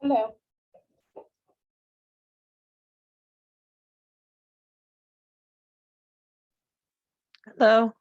Hello. Hello.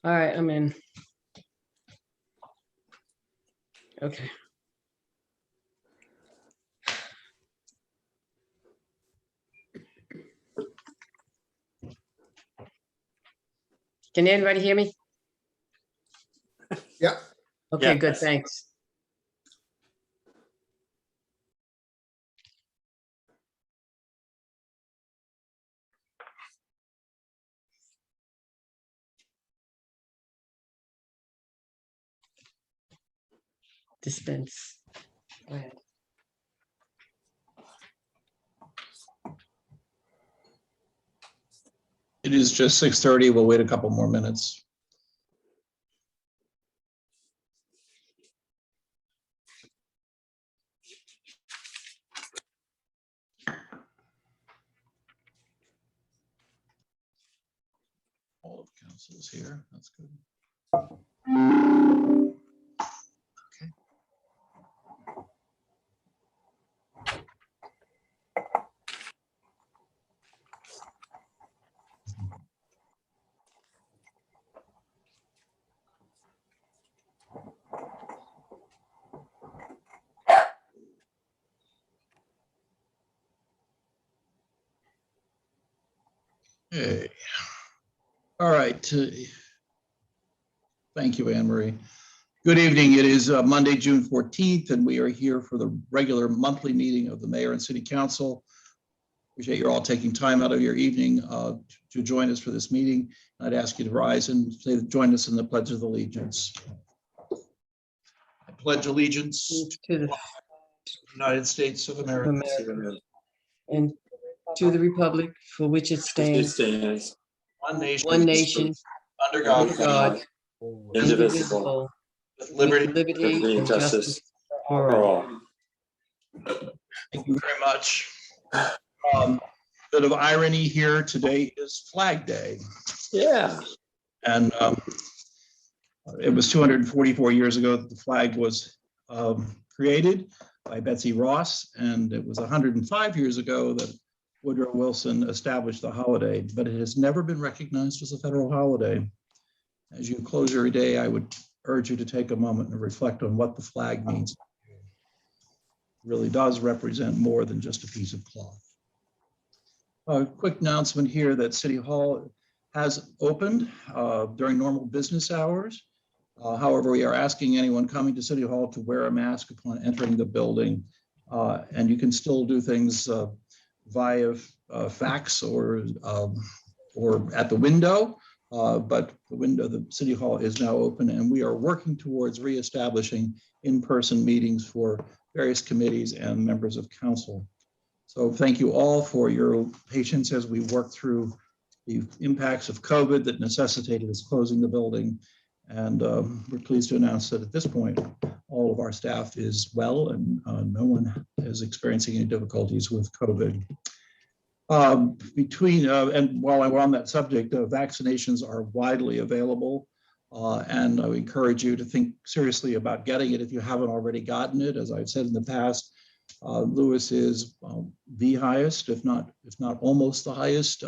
All right, I'm in. Okay. Can anybody hear me? Yeah. Okay, Yeah. good, thanks. Dispense. Go ahead. It is just 6:30. We'll wait a couple more minutes. All of council is here. That's good. Okay. Hey. All right. Thank you, Anne Marie. Good evening. It is Monday, June 14th, and we are here for the regular monthly meeting of the Mayor and City Council. Appreciate you all taking time out of your evening to join us for this meeting. I'd ask you to rise and join us in the Pledge of Allegiance. I pledge allegiance To the United States of America, and to the republic for which it stands, one one nation, under God, under God, indivisible, with with liberty. liberty and justice for all. Thank you very much. Bit of irony here. Today is Flag Day. Yeah. And it was 244 years ago that the flag was created by Betsy Ross, and it was 105 years ago that Woodrow Wilson established the holiday, but it has never been recognized as a federal holiday. As you close your day, I would urge you to take a moment and reflect on what the flag means. It really does represent more than just a piece of cloth. A quick announcement here that City Hall has opened during normal business hours. However, we are asking anyone coming to City Hall to wear a mask upon entering the building. And you can still do things via fax or at the window. But the City Hall is now open, and we are working towards reestablishing in-person meetings for various committees and members of council. So thank you all for your patience as we work through the impacts of COVID that necessitated us closing the building. And we're pleased to announce that at this point, all of our staff is well and no one is experiencing any difficulties with COVID. And while I'm on that subject, vaccinations are widely available. And I would encourage you to think seriously about getting it if you haven't already gotten it. As I've said in the past, Lewes is the highest, if not almost the highest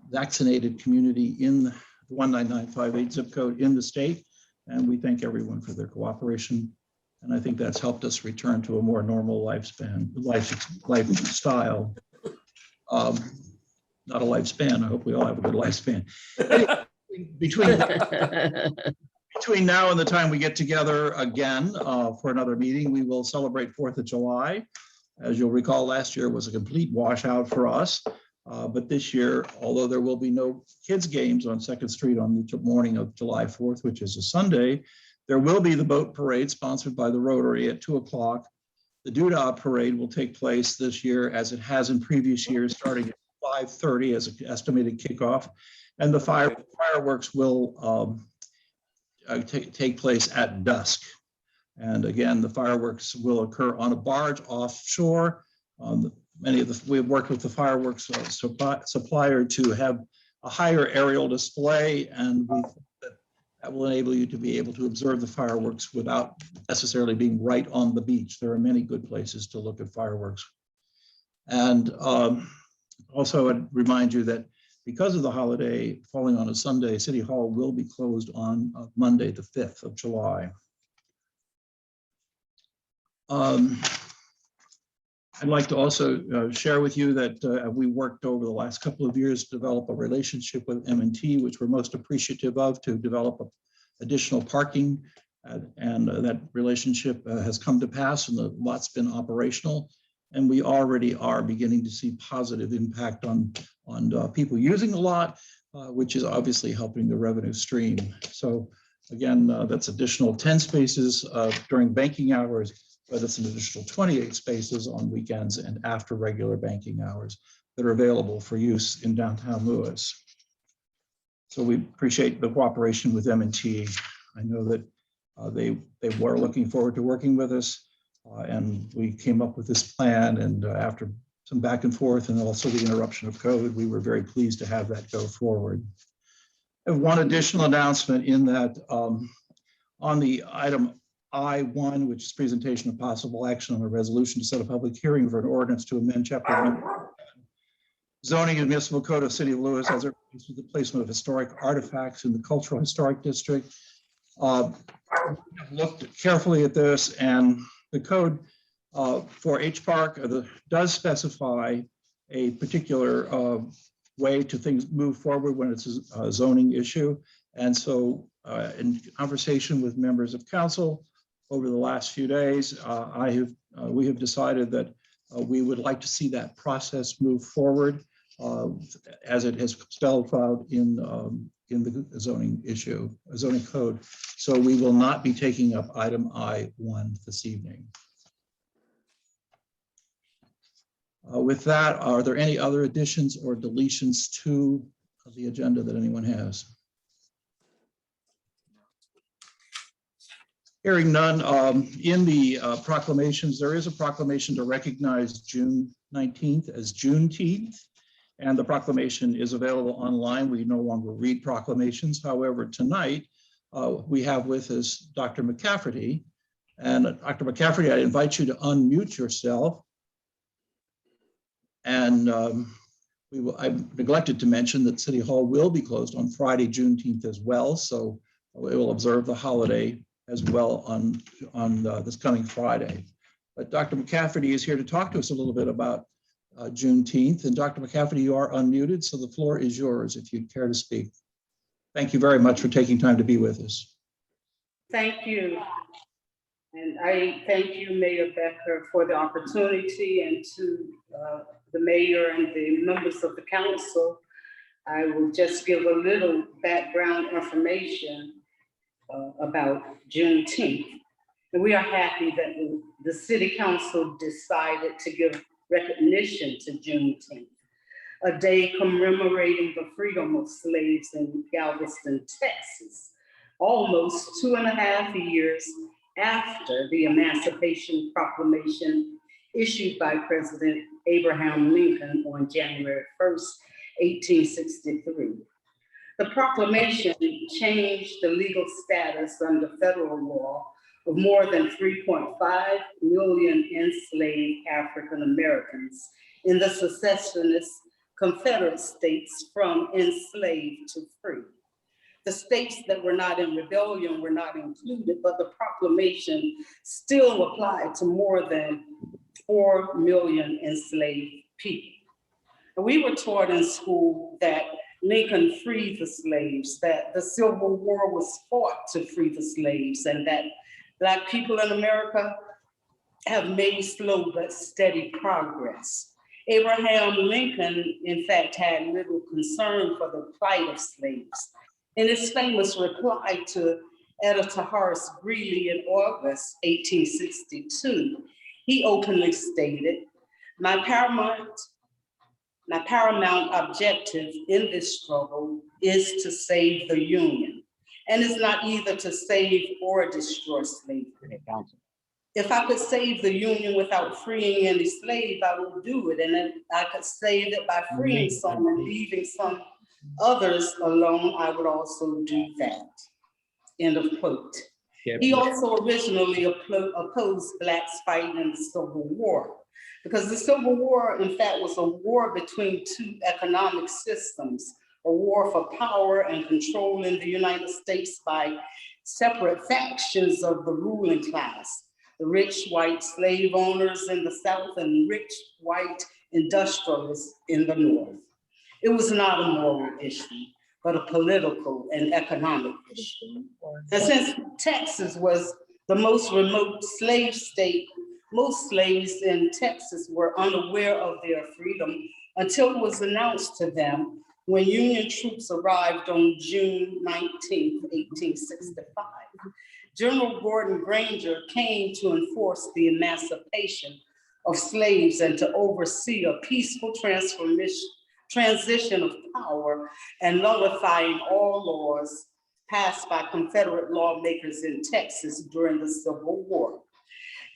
vaccinated community in the 19958 zip code in the state. And we thank everyone for their cooperation. And I think that's helped us return to a more normal lifestyle. Not a lifespan. I hope we all have a good lifespan. Between now and the time we get together again for another meeting, we will celebrate 4th of July. As you'll recall, last year was a complete washout for us. But this year, although there will be no kids' games on 2nd Street on the morning of July 4th, which is a Sunday, there will be the boat parade sponsored by the Rotary at 2 o'clock. The Doodah parade will take place this year, as it has in previous years, starting at 5:30 as an estimated kickoff. And the fireworks will take place at dusk. And again, the fireworks will occur on a barge offshore. We've worked with the fireworks supplier to have a higher aerial display, and we think that will enable you to be able to observe the fireworks without necessarily being right on the beach. There are many good places to look at fireworks. And also, I'd remind you that because of the holiday falling on a Sunday, City Hall will be closed on Monday, the 5th of July. I'd like to also share with you that we worked over the last couple of years to develop a relationship with M&T, which we're most appreciative of, to develop additional parking. And that relationship has come to pass, and the lot's been operational. And we already are beginning to see positive impact on people using the lot, which is obviously helping the revenue stream. So again, that's additional 10 spaces during banking hours, but it's an additional 28 spaces on weekends and after regular banking hours that are available for use in downtown Lewes. So we appreciate the cooperation with M&T. I know that they were looking forward to working with us, and we came up with this plan, and after some back and forth and also the interruption of COVID, we were very pleased to have that go forward. I have one additional announcement in that on the item I1, which is presentation of possible action on a resolution to set a public hearing for an ordinance to amend Chapter 1 zoning and municipal code of City of Lewes as it relates to the placement of historic artifacts in the cultural historic district. Looked carefully at this, and the code for H Park does specify a particular way to things move forward when it's a zoning issue. And so in conversation with members of council over the last few days, we have decided that we would like to see that process move forward as it has spelled out in the zoning code. So we will not be taking up item I1 this evening. With that, are there any other additions or deletions to the agenda that anyone has? Hearing none, in the proclamations, there is a proclamation to recognize June 19th as Juneteenth, and the proclamation is available online. We no longer read proclamations. However, tonight we have with us Dr. McCaffity. And Dr. McCaffity, I invite you to unmute yourself. And I neglected to mention that City Hall will be closed on Friday, Juneteenth as well. So we will observe the holiday as well on this coming Friday. But Dr. McCaffity is here to talk to us a little bit about Juneteenth. And Dr. McCaffity, you are unmuted, so the floor is yours if you'd care to speak. Thank you very much for taking time to be with us. Thank you. And I thank you, Mayor Becker, for the opportunity, and to the mayor and the members of the council. I will just give a little background information about Juneteenth. And we are happy that the city council decided to give recognition to Juneteenth. a day commemorating the freedom of slaves in Galveston, Texas, almost 2.5 years after the Emancipation Proclamation issued by President Abraham Lincoln on January 1st, 1863. The proclamation changed the legal status under federal law of more than 3.5 million enslaved African Americans in the secessionist Confederate states from enslaved to free. The states that were not in rebellion were not included, but the proclamation still applied to more than 4 million enslaved people. And we were taught in school that Lincoln freed the slaves, that the Civil War was fought to free the slaves, and that Black people in America have made slow but steady progress. Abraham Lincoln, in fact, had little concern for the plight of slaves. In his famous reply to Editor Horace Greeley in August 1862, he openly stated, my paramount objective in this struggle is to save the Union, and it's not either to save or destroy slavery. If I could save the Union without freeing any slave, I would do it. And if I could save it by freeing some and leaving some others alone, I would also do that. End of quote. He also originally opposed Blacks fighting in the Civil War, because the Civil War, in fact, was a war between two economic systems, a war for power and control in the United States by separate factions of the ruling class, the rich white slave owners in the South and rich white industrialists in the North. It was not a moral issue, but a political and economic issue. And since Texas was the most remote slave state, most slaves in Texas were unaware of their freedom until it was announced to them when Union troops arrived on June 19, 1865. General Gordon Granger came to enforce the emancipation of slaves and to oversee a peaceful transition of power and nullifying all laws passed by Confederate lawmakers in Texas during the Civil War.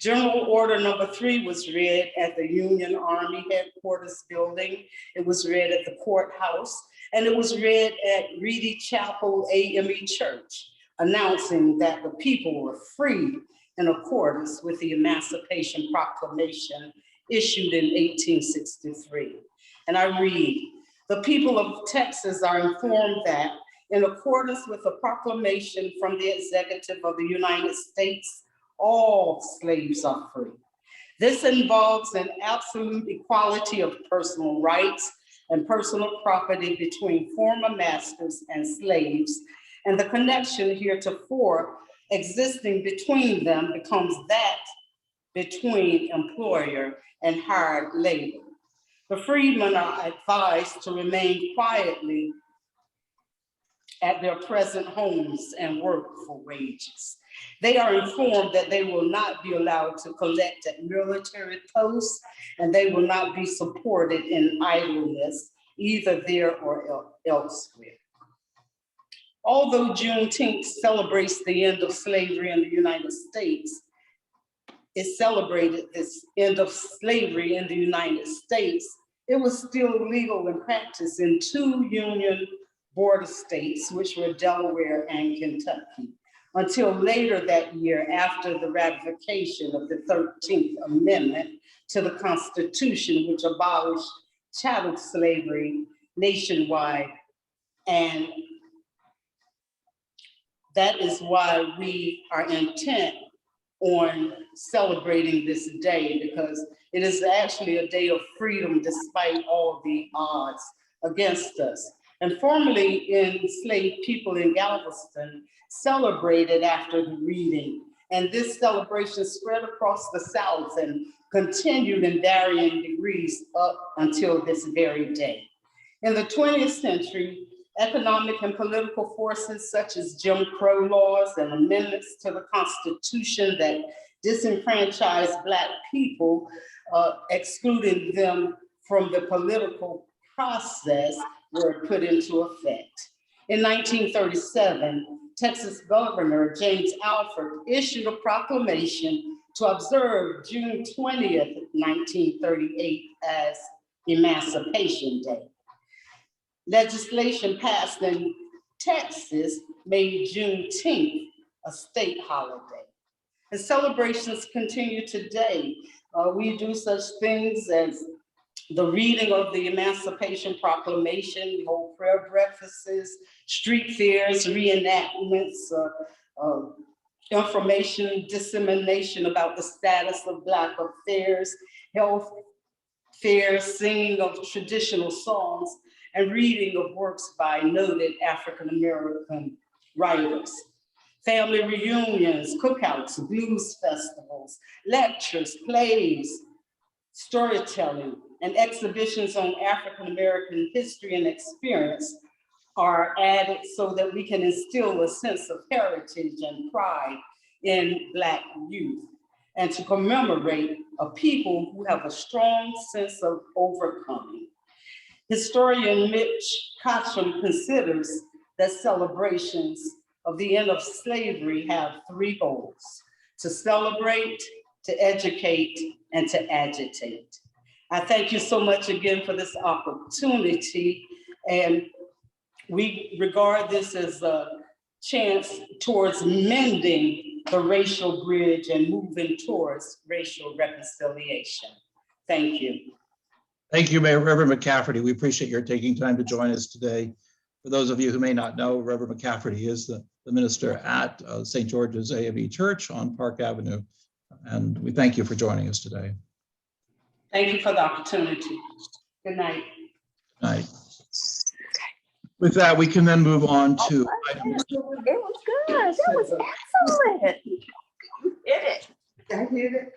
General Order Number 3 was read at the Union Army Headquarters building. It was read at the courthouse, and it was read at Reedy Chapel AME Church, announcing that the people were free in accordance with the Emancipation Proclamation issued in 1863. And I read, the people of Texas are informed that in accordance with the proclamation from the executive of the United States, all slaves are free. This involves an absolute equality of personal rights and personal property between former masters and slaves, and the connection heretofore existing between them becomes that between employer and hired labor. The freedmen are advised to remain quietly at their present homes and work for wages. They are informed that they will not be allowed to collect at military posts, and they will not be supported in idleness, either there or elsewhere. Although Juneteenth celebrates the end of slavery in the United States, it celebrated this end of slavery in the United States, it was still legal in practice in 2 Union border states, which were Delaware and Kentucky, until later that year after the ratification of the 13th Amendment to the Constitution, which abolished chattel slavery nationwide. And that is why we are intent on celebrating this day, because it is actually a day of freedom despite all the odds against us. And formerly enslaved people in Galveston celebrated after the reading. And this celebration spread across the South and continued in varying degrees up until this very day. In the 20th century, economic and political forces such as Jim Crow laws and amendments to the Constitution that disenfranchised Black people, excluding them from the political process were put into effect. In 1937, Texas Governor James Alford issued a proclamation to observe June 20th, 1938 as Emancipation Day. Legislation passed in Texas made Juneteenth a state holiday. And celebrations continue today. We do such things as the reading of the Emancipation Proclamation, we hold prayer breakfasts, street fairs, reenactments, information dissemination about the status of Black affairs, health fairs, singing of traditional songs, and reading of works by noted African-American writers. Family reunions, cookouts, blues festivals, lectures, plays, storytelling, and exhibitions on African-American history and experience are added so that we can instill a sense of heritage and pride in Black youth, and to commemorate a people who have a strong sense of overcoming. Historian Mitch Kochum considers that celebrations of the end of slavery have three goals: to celebrate, to educate, and to agitate. I thank you so much again for this opportunity, and we regard this as a chance towards mending the racial bridge and moving towards racial reconciliation. Thank you. Thank you, Mayor Reverend McCaffity. We appreciate your taking time to join us today. For those of you who may not know, Reverend McCaffity is the minister at St. George's AME Church on Park Avenue. And we thank you for joining us today. Thank you for the opportunity. Good night. Good night. With that, we can then move on to item. It was good. That was excellent. You did it. I did it.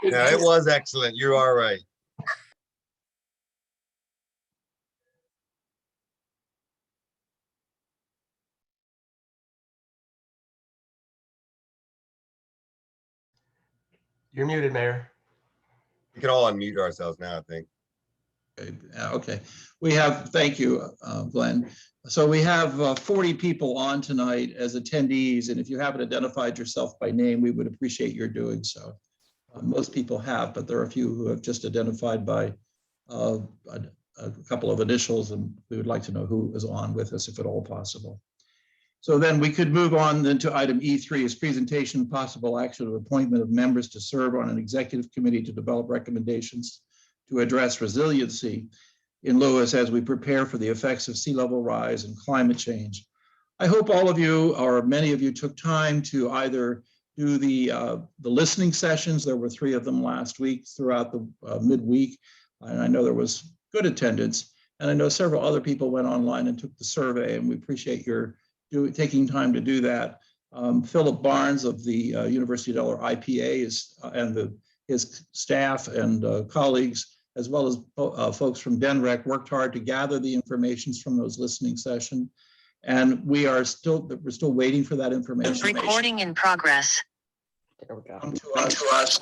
Yeah, it was excellent. You are right. You're muted, Mayor. We can all unmute ourselves now, I think. Okay, we have, thank you, Glenn. So we have 40 people on tonight as attendees, and if you haven't identified yourself by name, we would appreciate your doing so. Most people have, but there are a few who have just identified by a couple of initials, and we would like to know who is on with us if at all possible. So then we could move on then to item E3, is presentation of possible action of appointment of members to serve on an executive committee to develop recommendations to address resiliency in Lewes as we prepare for the effects of sea level rise and climate change. I hope all of you, or many of you, took time to either do the listening sessions. There were 3 of them last week throughout the midweek, and I know there was good attendance. And I know several other people went online and took the survey, and we appreciate your taking time to do that. Philip Barnes of the University of Delaware IPA and his staff and colleagues, as well as folks from DENREC, worked hard to gather the information from those listening sessions. And we're still waiting for that information. Recording in progress. There we go. Come to us.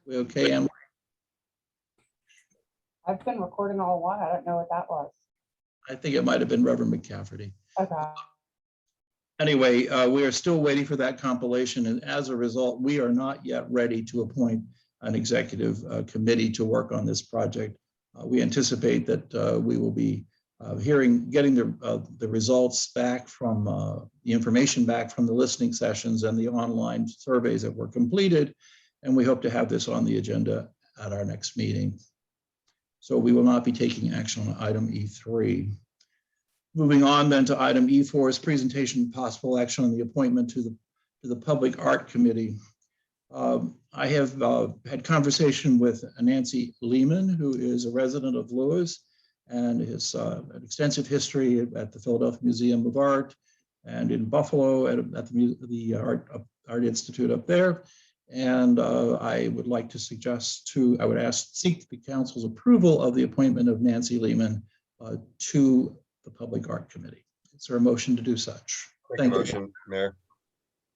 We okay, Anne? I've been recording all along. I don't know what that was. I think it might have been Reverend McCaffity. Okay. Anyway, we are still waiting for that compilation, and as a result, we are not yet ready to appoint an executive committee to work on this project. We anticipate that we will be getting the results back from the information back from the listening sessions and the online surveys that were completed, and we hope to have this on the agenda at our next meeting. So we will not be taking action on item E3. Moving on then to item E4 is presentation of possible action on the appointment to the Public Art Committee. I have had conversation with Nancy Lehman, who is a resident of Lewes and has an extensive history at the Philadelphia Museum of Art and in Buffalo at the Art Institute up there. And I would like to seek the council's approval of the appointment of Nancy Lehman to the Public Art Committee. Is there a motion to do such? Thank you. Motion, Mayor.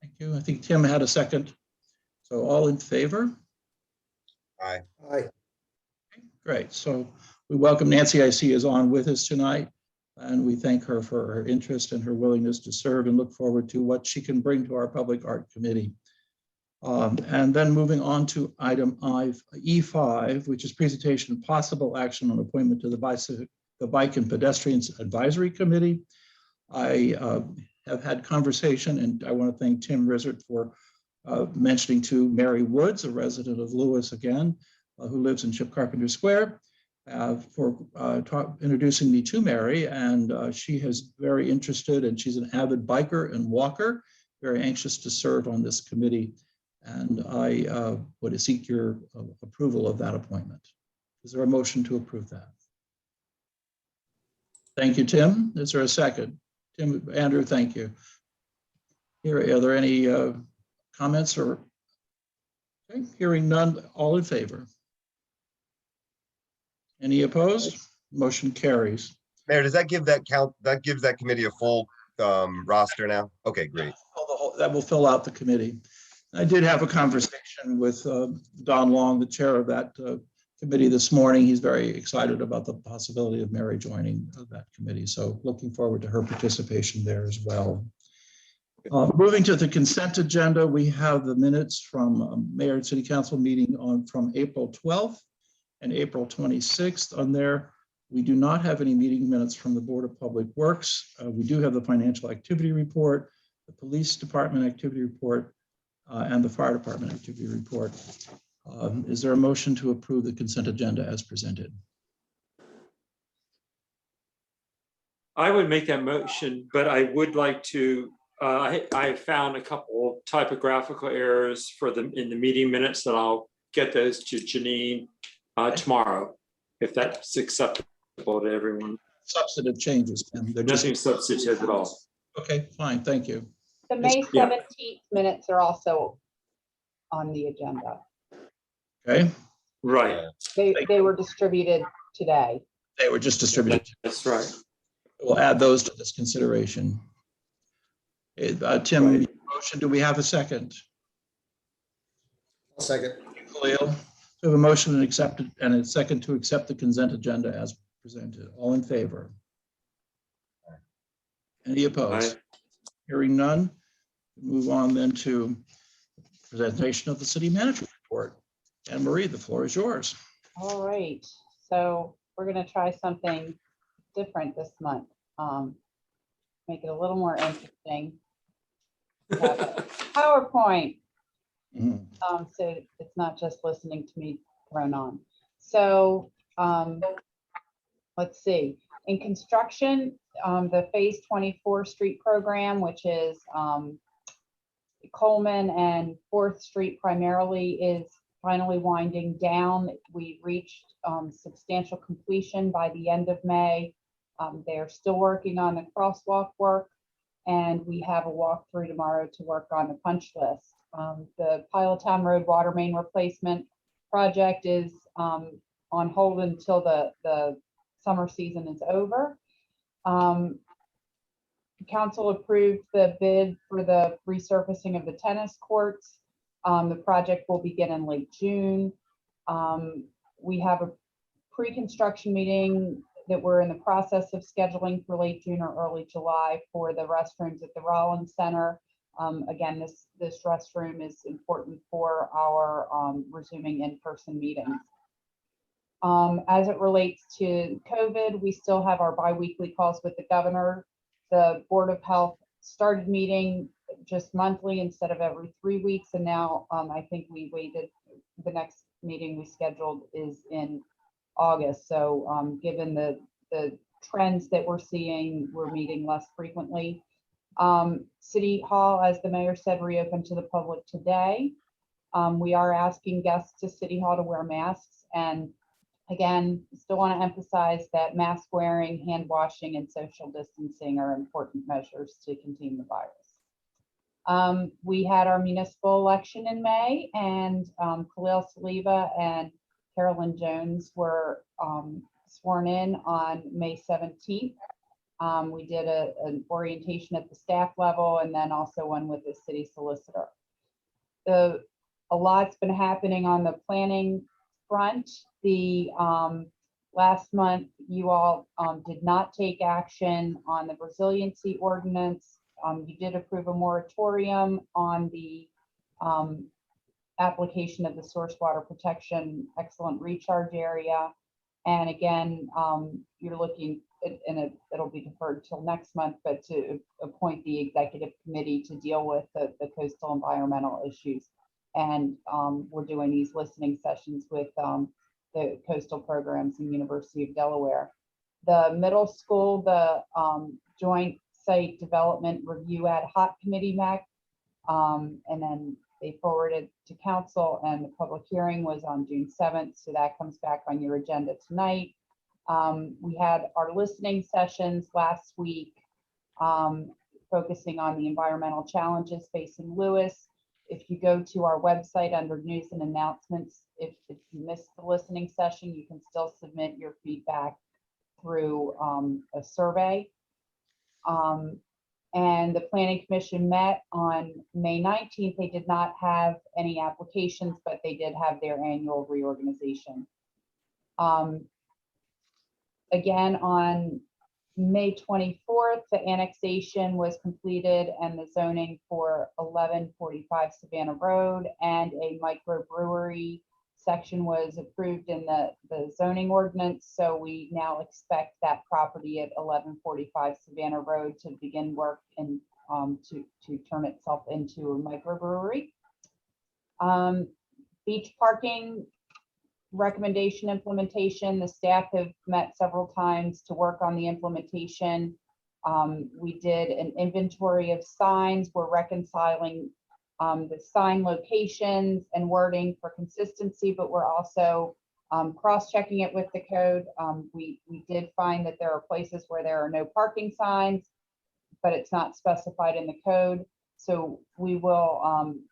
Thank you. I think Tim had a second. So all in favor? Aye. Aye. Great. So we welcome Nancy. I see is on with us tonight, and we thank her for her interest and her willingness to serve and look forward to what she can bring to our Public Art Committee. And then moving on to item E5, which is presentation of possible action on appointment to the Bike and Pedestrians Advisory Committee. I have had conversation, and I want to thank Tim Rizzard for mentioning to Mary Woods, a resident of Lewes again, who lives in Chip Carpenter Square, for introducing me to Mary. And she is very interested, and she's an avid biker and walker, very anxious to serve on this committee. And I would seek your approval of that appointment. Is there a motion to approve that? Thank you, Tim. Is there a second? Andrew, thank you. Are there any comments or? Okay, hearing none, all in favor? Any opposed? Motion carries. Mayor, does that give that count? That gives that committee a full roster now? Okay, great. That will fill out the committee. I did have a conversation with Don Long, the chair of that committee this morning. He's very excited about the possibility of Mary joining that committee. So looking forward to her participation there as well. Moving to the consent agenda, we have the minutes from Mayor and City Council meeting from April 12th and April 26th on there. We do not have any meeting minutes from the Board of Public Works. We do have the financial activity report, the police department activity report, and the fire department activity report. Is there a motion to approve the consent agenda as presented? I would make that motion, but I would like to, I found a couple of typographical errors in the meeting minutes that I'll get those to Janine tomorrow, if that's acceptable to everyone. Substantive changes, and they're just Nothing substantive at all. okay. Fine, thank you. The May Yeah. 17th minutes are also on the agenda. Okay, Right, They were distributed today. they were just distributed. that's right. We'll add those to this consideration. Tim, motion. Do we have a second? I'll second. Khalil. We have a motion and accepted, and a second to accept the consent agenda as presented. All in favor? Any opposed? Aye. Hearing none, move on then to presentation of the city manager report. Anne Marie, the floor is yours. All right, so we're gonna try something different this month. Make it a little more interesting. PowerPoint. Mhm. So it's not just listening to me drone on. So let's see. In construction, the Phase 24 Street program, which is Coleman and 4th Street primarily, is finally winding down. We reached substantial completion by the end of May. They're still working on the crosswalk work, and we have a walkthrough tomorrow to work on the punch list. The Pilottown Road water main replacement project is on hold until the summer season is over. Council approved the bid for the resurfacing of the tennis courts. The project will begin in late June. We have a pre-construction meeting that we're in the process of scheduling for late June or early July for the restrooms at the Rollins Center. Again, this restroom is important for our resuming in-person meetings. As it relates to COVID, we still have our bi-weekly calls with the governor. The Board of Health started meeting just monthly instead of every 3 weeks. And now I think we waited, the next meeting we scheduled is in August. So given the trends that we're seeing, we're meeting less frequently. City Hall, as the mayor said, reopened to the public today. We are asking guests to City Hall to wear masks. And again, still want to emphasize that mask wearing, hand washing, and social distancing are important measures to contain the virus. We had our municipal election in May, and Khalil Saliba and Carolyn Jones were sworn in on May 17th. We did an orientation at the staff level and then also one with the city solicitor. A lot's been happening on the planning front, the last month, you all did not take action on the resiliency ordinance. You did approve a moratorium on the application of the source water protection excellent recharge area. And again, you're looking, it'll be deferred till next month, but to appoint the executive committee to deal with the coastal environmental issues. And we're doing these listening sessions with the coastal programs in University of Delaware. The middle school, the joint site development review ad hoc committee met, and then they forwarded to council, and the public hearing was on June 7th. So that comes back on your agenda tonight. We had our listening sessions last week, focusing on the environmental challenges facing Lewes. If you go to our website under news and announcements, if you missed the listening session, you can still submit your feedback through a survey. And the Planning Commission met on May 19th. They did not have any applications, but they did have their annual reorganization. Again, on May 24th, the annexation was completed and the zoning for 1145 Savannah Road and a microbrewery section was approved in the zoning ordinance. So we now expect that property at 1145 Savannah Road to begin work and to turn itself into a microbrewery. Beach parking recommendation implementation. The staff have met several times to work on the implementation. We did an inventory of signs. We're reconciling the sign locations and wording for consistency, but we're also cross-checking it with the code. We did find that there are places where there are no parking signs, but it's not specified in the code. So we will,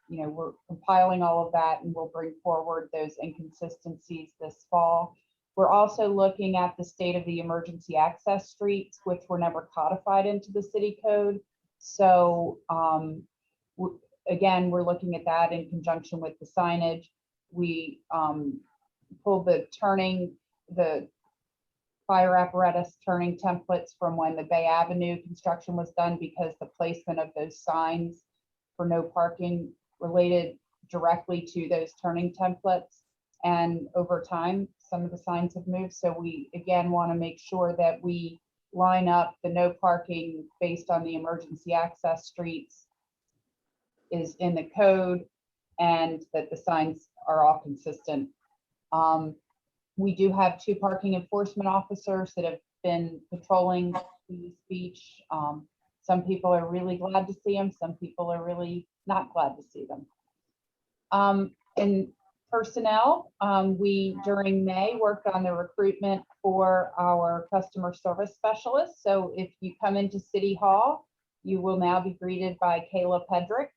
we're compiling all of that and we'll bring forward those inconsistencies this fall. We're also looking at the state of the emergency access streets, which were never codified into the city code. So again, we're looking at that in conjunction with the signage. We pulled the fire apparatus turning templates from when the Bay Avenue construction was done, because the placement of those signs for no parking related directly to those turning templates. And over time, some of the signs have moved. So we, again, want to make sure that we line up the no parking based on the emergency access streets is in the code and that the signs are all consistent. We do have 2 parking enforcement officers that have been patrolling Lewes Beach. Some people are really glad to see them. Some people are really not glad to see them. In personnel, we during May worked on the recruitment for our customer service specialists. So if you come into City Hall, you will now be greeted by Kayla Pedrick.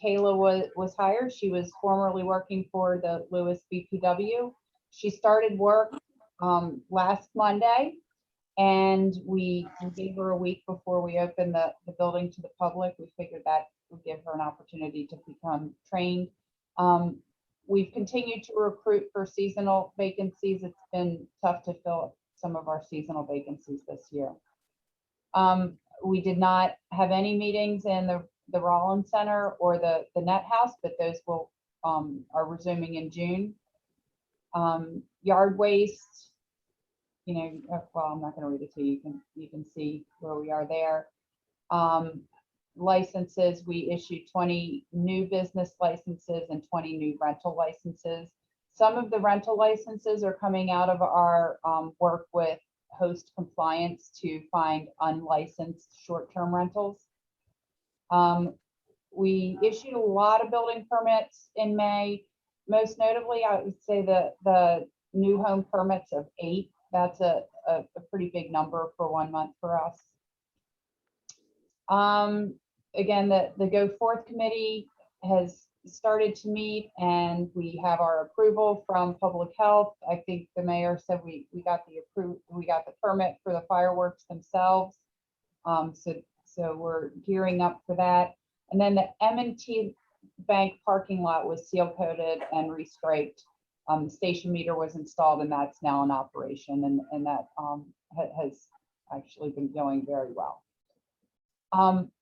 Kayla was hired. She was formerly working for the Lewes BPW. She started work last Monday, and we gave her a week before we opened the building to the public. We figured that would give her an opportunity to become trained. We've continued to recruit for seasonal vacancies. It's been tough to fill some of our seasonal vacancies this year. We did not have any meetings in the Rollins Center or the Net House, but those will are resuming in June. Yard waste, well, I'm not going to read it to you. You can see where we are there. Licenses, we issued 20 new business licenses and 20 new rental licenses. Some of the rental licenses are coming out of our work with host compliance to find unlicensed short-term rentals. We issued a lot of building permits in May. Most notably, I would say the new home permits of 8. That's a pretty big number for 1 month for us. Again, the Go Forth committee has started to meet, and we have our approval from public health. I think the mayor said we got the permit for the fireworks themselves. So we're gearing up for that. And then the M&T bank parking lot was seal coated and restriped. The station meter was installed and that's now in operation, and that has actually been going very well.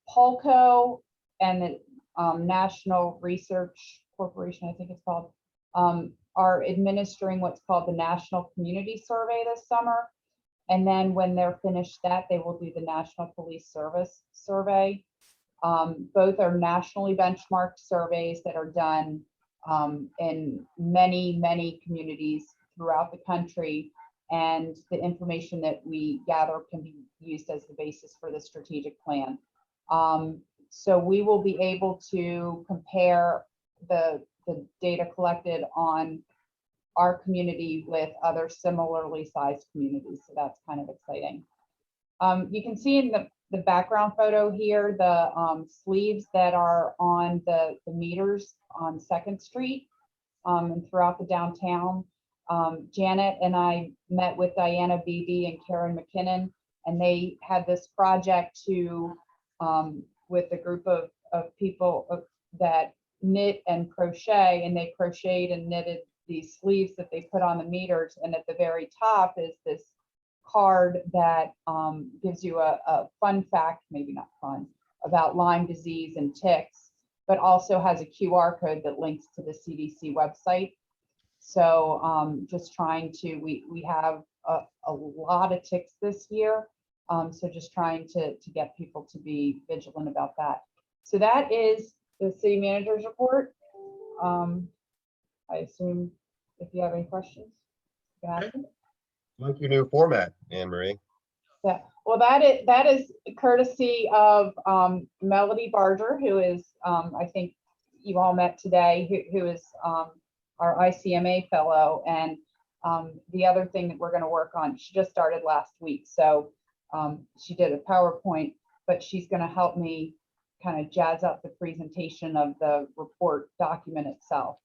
Polco and the National Research Corporation, I think it's called, are administering what's called the National Community Survey this summer. And then when they're finished that, they will do the National Police Service Survey. Both are nationally benchmarked surveys that are done in many communities throughout the country. And the information that we gather can be used as the basis for the strategic plan. So we will be able to compare the data collected on our community with other similarly sized communities. So that's kind of exciting. You can see in the background photo here, the sleeves that are on the meters on 2nd Street and throughout the downtown. Janet and I met with Diana Beebe and Karen McKinnon, and they had this project to, with a group of people that knit and crochet, and they crocheted and knitted these sleeves that they put on the meters. And at the very top is this card that gives you a fun fact, maybe not fun, about Lyme disease and ticks, but also has a QR code that links to the CDC website. So just trying to, we have a lot of ticks this year. So just trying to get people to be vigilant about that. So that is the city manager's report. I assume if you have any questions, you can ask them. Like your new format, Anne Marie. Yeah, well, that is courtesy of Melody Barger, who is, I think you all met today, who is our ICMA fellow. And the other thing that we're going to work on, she just started last week. So she did a PowerPoint, but she's going to help me kind of jazz up the presentation of the report document itself.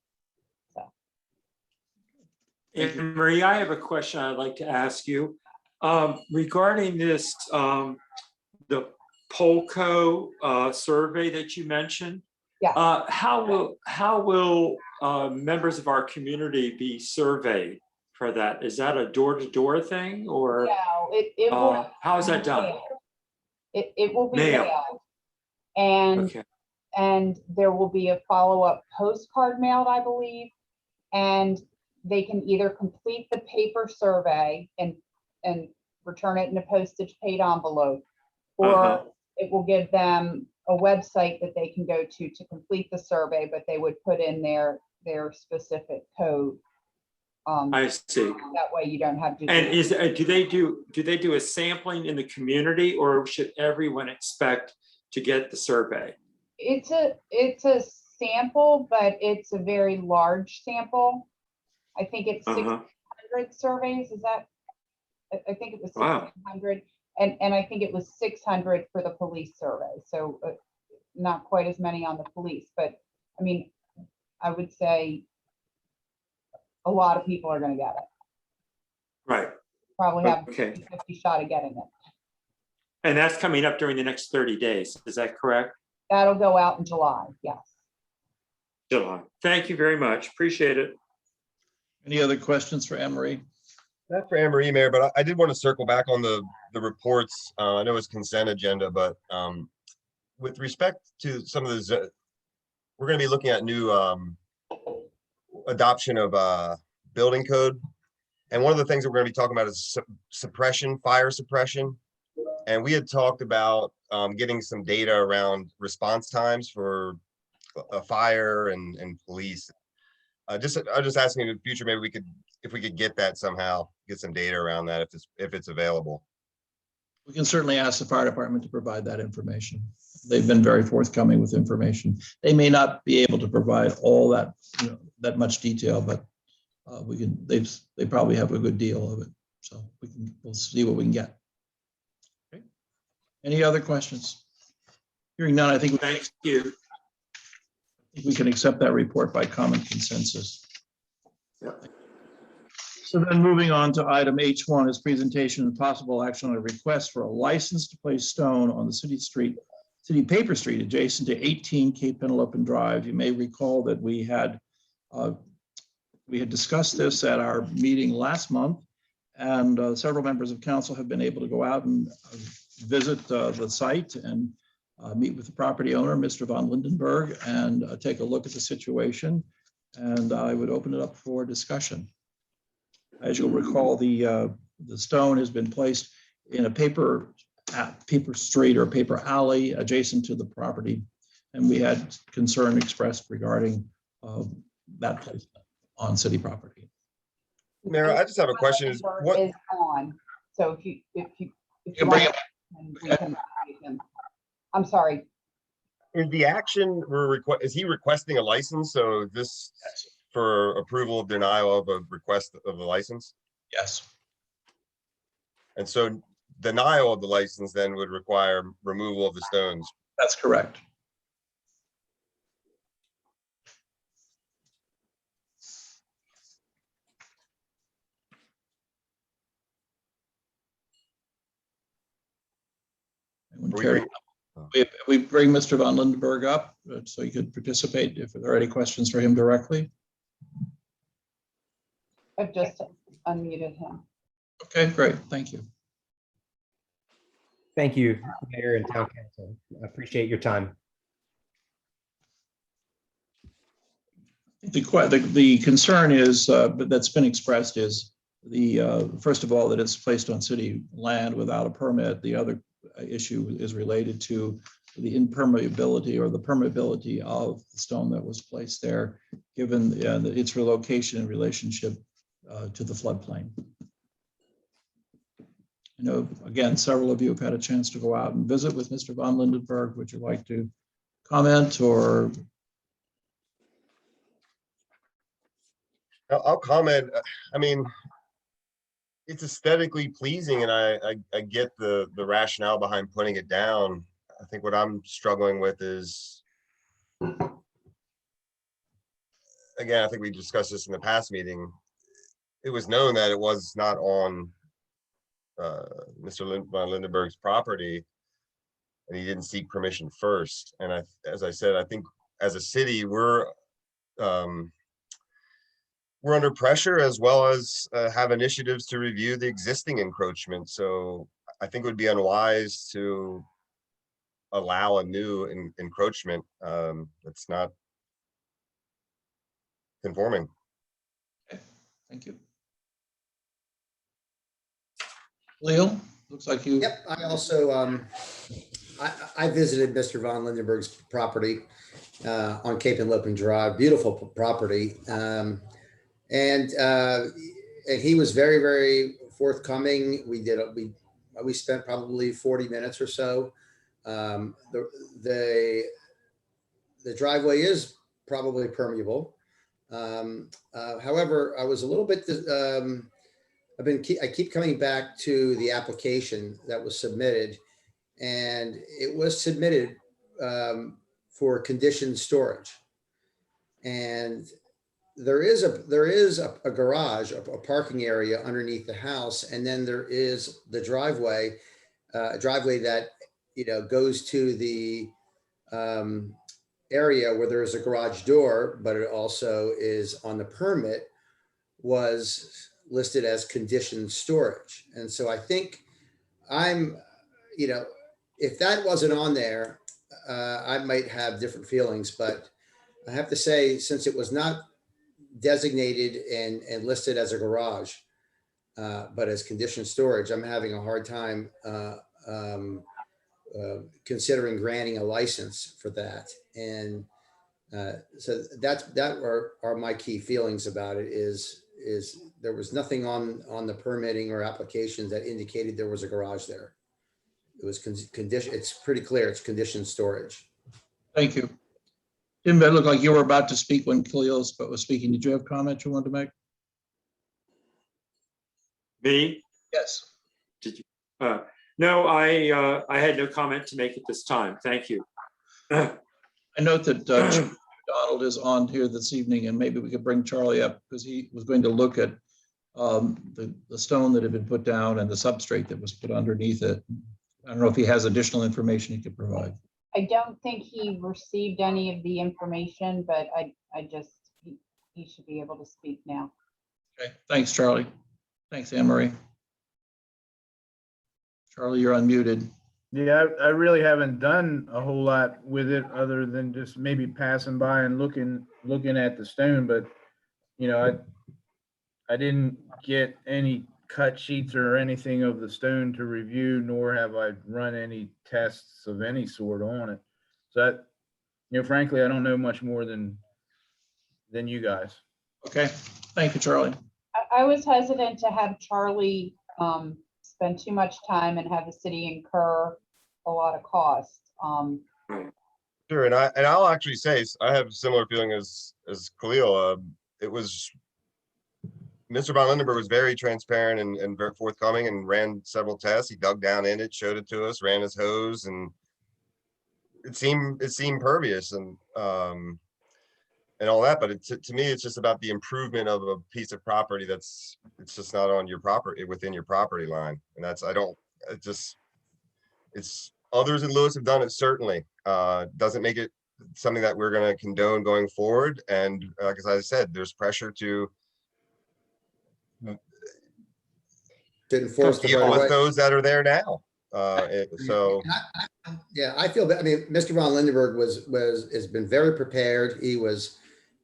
And Marie, I have a question I'd like to ask you regarding this, the Polco survey that you mentioned. Yeah. How will members of our community be surveyed for that? Is that a door-to-door thing, or No, it will. how is that done? It will be Mail. mailed, and Okay. and there will be a follow-up postcard mailed, I believe, and they can either complete the paper survey and return it in a postage paid envelope, or it will give them a website that they can go to complete the survey, but they would put in their specific code. I see. That way you don't have to. And do they do a sampling in the community, or should everyone expect to get the survey? It's a sample, but it's a very large sample. I think it's 600 surveys. Is that? I think it was 600, and I think it was 600 for the police survey. So not quite as many on the police, but I mean, I would say a lot of people are going to get it. Right. Probably have Okay. a 50 shot of getting it. And that's coming up during the next 30 days. Is that correct? That'll go out in July. Yes. July. Thank you very much. Appreciate it. Any other questions for Anne Marie? Not for Anne Marie, Mayor, but I did want to circle back on the reports. I know it's consent agenda, but with respect to some of the, we're going to be looking at new adoption of building code. And one of the things that we're going to be talking about is suppression, fire suppression. And we had talked about getting some data around response times for a fire and police. I'm just asking in the future, maybe if we could get that somehow, get some data around that if it's available. We can certainly ask the fire department to provide that information. They've been very forthcoming with information. They may not be able to provide all that, that much detail, but we can. They probably have a good deal of it. So we'll see what we can get. Okay. Any other questions? Hearing none, I think Thank you. we can accept that report by common consensus. Yep. So then moving on to item H1 is presentation and possible action on a request for a license to place stone on the city street City Paper Street adjacent to 18 Cape Penelope Drive. You may recall that we had discussed this at our meeting last month, and several members of council have been able to go out and visit the site and meet with the property owner, Mr. von Lindenberg, and take a look at the situation. And I would open it up for discussion. As you'll recall, the stone has been placed in a paper street or paper alley adjacent to the property, and we had concern expressed regarding that placement on city property. Mayor, I just have a question. Is what? Is on. So if you can bring want, we can take him. I'm sorry. Is the action is he requesting a license? So this for approval of denial of a request of a license? Yes. And so denial of the license then would require removal of the stones. That's correct. We bring Mr. von Lindenberg up so he could participate if there are any questions for him directly. I've just unmuted him. Okay, great. Thank you. Thank you, Mayor and Town Council. I appreciate your time. The concern is, but that's been expressed is first of all, that it's placed on city land without a permit. The other issue is related to the impermeability or the permeability of the stone that was placed there, given its relocation in relationship to the floodplain. I know, again, several of you have had a chance to go out and visit with Mr. von Lindenberg. Would you like to comment or? I'll comment. I mean, it's aesthetically pleasing, and I get the rationale behind putting it down. I think what I'm struggling with is, again, I think we discussed this in the past meeting. It was known that it was not on Mr. von Lindenberg's property, and he didn't seek permission first. And as I said, I think as a city, we're under pressure, as well as have initiatives to review the existing encroachment. So I think it would be unwise to allow a new encroachment that's not conforming. Okay, thank you. Leo, looks like you. Yep, I also, I visited Mr. von Lindenberg's property on Cape and Loping Drive, beautiful property. And he was very, very forthcoming. We spent probably 40 minutes or so. The driveway is probably permeable. However, I was a little bit, I keep coming back to the application that was submitted, and it was submitted for conditioned storage. And there is a garage, a parking area underneath the house, and then there is the driveway, a driveway that goes to the area where there is a garage door, but it also is on the permit, was listed as conditioned storage. And so I think if that wasn't on there, I might have different feelings, but I have to say, since it was not designated and listed as a garage, but as conditioned storage, I'm having a hard time considering granting a license for that. And so that are my key feelings about it is there was nothing on the permitting or applications that indicated there was a garage there. It was it's pretty clear it's conditioned storage. Thank you. Tim, it looked like you were about to speak when Khalil was speaking. Did you have comments you wanted to make? Me? Yes. Did you? No, I had no comment to make at this time. Thank you. I note that Chief Donald is on here this evening, and maybe we could bring Charlie up because he was going to look at the stone that had been put down and the substrate that was put underneath it. I don't know if he has additional information he could provide. I don't think he received any of the information, but he should be able to speak now. Okay, thanks, Charlie. Thanks, Anne Marie. Charlie, you're unmuted. Yeah, I really haven't done a whole lot with it other than just maybe passing by and looking at the stone, but you know, I didn't get any cut sheets or anything of the stone to review, nor have I run any tests of any sort on it. So that, you know, frankly, I don't know much more than you guys. Okay, thank you, Charlie. I was hesitant to have Charlie spend too much time and have the city incur a lot of cost. Sure, and I'll actually say I have a similar feeling as Khalil. It was Mr. Von Lindenberg was very transparent and very forthcoming and ran several tests. He dug down in it, showed it to us, ran his hose, and it seemed pervious and all that. But to me, it's just about the improvement of a piece of property it's just not on your property, within your property line, and that's it's others in Lewes have done it, certainly. Doesn't make it something that we're going to condone going forward. And as I said, there's pressure to enforce the deal right with way. those that are there now. So Yeah, I feel that, I mean, Mr. Von Lindenberg has been very prepared. He was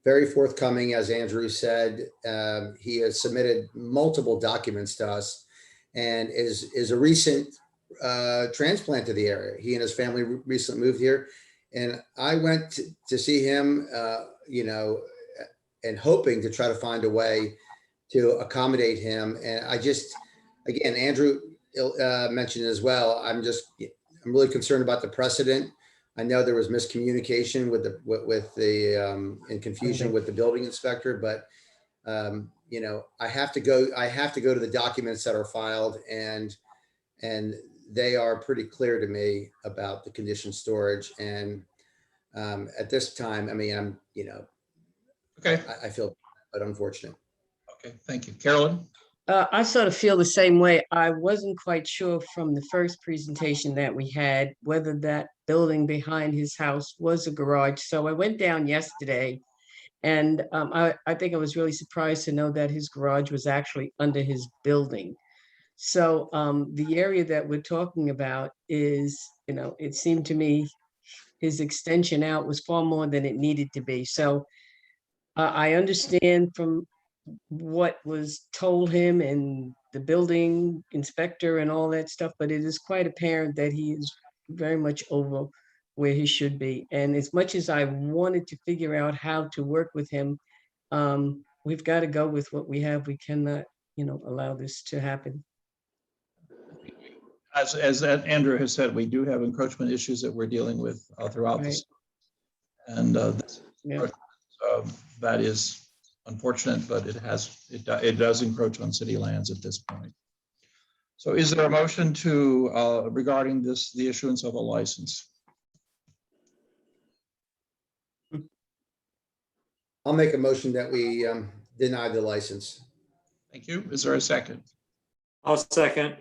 very forthcoming, as Andrew said. He has submitted multiple documents to us and is a recent transplant to the area. He and his family recently moved here. And I went to see him, you know, and hoping to try to find a way to accommodate him. And again, Andrew mentioned as well, I'm really concerned about the precedent. I know there was miscommunication with the and confusion with the building inspector, but you know, I have to go to the documents that are filed, and they are pretty clear to me about the conditioned storage. And at this time, I mean, I'm, you know, Okay. I feel, but unfortunate. Okay, thank you. Carolyn? I sort of feel the same way. I wasn't quite sure from the first presentation that we had whether that building behind his house was a garage. So I went down yesterday, and I think I was really surprised to know that his garage was actually under his building. So the area that we're talking about is, you know, it seemed to me his extension out was far more than it needed to be. So I understand from what was told him and the building inspector and all that stuff, but it is quite apparent that he is very much over where he should be. And as much as I wanted to figure out how to work with him, we've got to go with what we have. We cannot, you know, allow this to happen. As Andrew has said, we do have encroachment issues that we're dealing with throughout Right. this. And Yeah. that is unfortunate, but it does encroach on city lands at this point. So is there a motion to regarding the issuance of a license? I'll make a motion that we deny the license. Thank you. Is there a second? I'll second.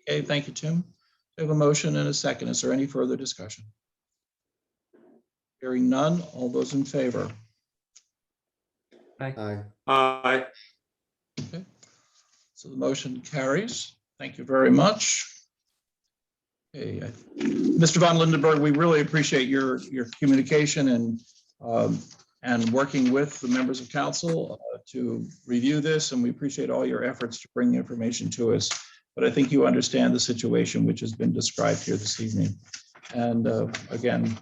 Okay, thank you, Tim. We have a motion and a second. Is there any further discussion? Hearing none, all those in favor? Aye. Aye. Okay, so the motion carries. Thank you very much. Okay, Mr. Von Lindenberg, we really appreciate your communication and working with the members of council to review this, and we appreciate all your efforts to bring the information to us. But I think you understand the situation which has been described here this evening. And again,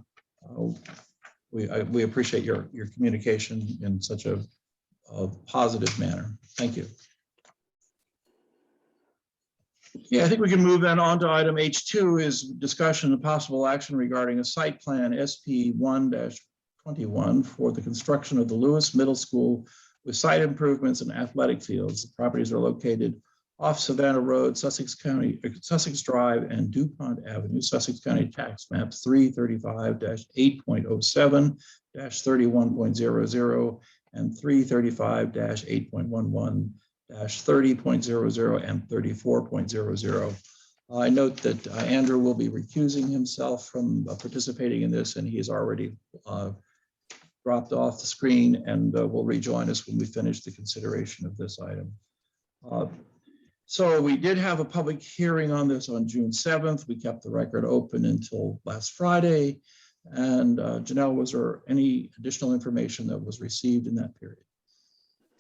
we appreciate your communication in such a positive manner. Thank you. Yeah, I think we can move then on to item H2 is discussion of possible action regarding a site plan SP 1-21 for the construction of the Lewes Middle School with site improvements and athletic fields. The properties are located off Savannah Road, Sussex Drive, and DuPont Avenue, Sussex County Tax Maps 335-8.07-31.00 and 335-8.11-30.00 and 34.00. I note that Andrew will be recusing himself from participating in this, and he has already dropped off the screen and will rejoin us when we finish the consideration of this item. So we did have a public hearing on this on June 7th. We kept the record open until last Friday. And Janelle, was there any additional information that was received in that period?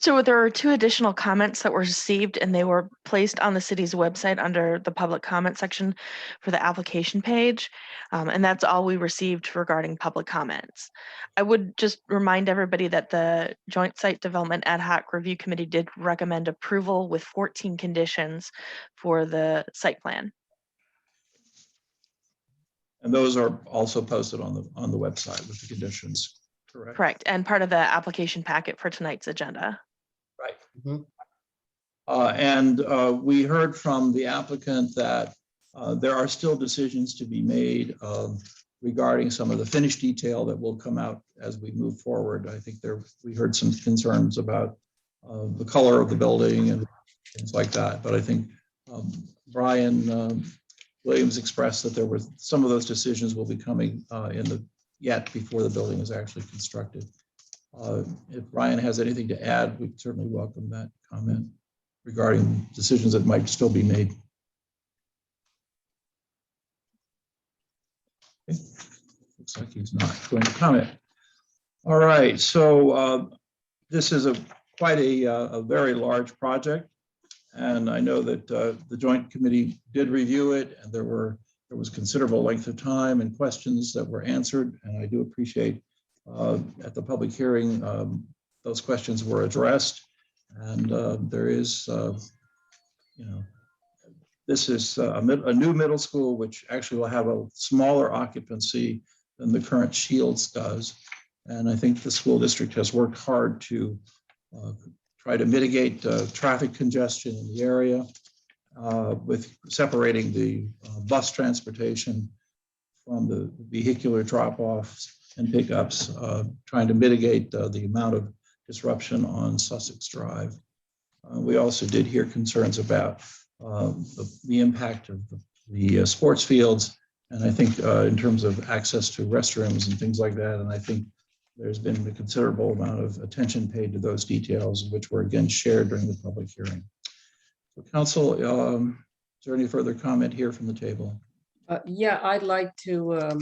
So there are 2 additional comments that were received, and they were placed on the city's website under the public comment section for the application page. And that's all we received regarding public comments. I would just remind everybody that the Joint Site Development Ad Hoc Review Committee did recommend approval with 14 conditions for the site plan. And those are also posted on the website with the conditions, correct? Correct, and part of the application packet for tonight's agenda. Right. And we heard from the applicant that there are still decisions to be made regarding some of the finished detail that will come out as we move forward. I think we heard some concerns about the color of the building and things like that. But I think Brian Williams expressed that there were some of those decisions will be coming yet before the building is actually constructed. If Brian has anything to add, we'd certainly welcome that comment regarding decisions that might still be made. Okay. Looks like he's not going to comment. All right, so this is quite a very large project, and I know that the Joint Committee did review it, and there was considerable length of time and questions that were answered, and I do appreciate at the public hearing those questions were addressed, and there is, this is a new middle school, which actually will have a smaller occupancy than the current Shields does. And I think the school district has worked hard to try to mitigate traffic congestion in the area with separating the bus transportation from the vehicular drop-offs and pickups, trying to mitigate the amount of disruption on Sussex Drive. We also did hear concerns about the impact of the sports fields, and I think in terms of access to restrooms and things like that, and I think there's been a considerable amount of attention paid to those details, which were again shared during the public hearing. So Council, is there any further comment here from the table? Yeah, I'd like to,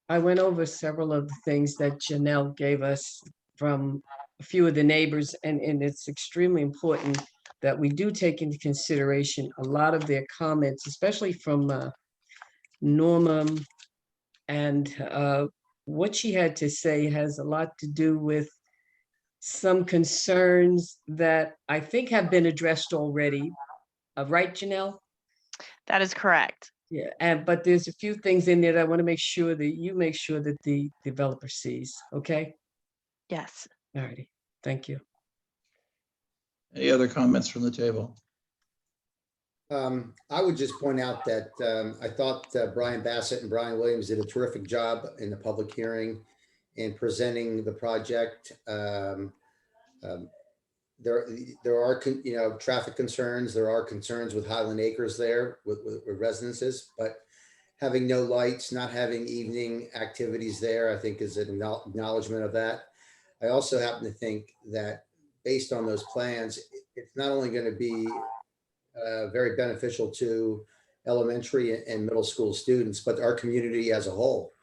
I went over several of the things that Janelle gave us from a few of the neighbors, and it's extremely important that we do take into consideration a lot of their comments, especially from Norma, and what she had to say has a lot to do with some concerns that I think have been addressed already. Right, Janelle? That is correct. Yeah, but there's a few things in there that I want to make sure that you make sure that the developer sees, okay? Yes. All righty, thank you. Any other comments from the table? I would just point out that I thought Brian Bassett and Brian Williams did a terrific job in the public hearing in presenting the project. There are, traffic concerns. There are concerns with Highland Acres there with residences, but having no lights, not having evening activities there, I think is an acknowledgement of that. I also happen to think that based on those plans, it's not only going to be very beneficial to elementary and middle school students, but our community as a whole.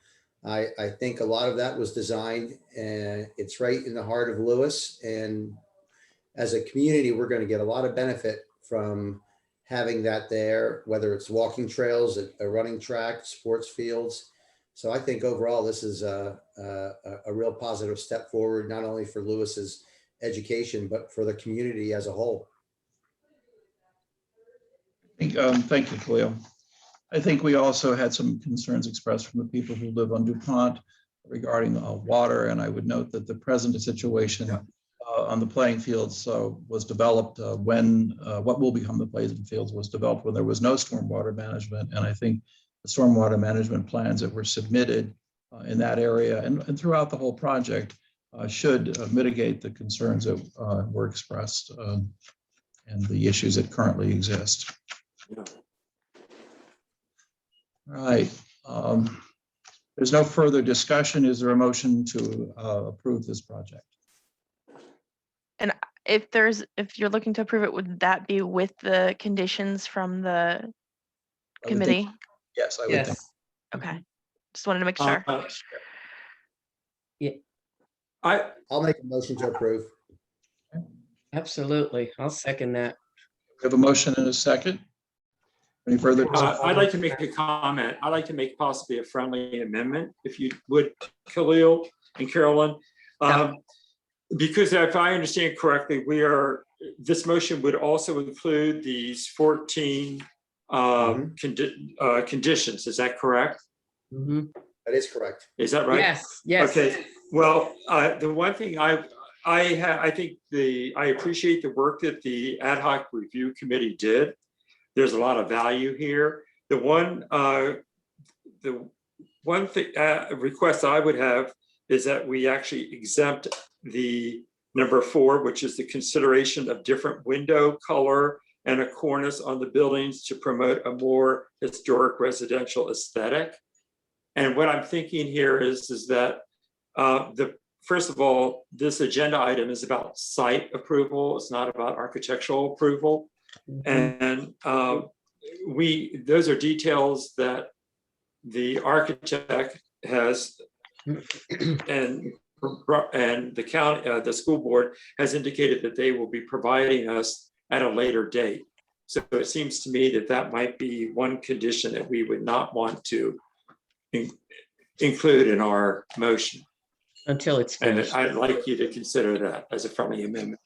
I think a lot of that was designed, and it's right in the heart of Lewes. And as a community, we're going to get a lot of benefit from having that there, whether it's walking trails, a running track, sports fields. So I think overall, this is a real positive step forward, not only for Lewis's education, but for the community as a whole. Thank you, Khalil. I think we also had some concerns expressed from the people who live on DuPont regarding water, and I would note that the present situation on the playing fields was developed when what will become the playing fields was developed when there was no stormwater management, and I think the stormwater management plans that were submitted in that area and throughout the whole project should mitigate the concerns that were expressed and the issues that currently exist. Right. There's no further discussion. Is there a motion to approve this project? If you're looking to approve it, would that be with the conditions from the I would think- committee? Yes, I would think. Yes. Okay, just wanted to make sure. I'll make a motion to approve. Absolutely. I'll second that. We have a motion and a second. Any further? I'd like to make a comment. I'd like to make possibly a friendly amendment, if you would, Khalil and Carolyn. Because if I understand correctly, this motion would also include these 14 conditions. Is that correct? Mhm. That is correct. Is that right? Yes, yes. Okay, well, the one thing I appreciate the work that the ad hoc review committee did. There's a lot of value here. The one thing request I would have is that we actually exempt the number 4, which is the consideration of different window color and a cornice on the buildings to promote a more historic residential aesthetic. And what I'm thinking here is that first of all, this agenda item is about site approval. It's not about architectural approval. And those are details that the architect has and the county, the school board has indicated that they will be providing us at a later date. So it seems to me that that might be one condition that we would not want to include in our motion. Until it's And finished. I'd like you to consider that as a friendly amendment.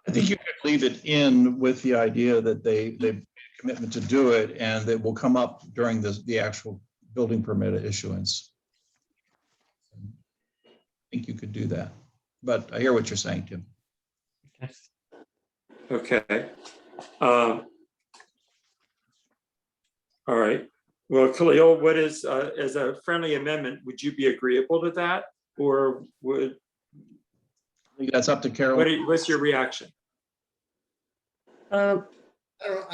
I think you could leave it in with the idea that they made a commitment to do it and that will come up during the actual building permit issuance. I think you could do that, but I hear what you're saying, Tim. Okay. All right. Well, Khalil, what is, as a friendly amendment, would you be agreeable to that? Or would, I think that's up to Carol. what's your reaction? Um, I don't know,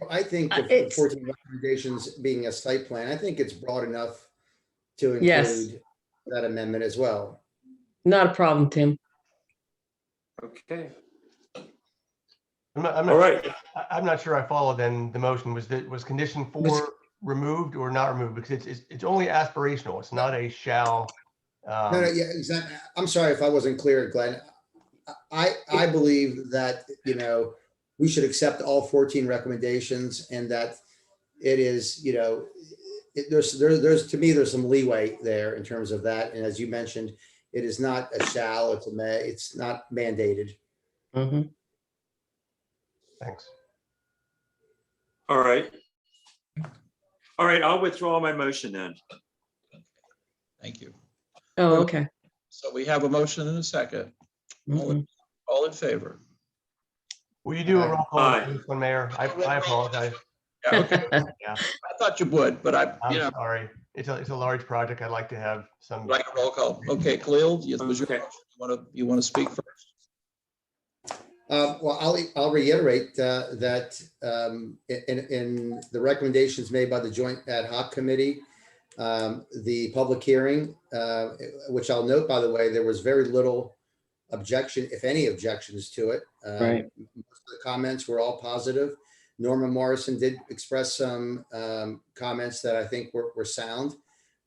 I think the It's- 14 recommendations being a site plan, I think it's broad enough to Yes. include that amendment as well. Not a problem, Tim. Okay. I'm All right. I'm not sure I followed then the motion. Was condition 4 removed or not removed? Because it's only aspirational. It's not a shall. No, yeah, exactly. I'm sorry if I wasn't clear, Glenn. I believe that, we should accept all 14 recommendations and that it is, there's to me, there's some leeway there in terms of that. And as you mentioned, it is not a shall, it's a may, it's not mandated. Mhm. Thanks. All right. All right, I'll withdraw my motion then. Thank you. Oh, okay. So we have a motion and a second. Mhm. All in favor? Will you do a roll call Aye. on this one, Mayor? I apologize. Yeah, okay. Yeah, I thought you would, but I'm sorry. It's a large project. I'd like to have some. like a roll call. Okay, Khalil, was your Okay. motion? You want to speak first? Well, I'll reiterate that in the recommendations made by the Joint Ad Hoc Committee, the public hearing, which I'll note, by the way, there was very little objection, if any objections to it. Right. Most of the comments were all positive. Norma Morrison did express some comments that I think were sound,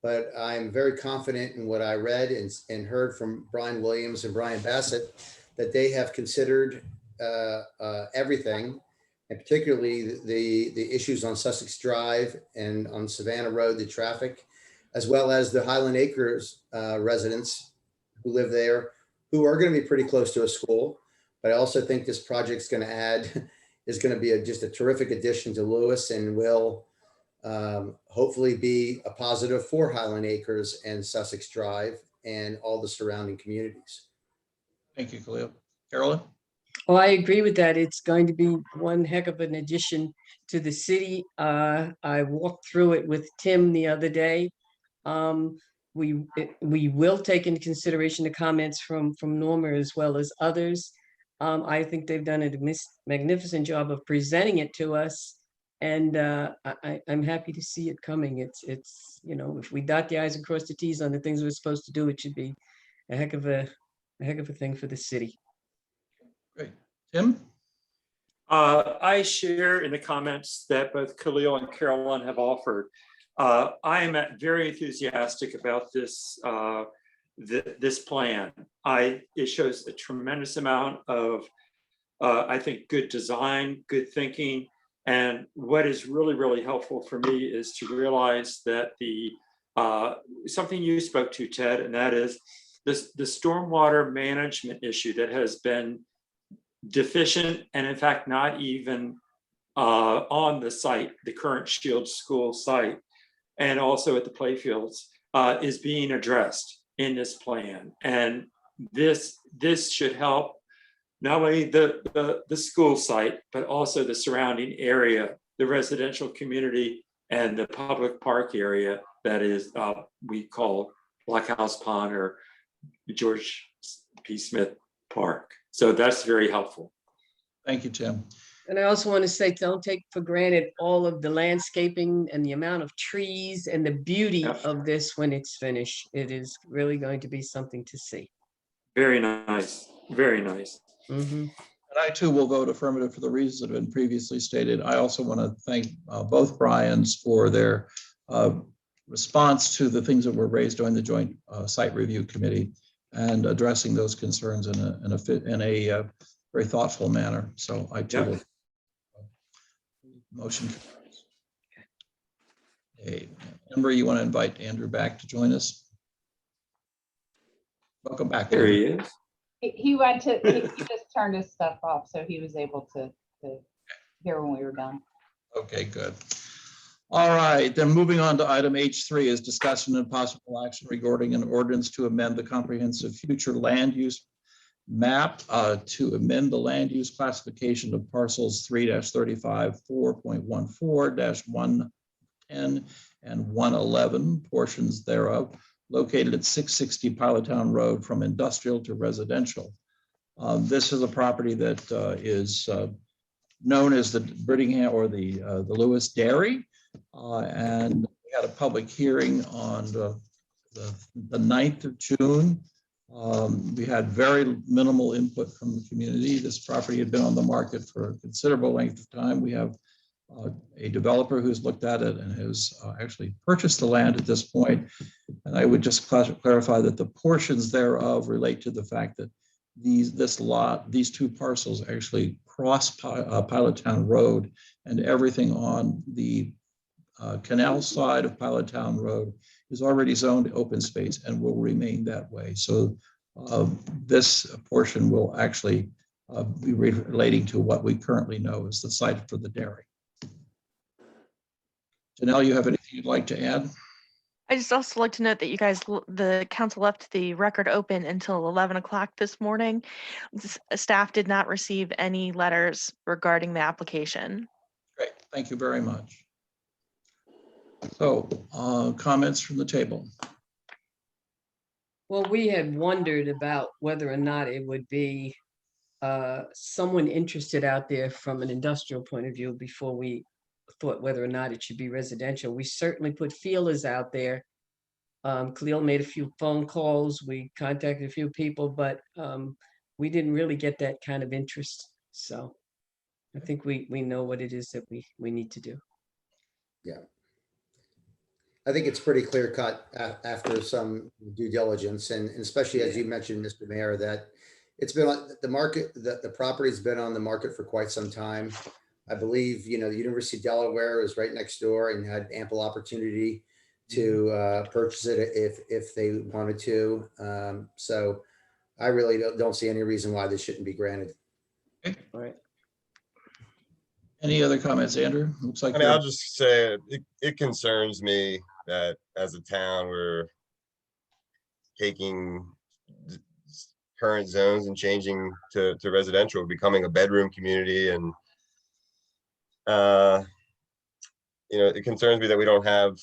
but I'm very confident in what I read and heard from Brian Williams and Brian Bassett, that they have considered everything, and particularly the issues on Sussex Drive and on Savannah Road, the traffic, as well as the Highland Acres residents who live there, who are going to be pretty close to a school. But I also think this project's going to be just a terrific addition to Lewes, and will hopefully be a positive for Highland Acres and Sussex Drive and all the surrounding communities. Thank you, Khalil. Carolyn? Oh, I agree with that. It's going to be one heck of an addition to the city. I walked through it with Tim the other day. We will take into consideration the comments from Norma as well as others. I think they've done a magnificent job of presenting it to us. And I'm happy to see it coming. It's, you know, if we dot the i's and cross the t's on the things we're supposed to do, it should be a heck of a thing for the city. Great. Tim? I share in the comments that both Khalil and Carolyn have offered. I am very enthusiastic about this this plan. It shows a tremendous amount of, I think, good design, good thinking. And what is really, really helpful for me is to realize that something you spoke to, Ted, and that is the stormwater management issue that has been deficient and in fact not even on the site, the current Shield School site, and also at the playfields, is being addressed in this plan. And this should help not only the school site, but also the surrounding area, the residential community, and the public park area that is we call Blockhouse Pond or George P. Smith Park. So that's very helpful. Thank you, Tim. And I also want to say, don't take for granted all of the landscaping and the amount of trees and the beauty of this when it's finished. It is really going to be something to see. Very nice, very nice. Mm-hmm. And I too will vote affirmative for the reasons that have been previously stated. I also want to thank both Brians for their response to the things that were raised during the Joint Site Review Committee and addressing those concerns in a very thoughtful manner. So I too will. Motion carries. Okay. Amber, you want to invite Andrew back to join us? Welcome back. There Andrew. he is. He went to, he just turned his stuff off, so he was able to hear when we were done. Okay, good. All right, then moving on to item H3 is discussion and possible action regarding an ordinance to amend the comprehensive future land use map to amend the land use classification of parcels 3-35, 4.14-110 and 111 portions thereof located at 660 Pilottown Road from industrial to residential. This is a property that is known as the Brittingham or the Lewes Dairy. And we had a public hearing on the 9th of June. We had very minimal input from the community. This property had been on the market for a considerable length of time. We have a developer who's looked at it and has actually purchased the land at this point. And I would just clarify that the portions thereof relate to the fact that these two parcels actually cross Pilottown Road, and everything on the canal side of Pilottown Road is already zoned open space and will remain that way. So this portion will actually be relating to what we currently know as the site for the dairy. Janelle, you have anything you'd like to add? I just also like to note that you guys, the council left the record open until 11 o'clock this morning. Staff did not receive any letters regarding the application. Great, thank you very much. So comments from the table. Well, we had wondered about whether or not it would be someone interested out there from an industrial point of view before we thought whether or not it should be residential. We certainly put feelers out there. Khalil made a few phone calls. We contacted a few people, but we didn't really get that kind of interest. So I think we know what it is that we need to do. Yeah. I think it's pretty clear cut after some due diligence, and especially as you mentioned, Mr. Mayor, that it's been on the market, the property's been on the market for quite some time. I believe, the University of Delaware is right next door and had ample opportunity to purchase it if they wanted to. So I really don't see any reason why this shouldn't be granted. Okay. All right. Any other comments, Andrew? Looks like I'll just say it concerns me that as a town, we're taking current zones and changing to residential, becoming a bedroom community. And, it concerns me that we don't have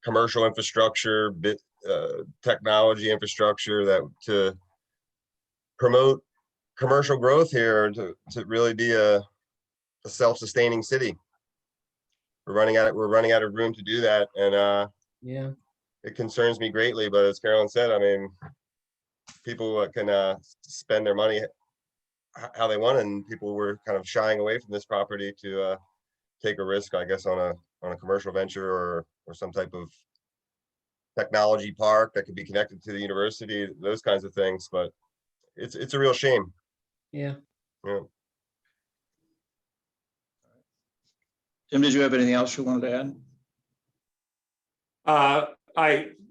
commercial infrastructure, technology infrastructure to promote commercial growth here, to really be a self-sustaining city. we're running out of room to do that. And Yeah. it concerns me greatly, but as Carolyn said, I mean, people can spend their money how they want, and people were kind of shying away from this property to take a risk, I guess, on a commercial venture or some type of technology park that could be connected to the university, those kinds of things. But it's a real shame. Yeah. Yeah. Tim, did you have anything else you wanted to add?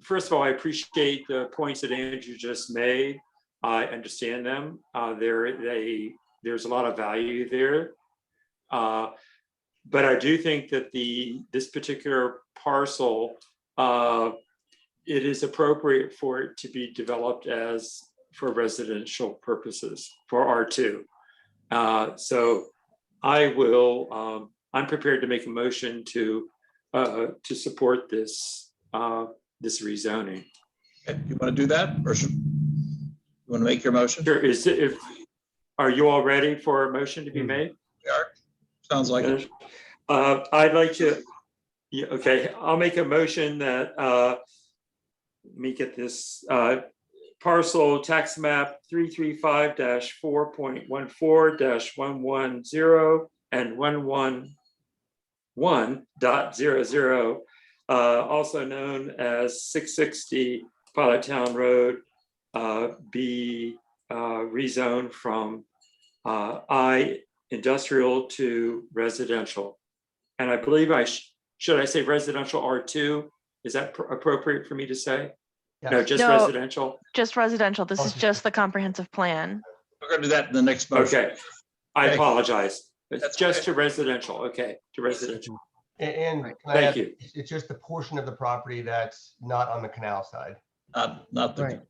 First of all, I appreciate the points that Andrew just made. I understand them. There's a lot of value there. But I do think that this particular parcel, it is appropriate for it to be developed for residential purposes for R2. So I'm prepared to make a motion to support this rezoning. Okay, you want to do that, or you want to make your motion? Sure. Are you all ready for a motion to be made? We are. Sounds like it. I'd like to. Yeah, okay, I'll make a motion that let me get this parcel tax map 335-4.14-110 and 111.00, also known as 660 Pilot Town Road, be rezoned from I industrial to residential. And I believe should I say residential R2? Is that appropriate for me to say? Yes. No, just No. residential. Just residential. This is just the comprehensive plan. We're going to do that in the next motion. Okay, I Okay. apologize. It's That's just okay. to residential. Okay, to residential. And Right. can I Thank add, you. it's just the portion of the property that's not on the canal side. Not Right.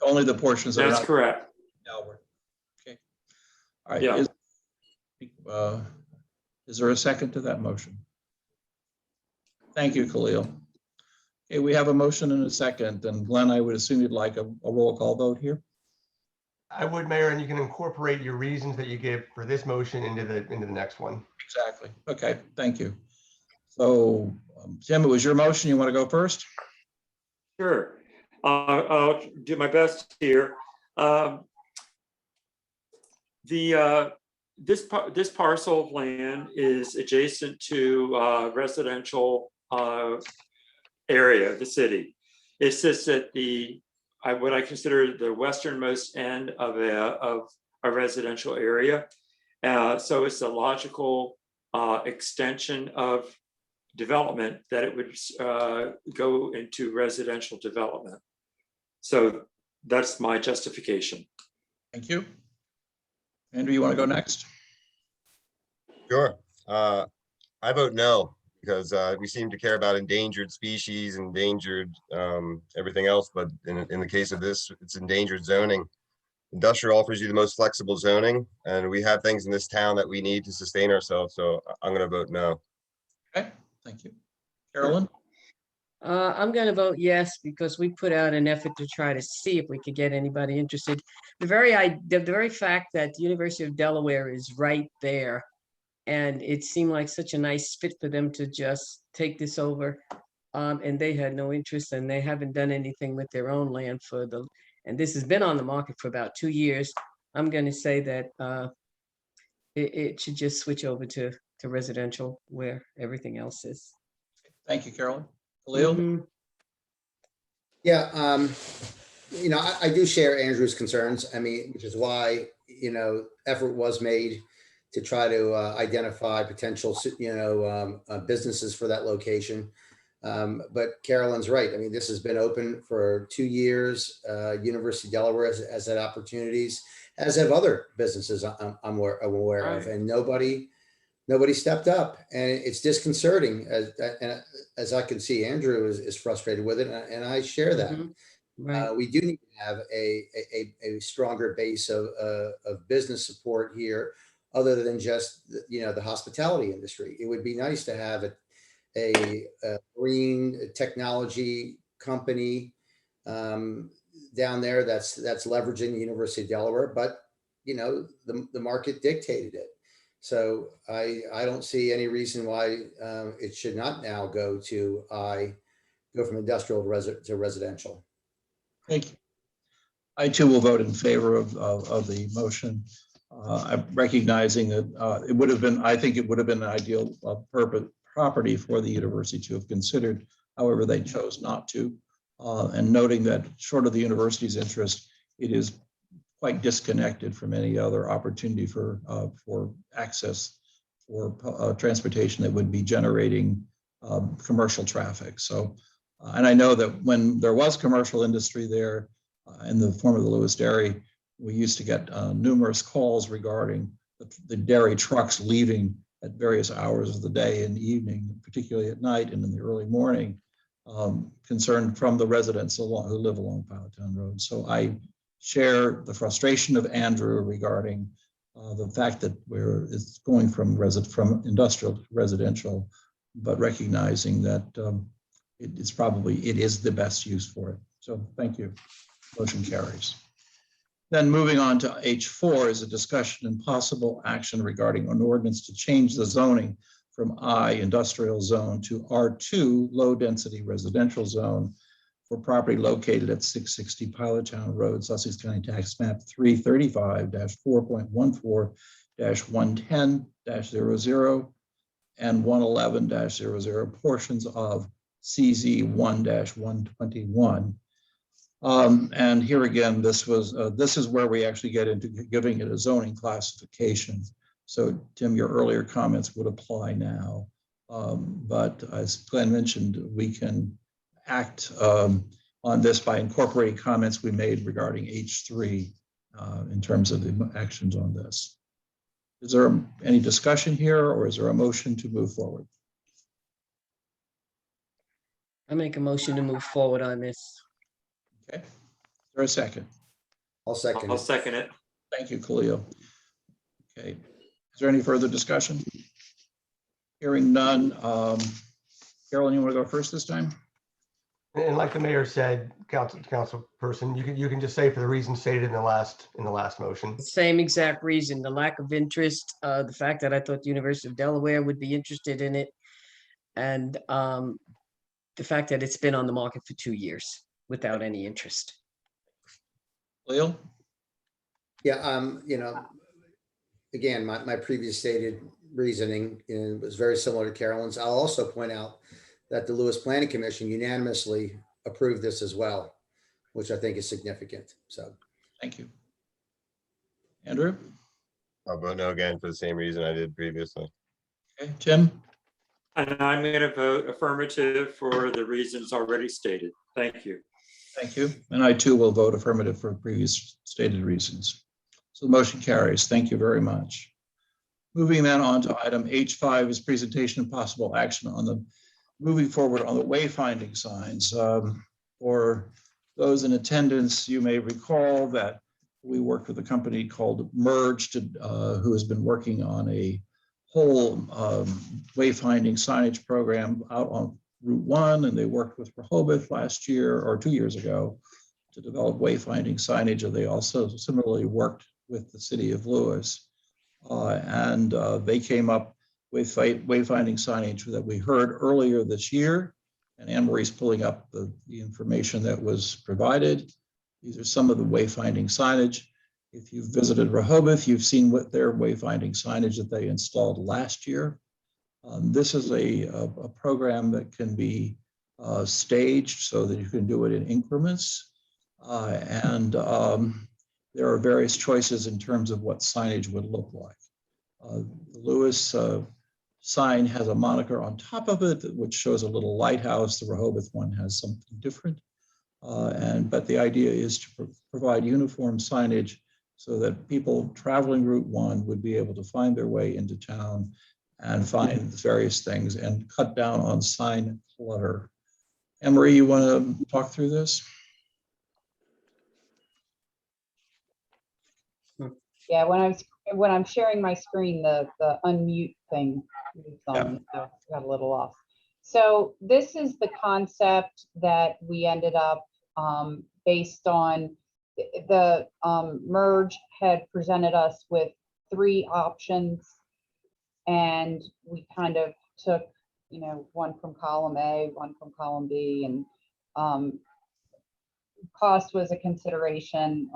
only the portions that are That's not correct. Albert. Okay. All right. Yeah. Is there a second to that motion? Thank you, Khalil. Okay, we have a motion and a second, and Glenn, I would assume you'd like a roll call vote here. I would, Mayor, and you can incorporate your reasons that you give for this motion into the next one. Exactly. Okay, thank you. So, Tim, it was your motion. You want to go first? Sure. I'll do my best here. This parcel of land is adjacent to residential area of the city. It sits at what I consider the westernmost end of a residential area. So it's a logical extension of development that it would go into residential development. So that's my justification. Thank you. Andrew, you want to go next? Sure. I vote no, because we seem to care about endangered species, endangered everything else. But in the case of this, it's endangered zoning. Industrial offers you the most flexible zoning, and we have things in this town that we need to sustain ourselves. So I'm going to vote no. Okay, thank you. Carolyn? I'm going to vote yes, because we put out an effort to try to see if we could get anybody interested. The very fact that the University of Delaware is right there, and it seemed like such a nice fit for them to just take this over. And they had no interest, and they haven't done anything with their own land and this has been on the market for about 2 years. I'm going to say that it should just switch over to residential where everything else is. Thank you, Carolyn. Khalil? Mhm. Yeah, I do share Andrew's concerns. I mean, which is why, effort was made to try to identify potential, businesses for that location. But Carolyn's right. I mean, this has been open for 2 years. University of Delaware has had opportunities, as have other businesses I'm aware of, and nobody stepped up, and it's disconcerting. As I can see, Andrew is frustrated with it, and I share that. Mhm. Right. We do need to have a stronger base of business support here, other than just the hospitality industry. It would be nice to have a green technology company down there that's leveraging the University of Delaware, but the market dictated it. So I don't see any reason why it should not now go from industrial to residential. Thank you. I too will vote in favor of the motion. I'm recognizing that it would have been, I think it would have been an ideal property for the university to have considered. However, they chose not to. And noting that short of the university's interest, it is quite disconnected from any other opportunity for access for transportation that would be generating commercial traffic. So, and I know that when there was commercial industry there in the form of the Lewes Dairy, we used to get numerous calls regarding the dairy trucks leaving at various hours of the day and evening, particularly at night and in the early morning, concern from the residents who live along Powhatan Road. So I share the frustration of Andrew regarding the fact that it's going from industrial to residential, but recognizing that it is the best use for it. So thank you. Motion carries. Then moving on to H4 is a discussion and possible action regarding an ordinance to change the zoning from I industrial zone to R2 low density residential zone for property located at 660 Powhatan Road, Sussex County Tax Map 335-4.14-110-00 and 111-00 portions of CZ 1-121. And here again, this is where we actually get into giving it a zoning classification. So Tim, your earlier comments would apply now. But as Glenn mentioned, we can act on this by incorporating comments we made regarding H3 in terms of the actions on this. Is there any discussion here, or is there a motion to move forward? I make a motion to move forward on this. Okay, is there a second? I'll second I'll it. second it. Thank you, Khalil. Okay, is there any further discussion? Hearing none. Carolyn, you want to go first this time? And like the mayor said, council person, you can just say for the reasons stated in the last motion. The same exact reason, the lack of interest, the fact that I thought the University of Delaware would be interested in it, and the fact that it's been on the market for 2 years without any interest. Khalil? Yeah, again, my previous stated reasoning was very similar to Carolyn's. I'll also point out that the Lewes Planning Commission unanimously approved this as well, which I think is significant. So, Thank you. Andrew? I'll vote no again for the same reason I did previously. Okay, Tim? And I'm going to vote affirmative for the reasons already stated. Thank you. Thank you. And I too will vote affirmative for previous stated reasons. So the motion carries. Thank you very much. Moving then on to item H5 is presentation and possible action on the moving forward on the wayfinding signs. For those in attendance, you may recall that we worked with a company called Merged, who has been working on a whole wayfinding signage program out on Route 1, and they worked with Rehoboth last year or 2 years ago to develop wayfinding signage, and they also similarly worked with the city of Lewes. And they came up with wayfinding signage that we heard earlier this year, and Anne Marie's pulling up the information that was provided. These are some of the wayfinding signage. If you've visited Rehoboth, you've seen what their wayfinding signage that they installed last year. This is a program that can be staged so that you can do it in increments. And there are various choices in terms of what signage would look like. The Lewes sign has a moniker on top of it, which shows a little lighthouse. The Rehoboth one has something different. But the idea is to provide uniform signage so that people traveling Route 1 would be able to find their way into town and find various things and cut down on sign clutter. Anne-Marie, you want to talk through this? Yeah, when I'm sharing my screen, the unmute thing is on, so got a little off. So this is the concept that we ended up based on the Merge had presented us with 3 options And we kind of took, one from column A, one from column B, and cost was a consideration.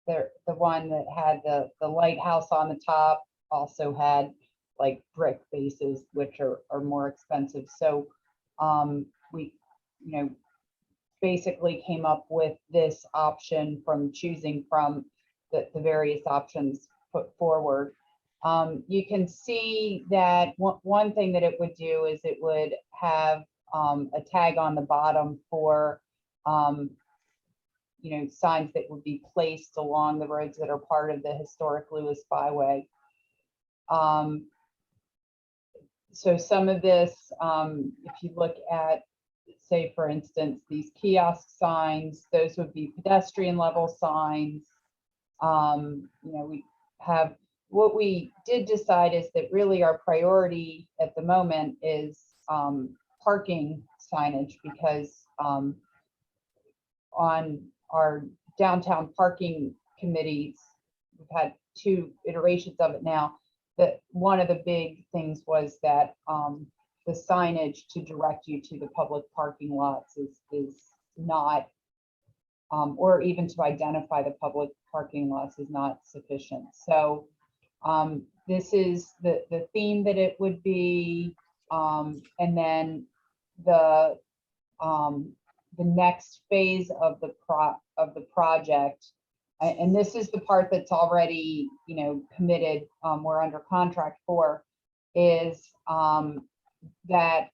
The one that had the lighthouse on the top also had like brick bases, which are more expensive. So we, basically came up with this option from choosing from the various options put forward. You can see that one thing that it would do is it would have a tag on the bottom for signs that would be placed along the roads that are part of the historic Lewes byway. So some of this, if you look at, say, for instance, these kiosk signs, those would be pedestrian level signs. We have, what we did decide is that really our priority at the moment is parking signage, because on our downtown parking committees, we've had 2 iterations of it now, that one of the big things was that the signage to direct you to the public parking lots is not, or even to identify the public parking lots is not sufficient. So this is the theme that it would be, and then the next phase of the project, and this is the part that's already committed, we're under contract for, is that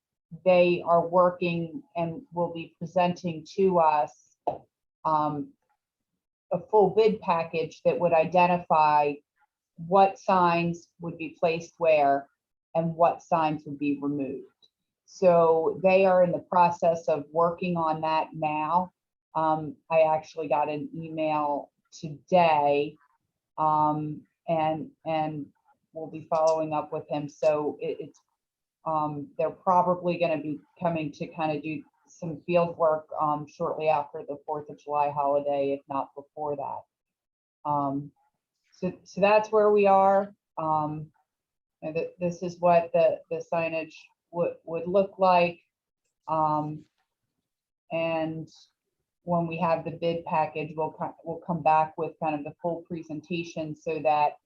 they are working and will be presenting to us a full bid package that would identify what signs would be placed where and what signs would be removed. So they are in the process of working on that now. I actually got an email today, and we'll be following up with him. So it's they're probably going to be coming to kind of do some field work shortly after the 4th of July holiday, if not before that. So that's where we are. And this is what the signage would look like. And when we have the bid package, we'll come back with kind of the full presentation, so that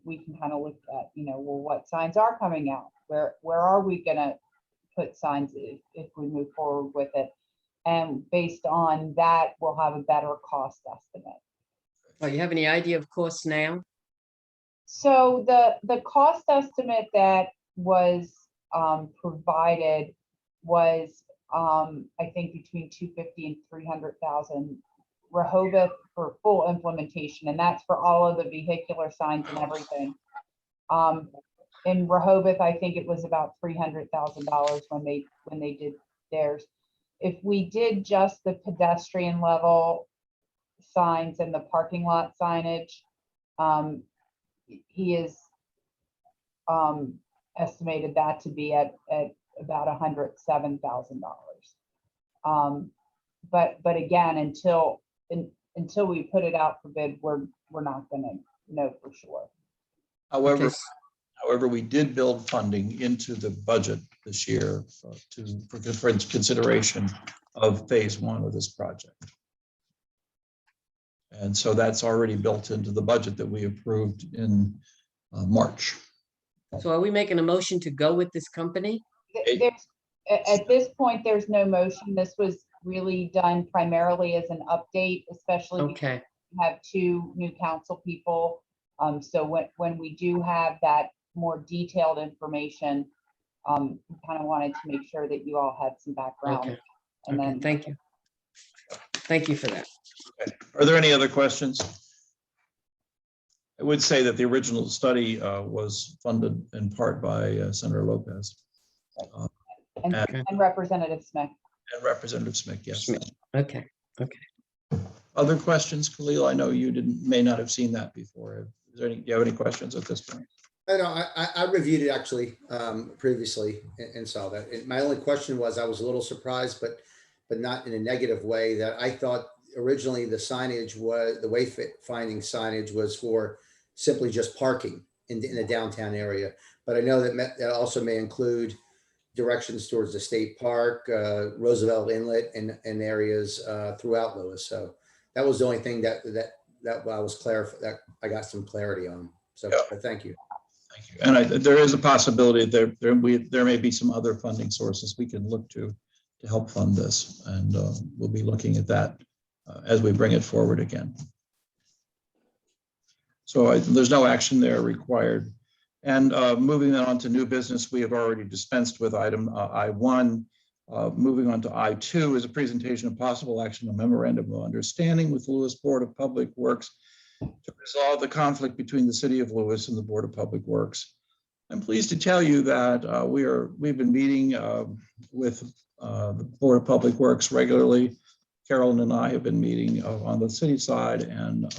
we can kind of look at, well, what signs are coming out? Where are we gonna put signs if we move forward with it? And based on that, we'll have a better cost estimate. Do you have any idea of costs now? So the cost estimate that was provided was, I think, between 250 and 300,000 Rehoboth for full implementation, and that's for all of the vehicular signs and everything. In Rehoboth, I think it was about $300,000 when they did theirs. If we did just the pedestrian level signs and the parking lot signage, he is estimated that to be at about $107,000. But again, until we put it out for bid, we're not going to know for sure. However, we did build funding into the budget this year for consideration of phase 1 of this project. And so that's already built into the budget that we approved in March. So are we making a motion to go with this company? At this point, there's no motion. This was really done primarily as an update, especially because we have 2 new council people. So when we do have that more detailed information, we kind of wanted to make sure that you all had some background. And then thank you. Thank you for that. Okay. Are there any other questions? I would say that the original study was funded in part by Senator Lopez. And Representative Smith. And Representative Smith, yes. Smith. Okay. Other questions, Khalil? I know you may not have seen that before. Do you have any questions at this point? I reviewed it actually previously and saw that. And my only question was, I was a little surprised, but not in a negative way, that I thought originally the signage was, the wayfinding signage was for simply just parking. in the downtown area. But I know that also may include directions towards the state park, Roosevelt Inlet, and areas throughout Lewes. So that was the only thing that I was that I got some clarity on. So thank you. Thank you. And there is a possibility there may be some other funding sources we can look to help fund this, and we'll be looking at that as we bring it forward again. So there's no action there required. And moving on to new business, we have already dispensed with item I1. Moving on to I2 is a presentation of possible action on memorandum of understanding with Lewes Board of Public Works to resolve the conflict between the City of Lewes and the Board of Public Works. I'm pleased to tell you that we've been meeting with the Board of Public Works regularly. Carolyn and I have been meeting on the city side, and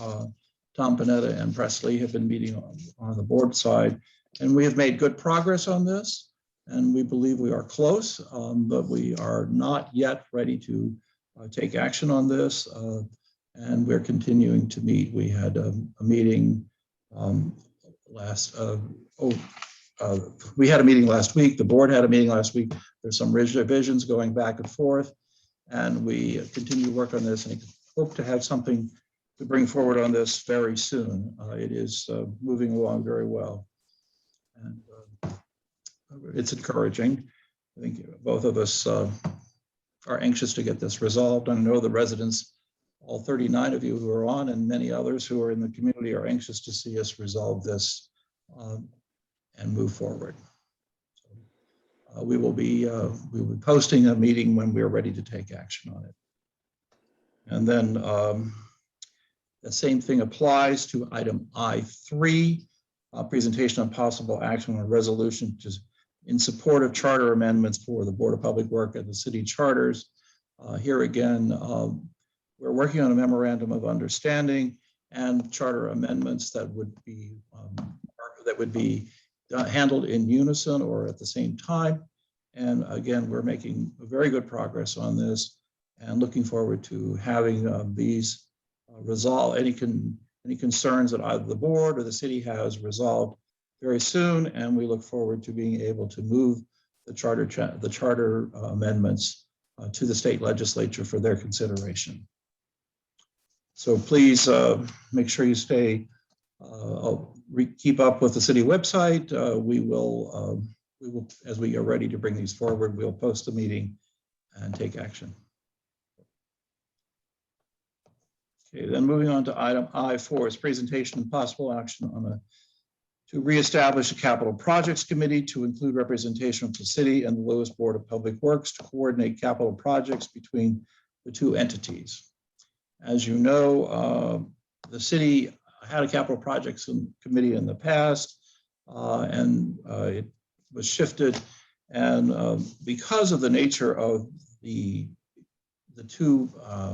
Tom Panetta and Presley have been meeting on the board side, and we have made good progress on this, and we believe we are close, but we are not yet ready to take action on this, and we're continuing to meet. We had a meeting we had a meeting last week. The board had a meeting last week. There's some revisions going back and forth, and we continue to work on this, and hope to have something to bring forward on this very soon. It is moving along very well, and it's encouraging. I think both of us are anxious to get this resolved. I know the residents, all 39 of you who are on, and many others who are in the community, are anxious to see us resolve this and move forward. So, we will be posting a meeting when we're ready to take action on it. And then the same thing applies to item I3, presentation on possible action on a resolution in support of charter amendments for the Board of Public Work and the city charters. Here again, we're working on a memorandum of understanding and charter amendments that would be handled in unison or at the same time. And again, we're making very good progress on this and looking forward to having these resolve any concerns that either the board or the city has resolved very soon. And we look forward to being able to move the charter amendments to the state legislature for their consideration. So please make sure you keep up with the city website. We will, as we are ready to bring these forward, we'll post a meeting and take action. Okay, then moving on to item I4 is presentation and possible action on to reestablish a capital projects committee to include representation of the city and the Lewes Board of Public Works to coordinate capital projects between the two entities. As you know, the city had a capital projects committee in the past, and it was shifted. And because of the nature of the two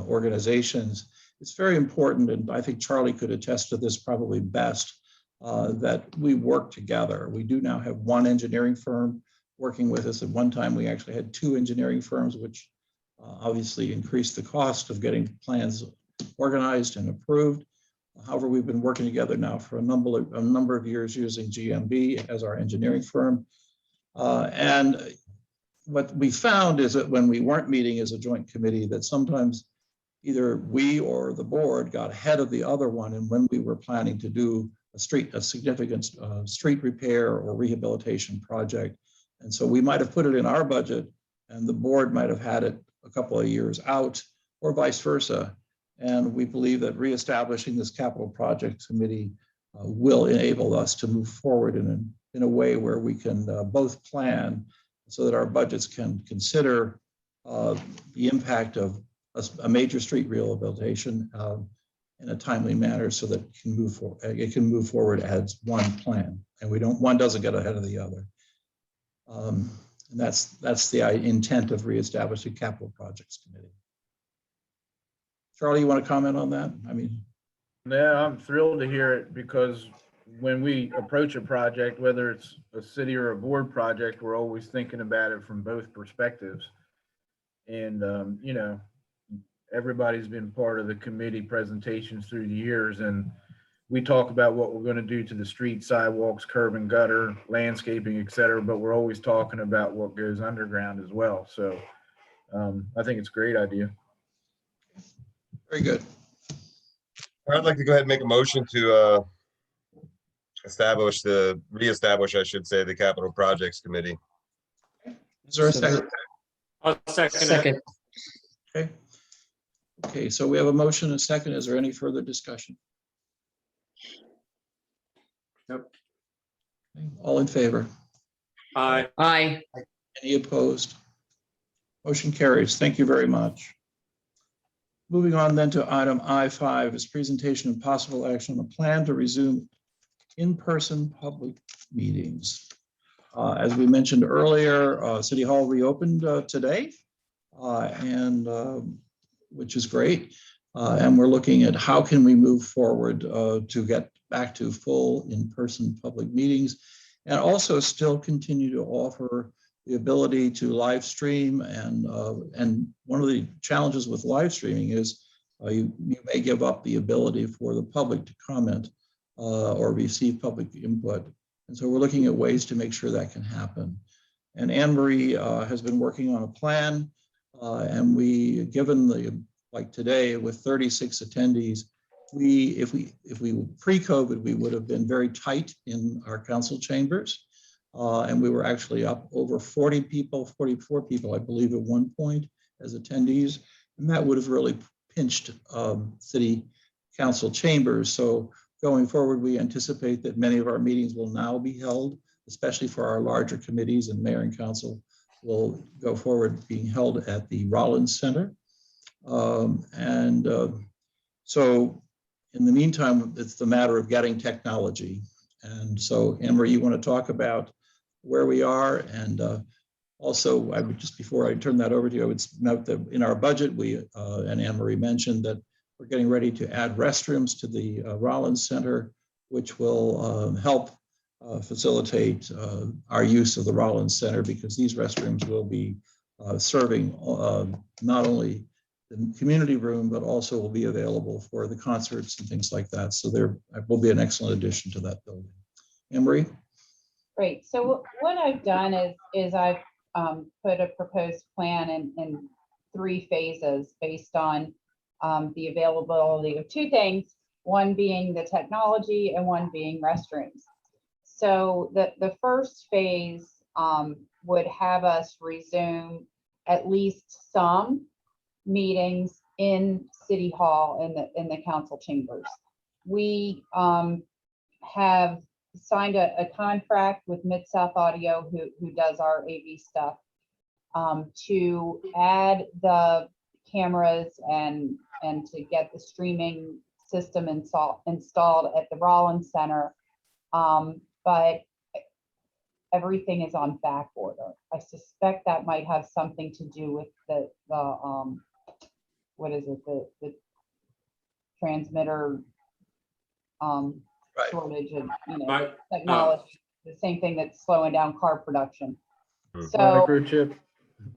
organizations, it's very important, and I think Charlie could attest to this probably best, that we work together. We do now have one engineering firm working with us. At one time, we actually had two engineering firms, which obviously increased the cost of getting plans organized and approved. However, we've been working together now for a number of years using GMB as our engineering firm. And what we found is that when we weren't meeting as a joint committee, that sometimes either we or the board got ahead of the other one, and when we were planning to do a significant street repair or rehabilitation project. And so we might have put it in our budget, and the board might have had it a couple of years out, or vice versa. And we believe that reestablishing this capital projects committee will enable us to move forward in a way where we can both plan so that our budgets can consider the impact of a major street rehabilitation in a timely manner, so that it can move forward as one plan, and one doesn't get ahead of the other. And that's the intent of reestablishing capital projects committee. Charlie, you want to comment on that? I mean, yeah, I'm thrilled to hear it, because when we approach a project, whether it's a city or a board project, we're always thinking about it from both perspectives. And, you know, everybody's been part of the committee presentations through the years, and we talk about what we're going to do to the street, sidewalks, curb and gutter, landscaping, et cetera, but we're always talking about what goes underground as well. So I think it's a great idea. Very good. I'd like to go ahead and make a motion to reestablish, I should say, the Capital Projects Committee. Is there a second? I'll second it. Second. Okay. Okay, so we have a motion and a second. Is there any further discussion? Nope. Okay, all in favor? Aye. Aye. Any opposed? Motion carries. Thank you very much. Moving on then to item I5 is presentation and possible action on a plan to resume in-person public meetings. As we mentioned earlier, City Hall reopened today, which is great. And we're looking at how can we move forward to get back to full in-person public meetings, and also still continue to offer the ability to live stream. And one of the challenges with live streaming is you may give up the ability for the public to comment or receive public input. And so we're looking at ways to make sure that can happen. And Anne Marie has been working on a plan, and given like today with 36 attendees, if we were pre-COVID, we would have been very tight in our council chambers. And we were actually up over 40 people, 44 people, I believe, at one point as attendees. And that would have really pinched city council chambers. So going forward, we anticipate that many of our meetings will now be held, especially for our larger committees, and mayor and council will go forward being held at the Rollins Center. So in the meantime, it's the matter of getting technology. And so, Anne-Marie, you want to talk about where we are? And also, I would just, before I turn that over to you, I would note that in our budget, and Anne-Marie mentioned that we're getting ready to add restrooms to the Rollins Center, which will help facilitate our use of the Rollins Center, because these restrooms will be serving not only the community room, but also will be available for the concerts and things like that. So there will be an excellent addition to that building. Anne-Marie? Great. So what I've done is I've put a proposed plan in 3 phases based on the availability of 2 things, one being the technology and one being restrooms. So the first phase would have us resume at least some meetings in City Hall in the council chambers. We have signed a contract with Mid-South Audio, who does our AV stuff, to add the cameras and to get the streaming system installed at the Rollins Center. But everything is on back order. I suspect that might have something to do with the what is it, the transmitter Right. shortage of Right. technology, the same thing that's slowing down car production. Hmm. So Microchip.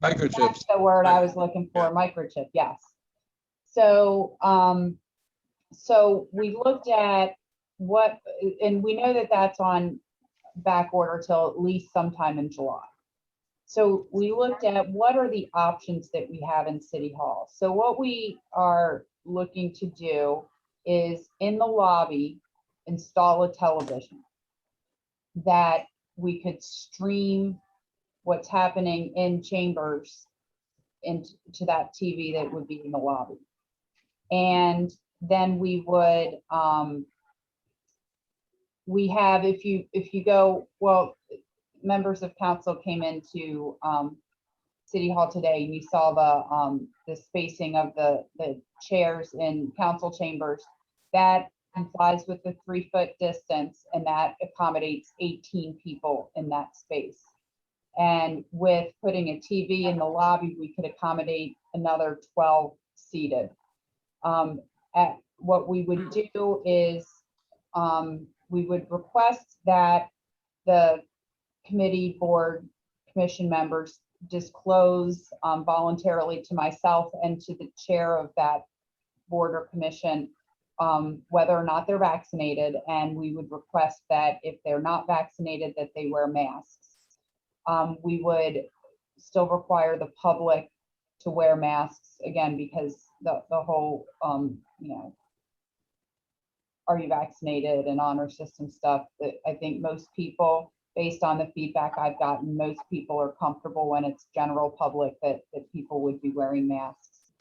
Microchips. that's the word I was looking for, microchip, yes. So so we looked at what, and we know that that's on back order till at least sometime in July. So we looked at what are the options that we have in City Hall. So what we are looking to do is in the lobby, install a television that we could stream what's happening in chambers into that TV that would be in the lobby. And then we would, we have, if you go, well, members of council came into City Hall today, and you saw the spacing of the chairs in council chambers. That complies with the 3-foot distance, and that accommodates 18 people in that space. And with putting a TV in the lobby, we could accommodate another 12 seated. What we would do is we would request that the committee, board, commission members disclose voluntarily to myself and to the chair of that board or commission whether or not they're vaccinated, and we would request that if they're not vaccinated, that they wear masks. We would still require the public to wear masks, again, because the whole, you know, are you vaccinated and honor system stuff, that I think most people, based on the feedback I've gotten, most people are comfortable when it's general public that people would be wearing masks.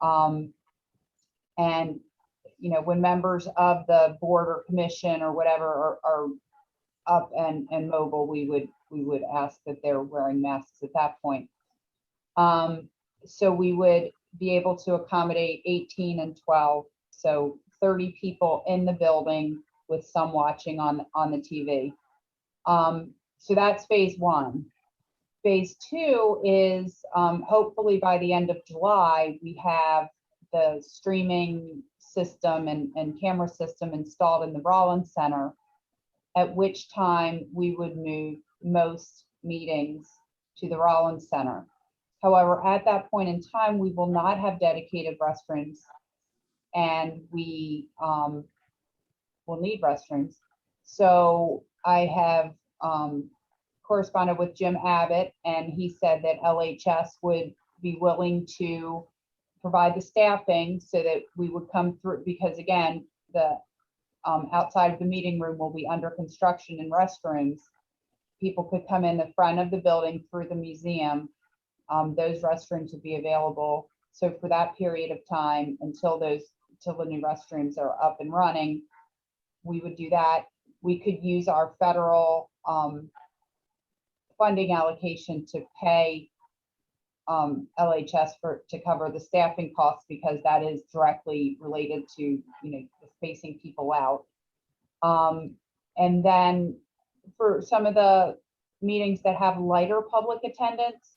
And, you know, when members of the board or commission or whatever are up and mobile, we would ask that they're wearing masks at that point. So we would be able to accommodate 18 and 12, so 30 people in the building with some watching on the TV. So that's phase one. Phase two is hopefully by the end of July, we have the streaming system and camera system installed in the Rollins Center, at which time we would move most meetings to the Rollins Center. However, at that point in time, we will not have dedicated restrooms, and we will need restrooms. So I have corresponded with Jim Abbott, and he said that LHS would be willing to provide the staffing so that we would come through, because again, the outside of the meeting room will be under construction and restrooms. People could come in the front of the building through the museum. Those restrooms would be available. So for that period of time, until the new restrooms are up and running, we would do that. We could use our federal funding allocation to pay LHS to cover the staffing costs, because that is directly related to, you know, spacing people out. And then for some of the meetings that have lighter public attendance,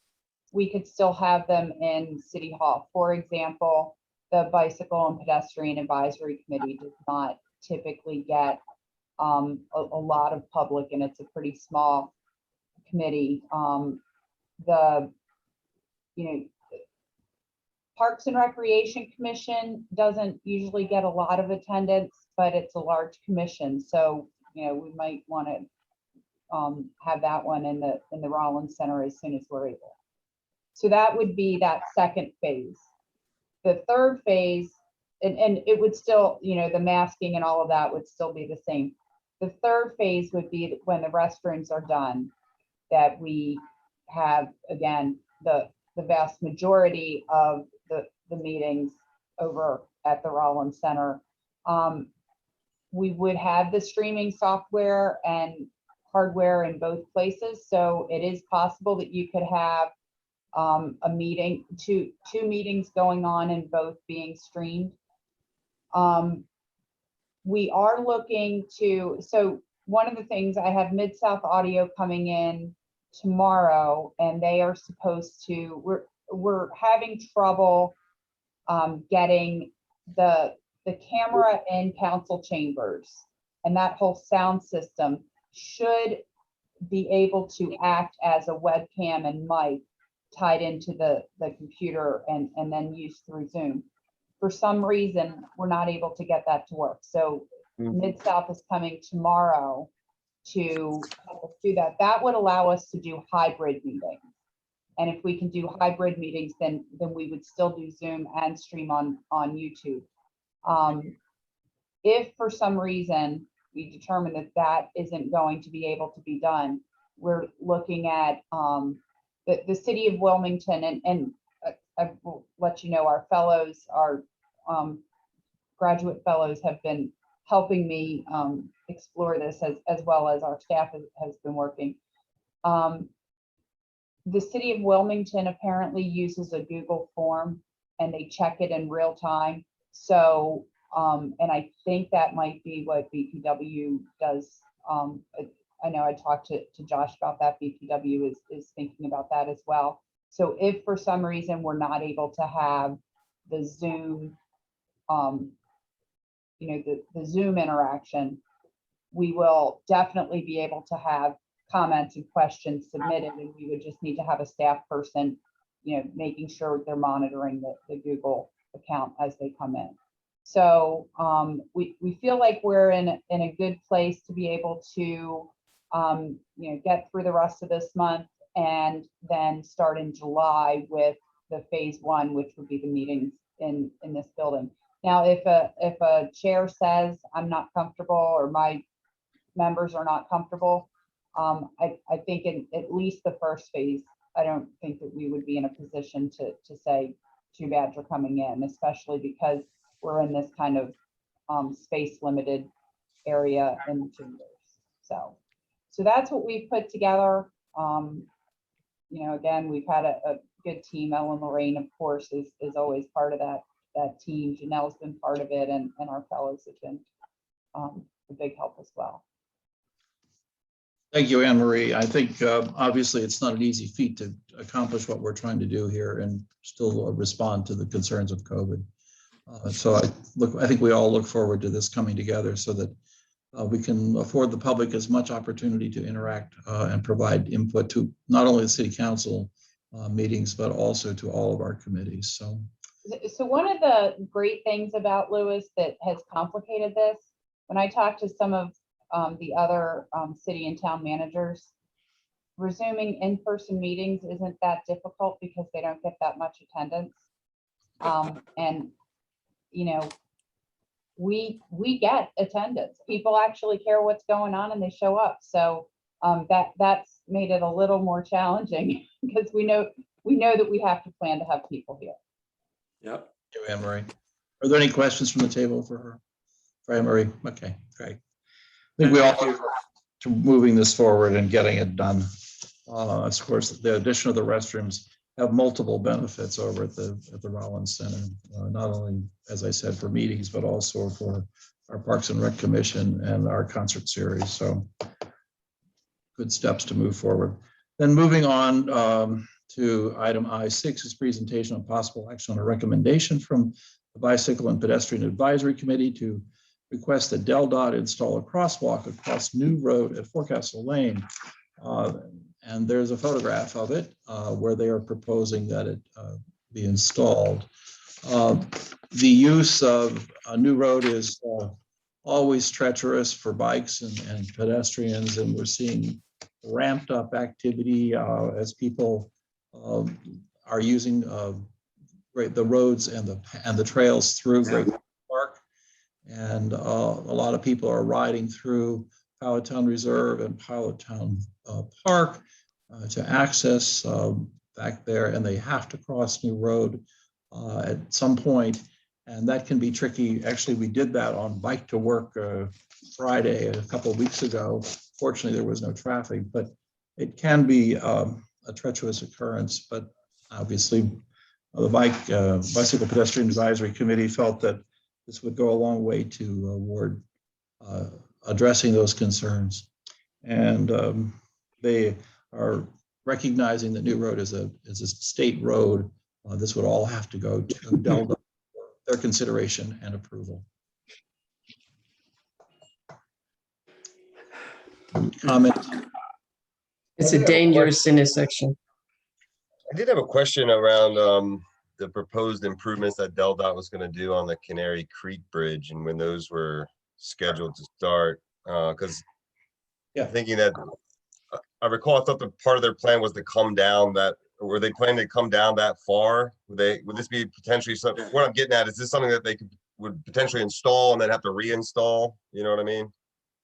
we could still have them in City Hall. For example, the Bicycle and Pedestrian Advisory Committee does not typically get a lot of public, and it's a pretty small committee. Parks and Recreation Commission doesn't usually get a lot of attendance, but it's a large commission. So, you know, we might want to have that one in the Rollins Center as soon as we're able. So that would be that second phase. The third phase, and it would still, you know, the masking and all of that would still be the same. The third phase would be when the restrooms are done, that we have, again, the vast majority of the meetings over at the Rollins Center. We would have the streaming software and hardware in both places. So it is possible that you could have a meeting, two meetings going on and both being streamed. We are looking to, so one of the things, I have Mid-South Audio coming in tomorrow, and they are supposed to, we're having trouble getting the camera in council chambers, and that whole sound system should be able to act as a webcam and mic tied into the computer and then used through Zoom. For some reason, we're not able to get that to work. So Mid-South is coming tomorrow to help us do that. That would allow us to do hybrid meetings. And if we can do hybrid meetings, then we would still do Zoom and stream on YouTube. If for some reason we determine that that isn't going to be able to be done, we're looking at the city of Wilmington, and I will let you know, our fellows, our graduate fellows have been helping me explore this, as well as our staff has been working. The city of Wilmington apparently uses a Google form, and they check it in real time. So, and I think that might be what BPW does. I know I talked to Josh about that. BPW is thinking about that as well. So if for some reason we're not able to have the Zoom, the Zoom interaction, we will definitely be able to have comments and questions submitted, and we would just need to have a staff person, making sure they're monitoring the Google account as they come in. So we feel like we're in a good place to be able to get through the rest of this month and then start in July with the phase 1, which would be the meetings in this building. Now, if a chair says I'm not comfortable or my members are not comfortable, I think in at least the first phase, I don't think that we would be in a position to say too bad for coming in, especially because we're in this kind of space limited area in the chambers. So that's what we've put together. Again, we've had a good team. Ellen Lorraine, of course, is always part of that team. Janelle's been part of it, and our fellows have been a big help as well. Thank you, Anne Marie. I think obviously it's not an easy feat to accomplish what we're trying to do here and still respond to the concerns of COVID. So I think we all look forward to this coming together so that we can afford the public as much opportunity to interact and provide input to not only the city council meetings, but also to all of our committees. So one of the great things about Lewes that has complicated this, when I talked to some of the other city and town managers, resuming in-person meetings isn't that difficult because they don't get that much attendance. And we get attendance. People actually care what's going on and they show up. So that's made it a little more challenging because we know that we have to plan to have people here. Yep. Thank you, Anne Marie. Are there any questions from the table for her? For Anne Marie? Okay, great. I think we all look to moving this forward and getting it done. Of course, the addition of the restrooms have multiple benefits over at the Rollins Center, not only, as I said, for meetings, but also for our Parks and Rec Commission and our concert series. So good steps to move forward. Then moving on to item I6 is presentation on possible action on a recommendation from the Bicycle and Pedestrian Advisory Committee to request that DelDOT install a crosswalk across New Road at Forecastle Lane. And there's a photograph of it where they are proposing that it be installed. The use of a New Road is always treacherous for bikes and pedestrians, and we're seeing ramped up activity as people are using the roads and the trails through Great Park. And a lot of people are riding through Powhatan Reserve and Powhatan Park to access back there, and they have to cross New Road at some point, and that can be tricky. Actually, we did that on Bike to Work Friday a couple of weeks ago. Fortunately, there was no traffic, but it can be a treacherous occurrence. But obviously, the Bicycle Pedestrian Advisory Committee felt that this would go a long way toward addressing those concerns. And they are recognizing that New Road is a state road. This would all have to go to DelDOT for their consideration and approval. Comments? It's a dangerous intersection. I did have a question around the proposed improvements that DelDOT was going to do on the Canary Creek Bridge and when those were scheduled to start. Because thinking that I recall, I thought the part of their plan was to come down that. Were they planning to come down that far? Would this be potentially something? What I'm getting at is this something that they would potentially install and then have to reinstall? You know what I mean?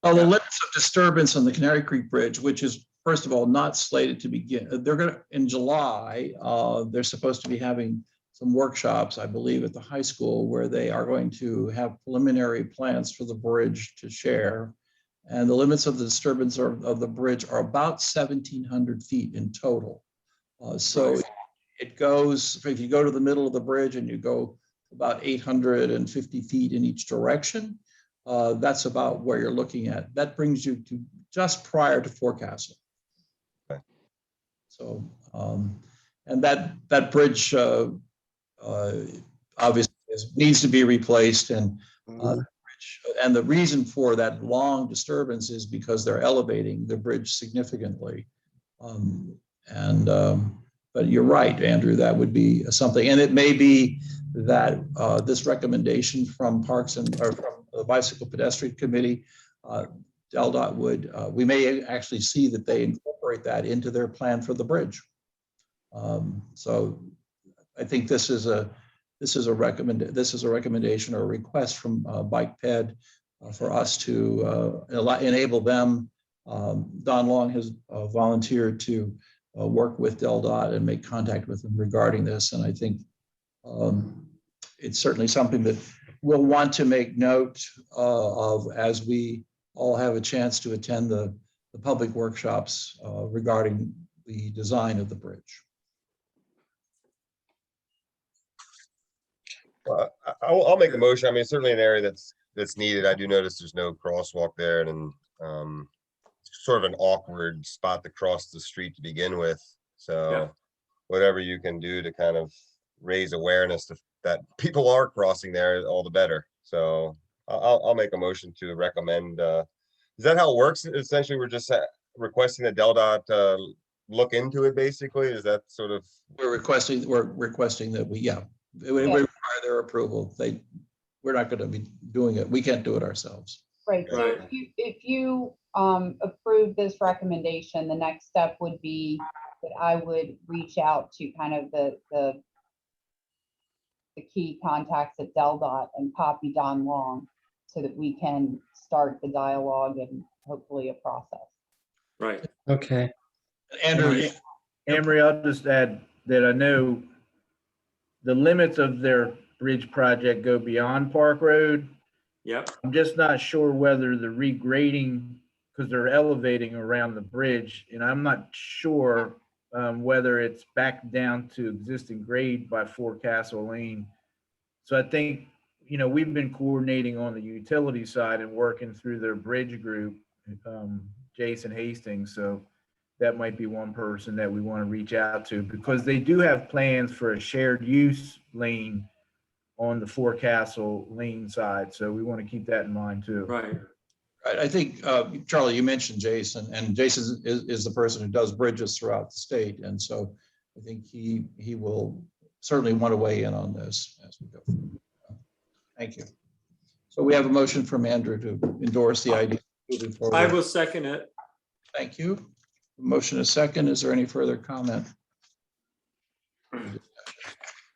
Well, the limits of disturbance on the Canary Creek Bridge, which is first of all not slated to begin. They're going to in July. They're supposed to be having some workshops, I believe, at the high school where they are going to have preliminary plans for the bridge to share. And the limits of the disturbance of the bridge are about 1,700 feet in total. So it goes, if you go to the middle of the bridge and you go about 850 feet in each direction, that's about where you're looking at. That brings you to just prior to Forecastle. Okay. So, and that bridge obviously needs to be replaced, and the reason for that long disturbance is because they're elevating the bridge significantly. But you're right, Andrew, that would be something. And it may be that this recommendation from Parks and, or from the Bicycle Pedestrian Committee, DelDOT would, we may actually see that they incorporate that into their plan for the bridge. So I think this is a recommendation or a request from Bike Ped for us to enable them. Don Long has volunteered to work with DelDOT and make contact with them regarding this. And I think it's certainly something that we'll want to make note of as we all have a chance to attend the public workshops regarding the design of the bridge. Well, I'll make the motion. I mean, it's certainly an area that's needed. I do notice there's no crosswalk there, and sort of an awkward spot to cross the street to begin with. So Yeah. whatever you can do to kind of raise awareness that people are crossing there, all the better. So I'll make a motion to recommend. Is that how it works? Essentially, we're just requesting that DelDOT look into it. Basically, is that sort of? We're requesting that we we require their approval. We're not going to be doing it. We can't do it ourselves. Right, so Right. if you approve this recommendation, the next step would be that I would reach out to kind of the key contacts at DelDOT and copy Don Long so that we can start the dialogue and hopefully a process. Right. Okay. Andrew, Emery, I'll just add that I know the limits of their bridge project go beyond Park Road. Yep. I'm just not sure whether the regrading, because they're elevating around the bridge, and I'm not sure whether it's back down to existing grade by Forecastle Lane. So I think, we've been coordinating on the utility side and working through their bridge group, Jason Hastings. So that might be one person that we want to reach out to, because they do have plans for a shared use lane on the Forecastle Lane side. So we want to keep that in mind too. Right. I think, Charlie, you mentioned Jason, and Jason is the person who does bridges throughout the state. And so I think he will certainly want to weigh in on this as we go through. Thank you. So we have a motion from Andrew to endorse the idea moving forward. I will second it. Thank you. Motion is second. Is there any further comment?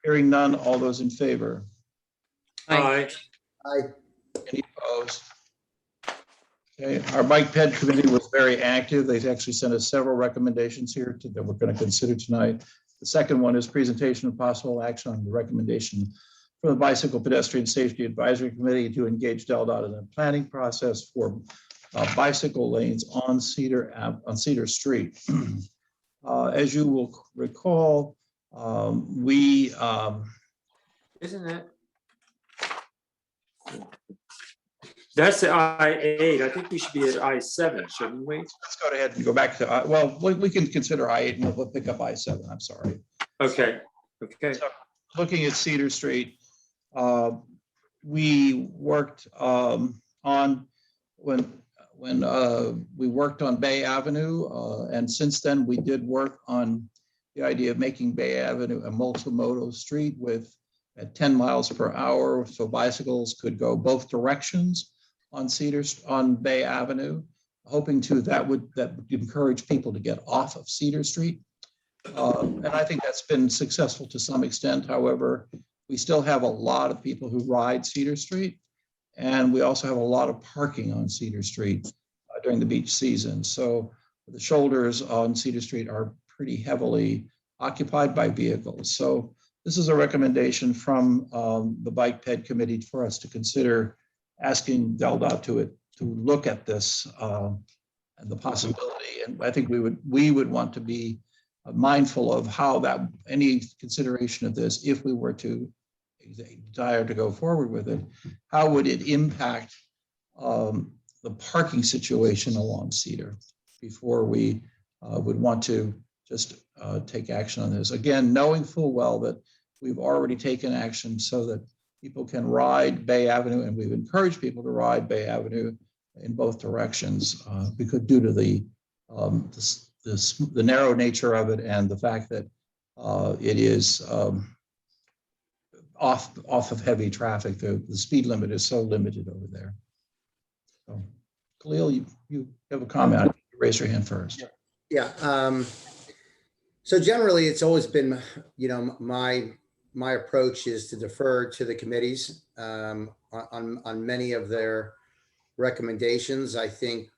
Hearing none, all those in favor? Aye. Any opposed? Okay, our Bike Ped Committee was very active. They've actually sent us several recommendations here that we're going to consider tonight. The second one is presentation of possible action on the recommendation for the Bicycle Pedestrian Safety Advisory Committee to engage DelDOT in the planning process for bicycle lanes on Cedar Street. As you will recall, we Isn't that? That's the I-8. I think we should be at I-7, shouldn't we? let's go ahead and go back to well, we can consider I-8 and we'll pick up I-7. I'm sorry. Okay. Okay. So, looking at Cedar Street, we worked on when we worked on Bay Avenue, and since then we did work on the idea of making Bay Avenue a multimodal street at 10 miles per hour, so bicycles could go both directions on Bay Avenue, hoping that would encourage people to get off of Cedar Street. And I think that's been successful to some extent. However, we still have a lot of people who ride Cedar Street, and we also have a lot of parking on Cedar Street during the beach season. So the shoulders on Cedar Street are pretty heavily occupied by vehicles. So this is a recommendation from the Bike Ped Committee for us to consider asking DelDOT to look at this and the possibility. And I think we would want to be mindful of how any consideration of this, if we were to desire to go forward with it, how would it impact the parking situation along Cedar before we would want to just take action on this. Again, knowing full well that we've already taken action so that people can ride Bay Avenue, and we've encouraged people to ride Bay Avenue in both directions because due to the narrow nature of it and the fact that It is off of heavy traffic. The speed limit is so limited over there. So, Khalil, you have a comment. Raise your hand first. Yeah. So generally, it's always been, my approach is to defer to the committees on many of their recommendations. I think,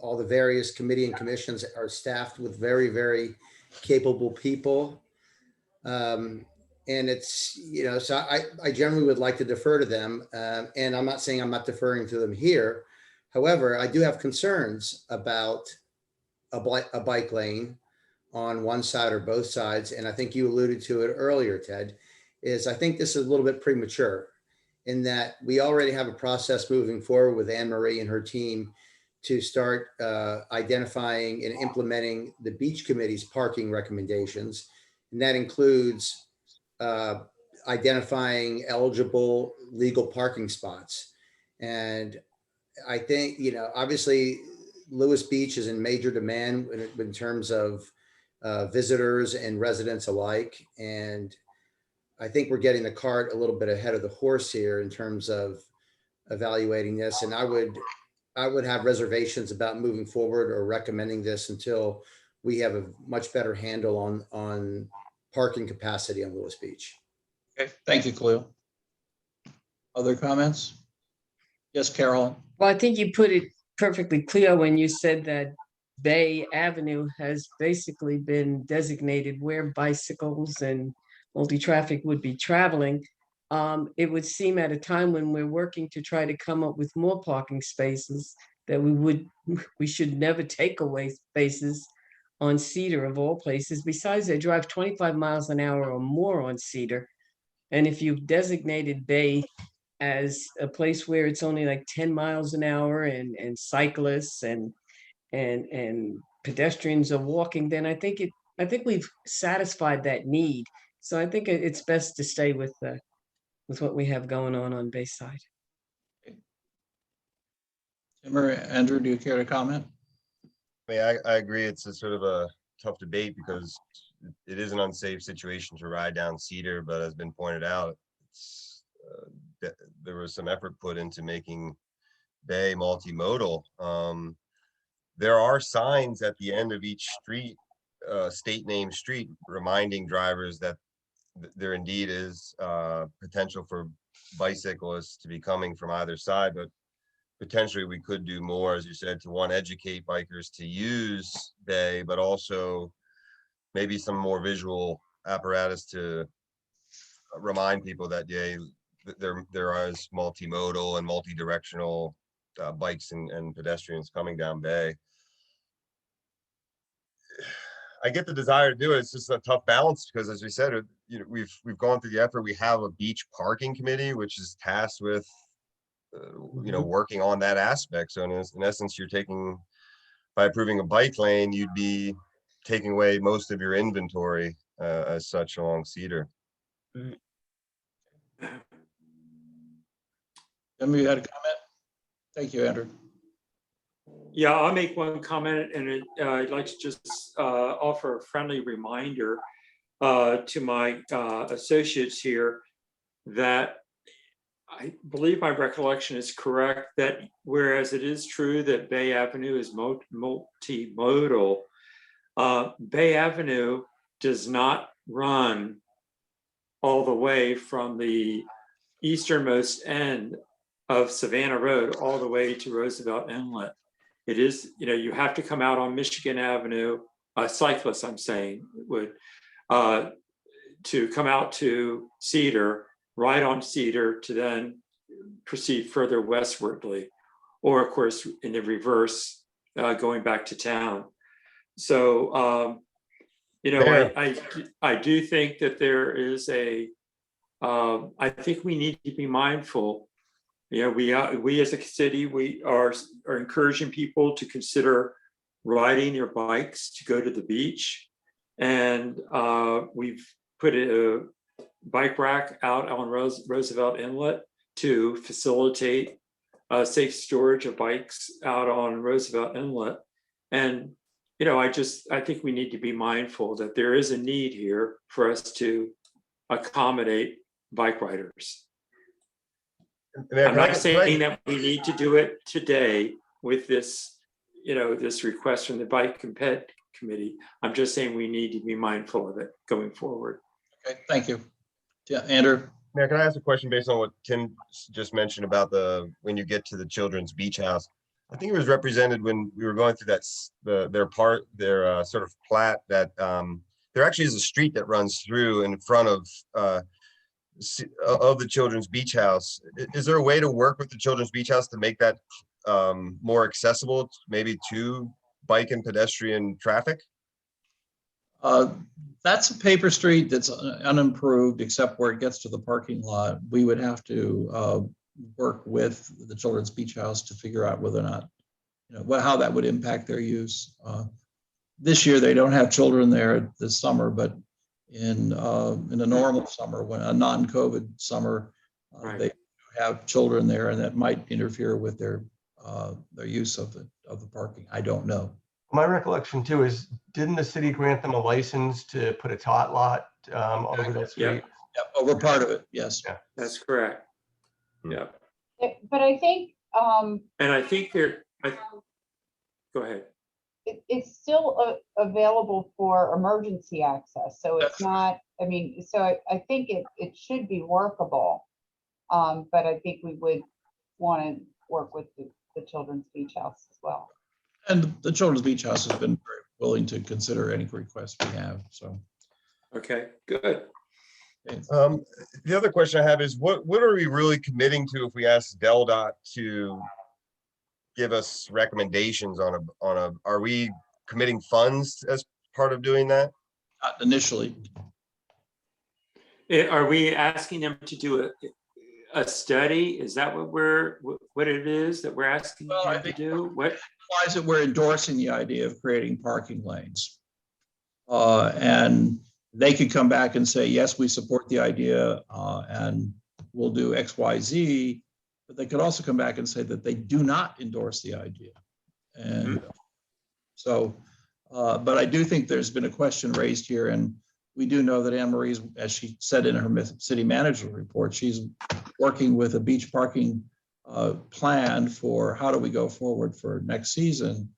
all the various committee and commissions are staffed with very, very capable people. And it's, so I generally would like to defer to them. And I'm not saying I'm not deferring to them here. However, I do have concerns about a bike lane on one side or both sides. And I think you alluded to it earlier, Ted, is I think this is a little bit premature in that we already have a process moving forward with Anne Marie and her team to start identifying and implementing the beach committee's parking recommendations. And that includes identifying eligible legal parking spots. And I think, obviously Lewes Beach is in major demand in terms of visitors and residents alike. And I think we're getting the cart a little bit ahead of the horse here in terms of evaluating this. And I would have reservations about moving forward or recommending this until we have a much better handle on parking capacity on Lewes Beach. Okay, thank you, Khalil. Other comments? Yes, Carol. Well, I think you put it perfectly clear when you said that Bay Avenue has basically been designated where bicycles and multi-traffic would be traveling. It would seem at a time when we're working to try to come up with more parking spaces that we should never take away spaces on Cedar of all places. Besides, they drive 25 miles an hour or more on Cedar. And if you've designated Bay as a place where it's only like 10 miles an hour and cyclists and pedestrians are walking, then I think we've satisfied that need. So I think it's best to stay with what we have going on Bayside. Tim or Andrew, do you care to comment? I mean, I agree. It's a sort of a tough debate because it is an unsafe situation to ride down Cedar, but as been pointed out, there was some effort put into making Bay multimodal. There are signs at the end of each street, state name street, reminding drivers that there indeed is potential for bicyclists to be coming from either side, but potentially we could do more, as you said, to educate bikers to use Bay, but also maybe some more visual apparatus to remind people that there is multimodal and multi-directional bikes and pedestrians coming down Bay. I get the desire to do it. It's just a tough balance because, as we said, we've gone through the effort. We have a beach parking committee, which is tasked with, working on that aspect. So in essence, by approving a bike lane, you'd be taking away most of your inventory as such along Cedar. Jim, you had a comment? Thank you, Andrew. Yeah, I'll make one comment, and I'd like to just offer a friendly reminder to my associates here that I believe my recollection is correct, that whereas it is true that Bay Avenue is multimodal, Bay Avenue does not run all the way from the easternmost end of Savannah Road all the way to Roosevelt Inlet. It is, you have to come out on Michigan Avenue, cyclists, I'm saying, would, to come out to Cedar, right on Cedar, to then proceed further westwardly, or of course, in the reverse, going back to town. So, I do think that there is I think we need to be mindful. We as a city, we are encouraging people to consider riding their bikes to go to the beach. And we've put a bike rack out on Roosevelt Inlet to facilitate safe storage of bikes out on Roosevelt Inlet. And I think we need to be mindful that there is a need here for us to accommodate bike riders. Mayor, I'm can I- not saying that we need to do it today with this, this request from the Bike and Ped Committee. I'm just saying we need to be mindful of it going forward. Okay, thank you. Yeah, Andrew. Mayor, can I ask a question based on what Tim just mentioned about when you get to the children's beach house? I think it was represented when we were going through their sort of plat that there actually is a street that runs through in front of the children's beach house. Is there a way to work with the children's beach house to make that more accessible, maybe to bike and pedestrian traffic? That's a paper street that's unimproved, except where it gets to the parking lot. We would have to work with the Children's Beach House to figure out whether or not, how that would impact their use. This year, they don't have children there this summer, but in a normal summer, when a non-COVID summer, Right. they have children there, and that might interfere with their use of the parking. I don't know. My recollection too is, didn't the city grant them a license to put a tot lot over that street? Yeah, over part of it, yes. Yeah. That's correct. Yeah. But I think And I think go ahead. it's still available for emergency access. So it's not, so I think it should be workable. But I think we would want to work with the Children's Beach House as well. And the Children's Beach House has been very willing to consider any requests we have, so. Okay, good. The other question I have is what are we really committing to if we ask DelDOT to give us recommendations are we committing funds as part of doing that? Not initially. Are we asking them to do a study? Is that what it is that we're asking them to do? What? Why is it we're endorsing the idea of creating parking lanes? And they could come back and say, yes, we support the idea and we'll do X, Y, Z. But they could also come back and say that they do not endorse the idea. And so, but I do think there's been a question raised here, and we do know that Anne Marie's, as she said in her city manager report, she's working with a beach parking plan for how do we go forward for next season.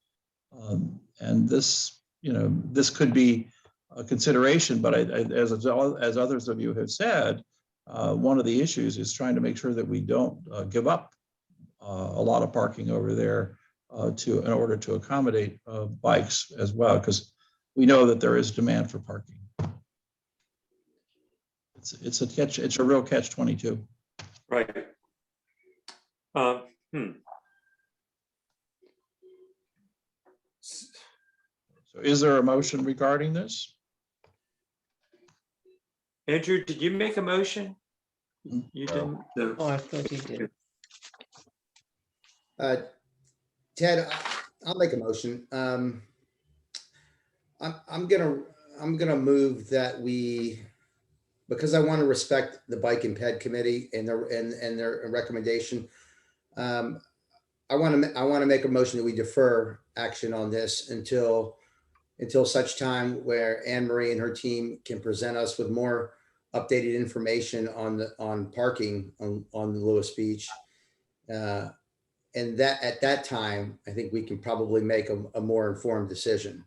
And this, this could be a consideration, but as others of you have said, one of the issues is trying to make sure that we don't give up a lot of parking over there in order to accommodate bikes as well, because we know that there is demand for parking. It's a real catch-22. Right. So is there a motion regarding this? Andrew, did you make a motion? You didn't? No. Oh, I thought you did. Ted, I'll make a motion. I'm gonna move that because I want to respect the Bike and Ped Committee and their recommendation. I want to make a motion that we defer action on this until such time where Anne Marie and her team can present us with more updated information on parking on the Lewes Beach. And that at that time, I think we can probably make a more informed decision.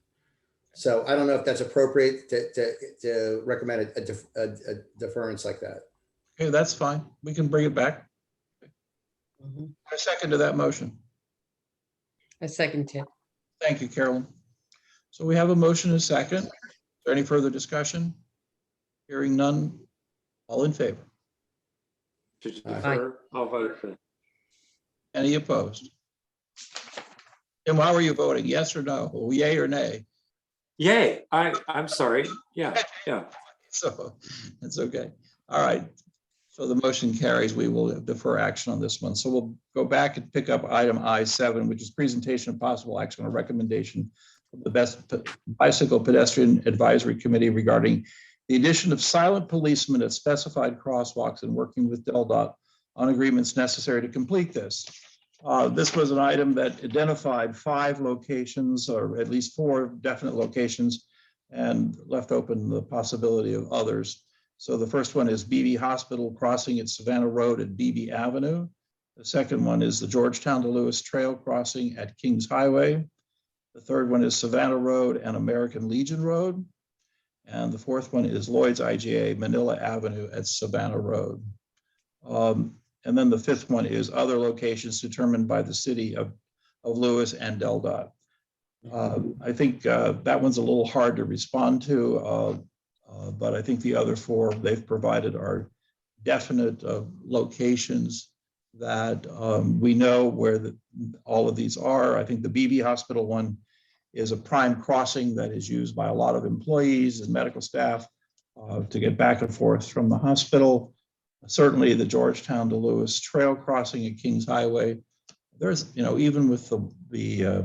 So I don't know if that's appropriate to recommend a deference like that. Okay, that's fine. We can bring it back. I second to that motion. I second it. Thank you, Carolyn. So we have a motion and a second. Is there any further discussion? Hearing none, all in favor? To defer, I'll vote for that. Any opposed? And how are you voting? Yes or no? Or yay or nay? Yay, I'm sorry. Yeah. So it's okay. All right. So the motion carries. We will defer action on this one. So we'll go back and pick up item I7, which is presentation of possible action on a recommendation of the Bicycle Pedestrian Advisory Committee regarding the addition of silent policemen at specified crosswalks and working with DelDOT on agreements necessary to complete this. This was an item that identified 5 locations, or at least 4 definite locations, and left open the possibility of others. So the first one is BB Hospital crossing at Savannah Road at BB Avenue. The second one is the Georgetown to Lewes Trail crossing at Kings Highway. The third one is Savannah Road and American Legion Road. And the fourth one is Lloyd's IGA Manila Avenue at Savannah Road. And then the fifth one is other locations determined by the city of Lewes and DelDOT. I think that one's a little hard to respond to, but I think the other 4 they've provided are definite locations that we know where all of these are. I think the BB Hospital one is a prime crossing that is used by a lot of employees and medical staff to get back and forth from the hospital. Certainly the Georgetown to Lewes Trail crossing at Kings Highway. There's, even with the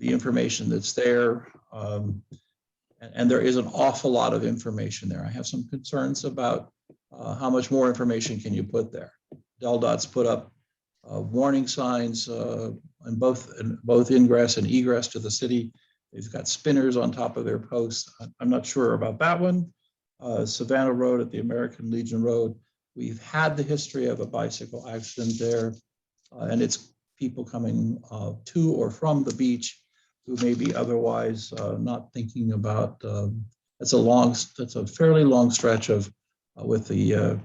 information that's there, and there is an awful lot of information there. I have some concerns about how much more information can you put there. DelDOT's put up warning signs in both ingress and egress to the city. They've got spinners on top of their posts. I'm not sure about that one. Savannah Road at the American Legion Road. We've had the history of a bicycle accident there, and it's people coming to or from the beach who may be otherwise not thinking about. That's a fairly long stretch of with the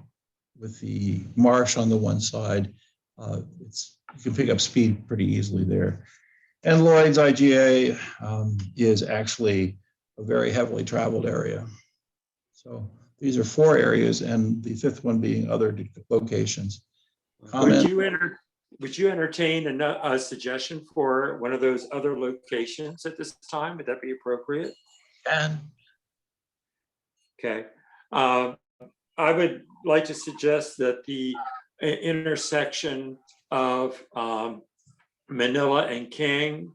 marsh on the one side. You can pick up speed pretty easily there. And Lloyd's IGA is actually a very heavily traveled area. So these are 4 areas, and the 5th one being other locations. Comment? Would you entertain a suggestion for one of those other locations at this time? Would that be appropriate? And okay. I would like to suggest that the intersection of Manila and King,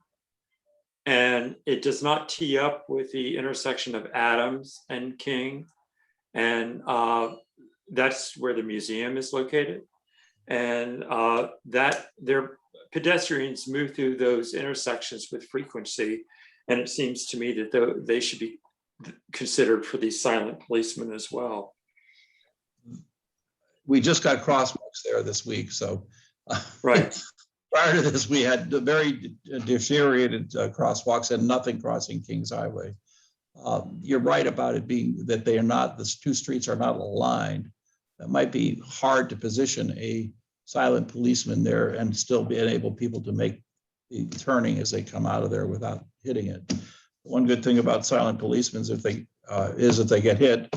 and it does not tee up with the intersection of Adams and King, and that's where the museum is located, and that their pedestrians move through those intersections with frequency, and it seems to me that they should be considered for these silent policemen as well. We just got crosswalks there this week, so right. Prior to this, we had very deteriorated crosswalks and nothing crossing Kings Highway. You're right about it being that they are not, the 2 streets are not aligned. That might be hard to position a silent policeman there and still enable people to make the turning as they come out of there without hitting it. One good thing about silent policemen is if they get hit,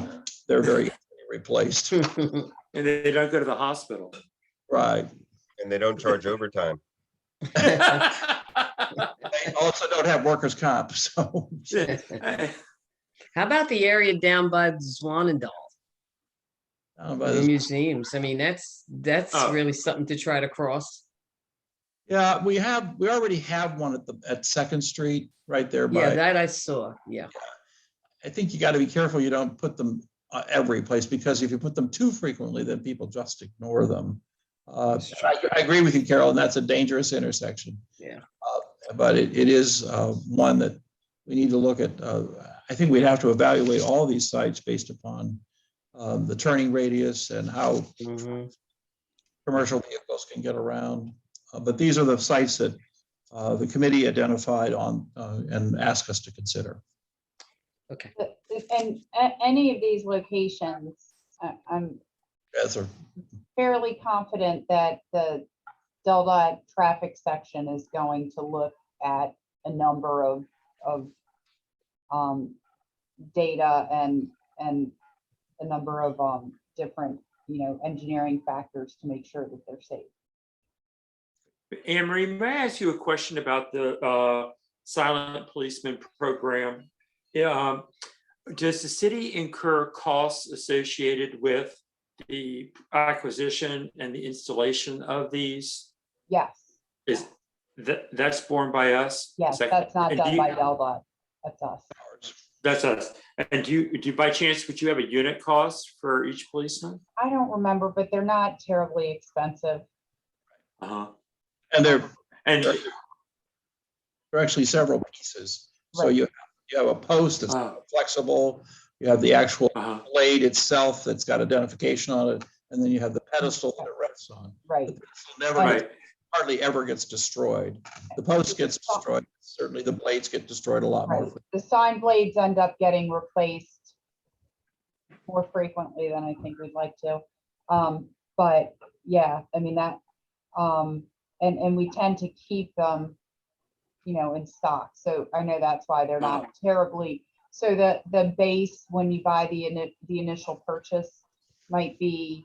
they're very easily replaced. And they don't go to the hospital. Right. And they don't charge overtime. They also don't have workers' comp, so. How about the area down by the Zwanendal? The museums. I mean, that's really something to try to cross. Yeah, we already have one at 2nd Street right there. Yeah, that I saw. Yeah. I think you got to be careful you don't put them every place, because if you put them too frequently, then people just ignore them. I agree with you, Carol, and that's a dangerous intersection. Yeah. But it is one that we need to look at. I think we'd have to evaluate all these sites based upon the turning radius and how commercial vehicles can get around. But these are the sites that the committee identified on and asked us to consider. Okay. And any of these locations, I'm fairly confident that the DelDOT traffic section is going to look at a number of data and a number of different, engineering factors to make sure that they're safe. Anne Marie, may I ask you a question about the silent policeman program? Does the city incur costs associated with the acquisition and the installation of these? Yes. Is that's borne by us? Yes, that's not done by DelDOT. That's us. That's us. And do you by chance, would you have a unit cost for each policeman? I don't remember, but they're not terribly expensive. And And there And are actually several pieces. So Right. you have a post that's uh, flexible. You have the actual uh-huh. blade itself that's got identification on it, and then you have the pedestal that it rests on. Right. The pedestal never But- gets, Right. hardly ever gets destroyed. The post gets destroyed. Certainly the blades get destroyed a lot more. Right. The sign blades end up getting replaced more frequently than I think we'd like to. But yeah, I mean that, and we tend to keep them, in stock. So I know that's why they're not terribly, so the base, when you buy the initial purchase might be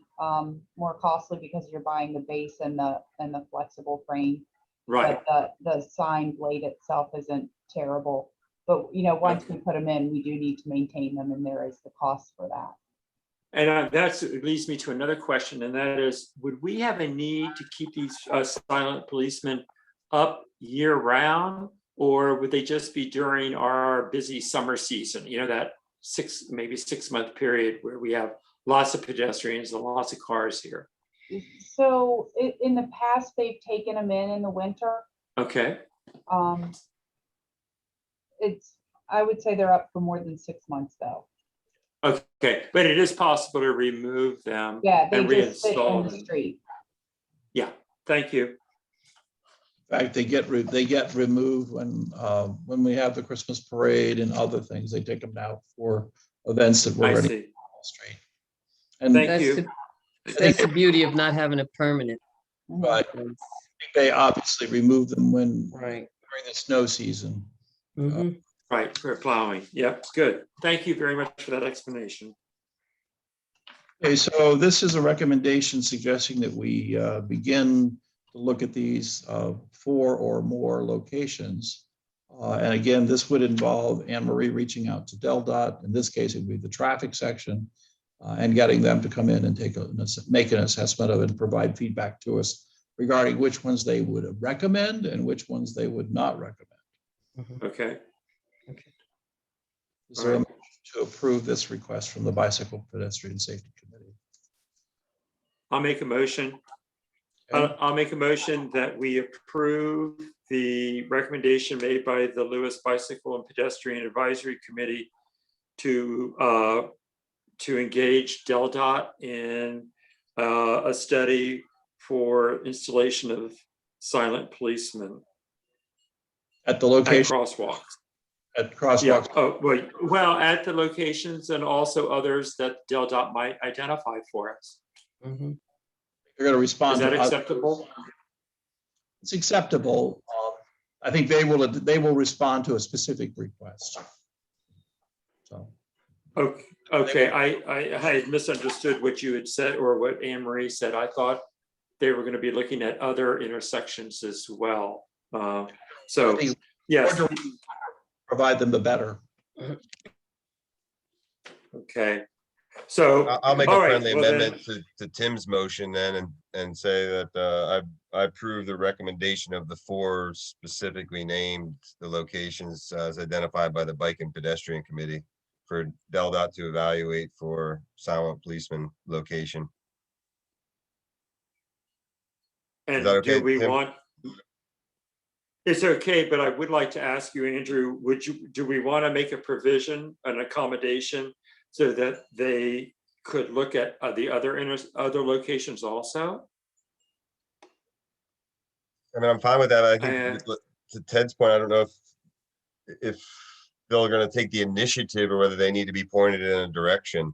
more costly because you're buying the base and the flexible frame. Right. But the sign blade itself isn't terrible. But, once we put them in, we do need to maintain them, and there is the cost for that. And that leads me to another question, and that is, would we have a need to keep these silent policemen up year round? Or would they just be during our busy summer season, that maybe 6 month period where we have lots of pedestrians and lots of cars here? So in the past, they've taken them in the winter. Okay, I would say they're up for more than 6 months though. okay, but it is possible to remove them. Yeah, they and just sit reinstall in the them. street. Yeah, thank you. In fact, they get removed when we have the Christmas parade and other things. They take them out for events that we're I ready see. on the street. And Thank That's you. that's the beauty of not having a permanent. but they obviously remove them during Right. the snow season. Mhm. Right, for plowing. Yep, good. Thank you very much for that explanation. Okay, so this is a recommendation suggesting that we begin to look at these 4 or more locations. And again, this would involve Anne Marie reaching out to DelDOT. In this case, it would be the traffic section, and getting them to come in and make an assessment of it and provide feedback to us regarding which ones they would recommend and which ones they would not recommend. Okay, Is there a motion to approve this request from the Bicycle Pedestrian Safety Committee? I'll make a motion. Okay. I'll make a motion that we approve the recommendation made by the Lewes Bicycle and Pedestrian Advisory Committee to engage DelDOT in a study for installation of silent policemen At the at location, crosswalks. at Yeah, crosswalks. well, at the locations and also others that DelDOT might identify for us. Mhm. They're going to respond. Is that to others. acceptable? It's acceptable. I think they will respond to a specific request. So, Okay, I had misunderstood what you had said or what Anne Marie said. I thought they were going to be looking at other intersections as well. So, I think yes, the more to provide them, the better. okay. So, I'll make a all right, friendly well then- amendment to Tim's motion then and say that I approve the recommendation of the 4 specifically named the locations as identified by the Bike and Pedestrian Committee for DelDOT to evaluate for silent policeman location. And that okay, do we Tim? want? It's okay, but I would like to ask you, Andrew, do we want to make a provision, an accommodation so that they could look at the other locations also? I mean, I'm fine with that. I think to Ted's point, I don't know if they're going to take the initiative or whether they need to be pointed in a direction.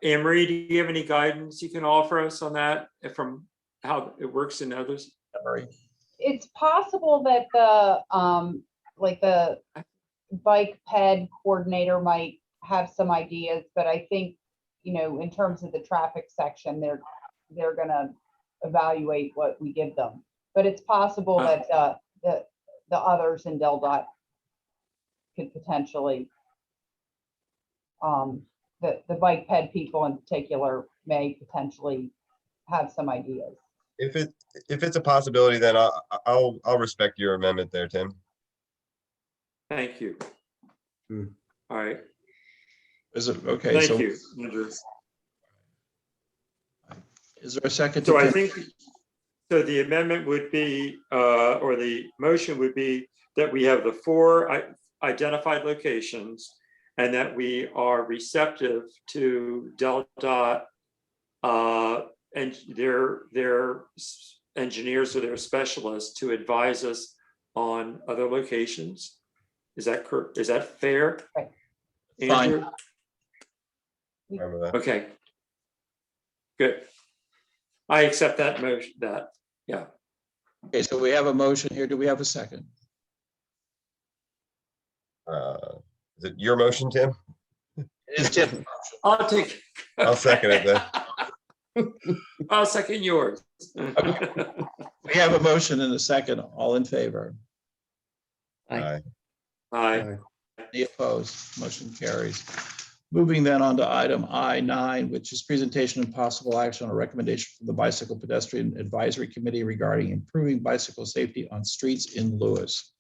Anne Marie, do you have any guidance you can offer us on that from how it works in others? It's possible that the bike ped coordinator might have some ideas, but I think, in terms of the traffic section, they're gonna evaluate what we give them. But it's possible that the others in DelDOT could potentially, the bike ped people in particular may potentially have some ideas. If it's a possibility, then I'll respect your amendment there, Tim. Thank you. All right, Is it okay? thank So you, Andrew. Is there a second? So I to think, so the amendment would be, or the motion would be that we have the 4 identified locations and that we are receptive to DelDOT and their engineers or their specialists to advise us on other locations. Is that correct? Is that fair? Right. Andrew? Remember that. Okay. Good. I accept that motion, yeah. Okay, so we have a motion here. Do we have a second? Is it your motion, Tim? It is Tim. I'll take. I'll second it then. I'll second yours. We have a motion and a second. All in favor? Aye. Aye. Any opposed? Motion carries. Moving then on to item I9, which is presentation and possible action on a recommendation from the Bicycle Pedestrian Advisory Committee regarding improving bicycle safety on streets in Lewes.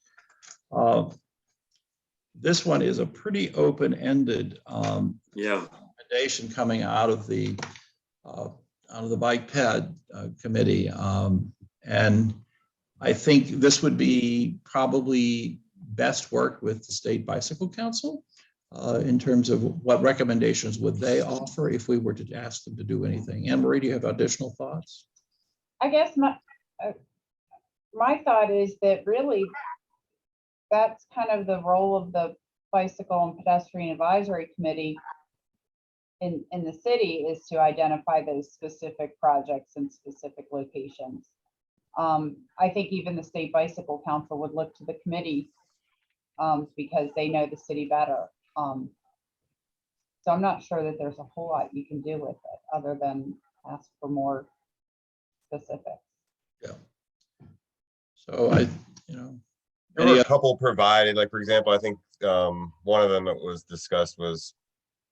This one is a pretty open-ended Yeah. recommendation coming out of the Bike Ped Committee. And I think this would be probably best worked with the State Bicycle Council in terms of what recommendations would they offer if we were to ask them to do anything. Anne Marie, do you have additional thoughts? I guess my thought is that really that's kind of the role of the Bicycle and Pedestrian Advisory Committee in the city, is to identify those specific projects in specific locations. I think even the State Bicycle Council would look to the committee because they know the city better. So I'm not sure that there's a whole lot you can do with it other than ask for more specifics. Yeah. So There were a couple provided, like, for example, I think one of them that was discussed was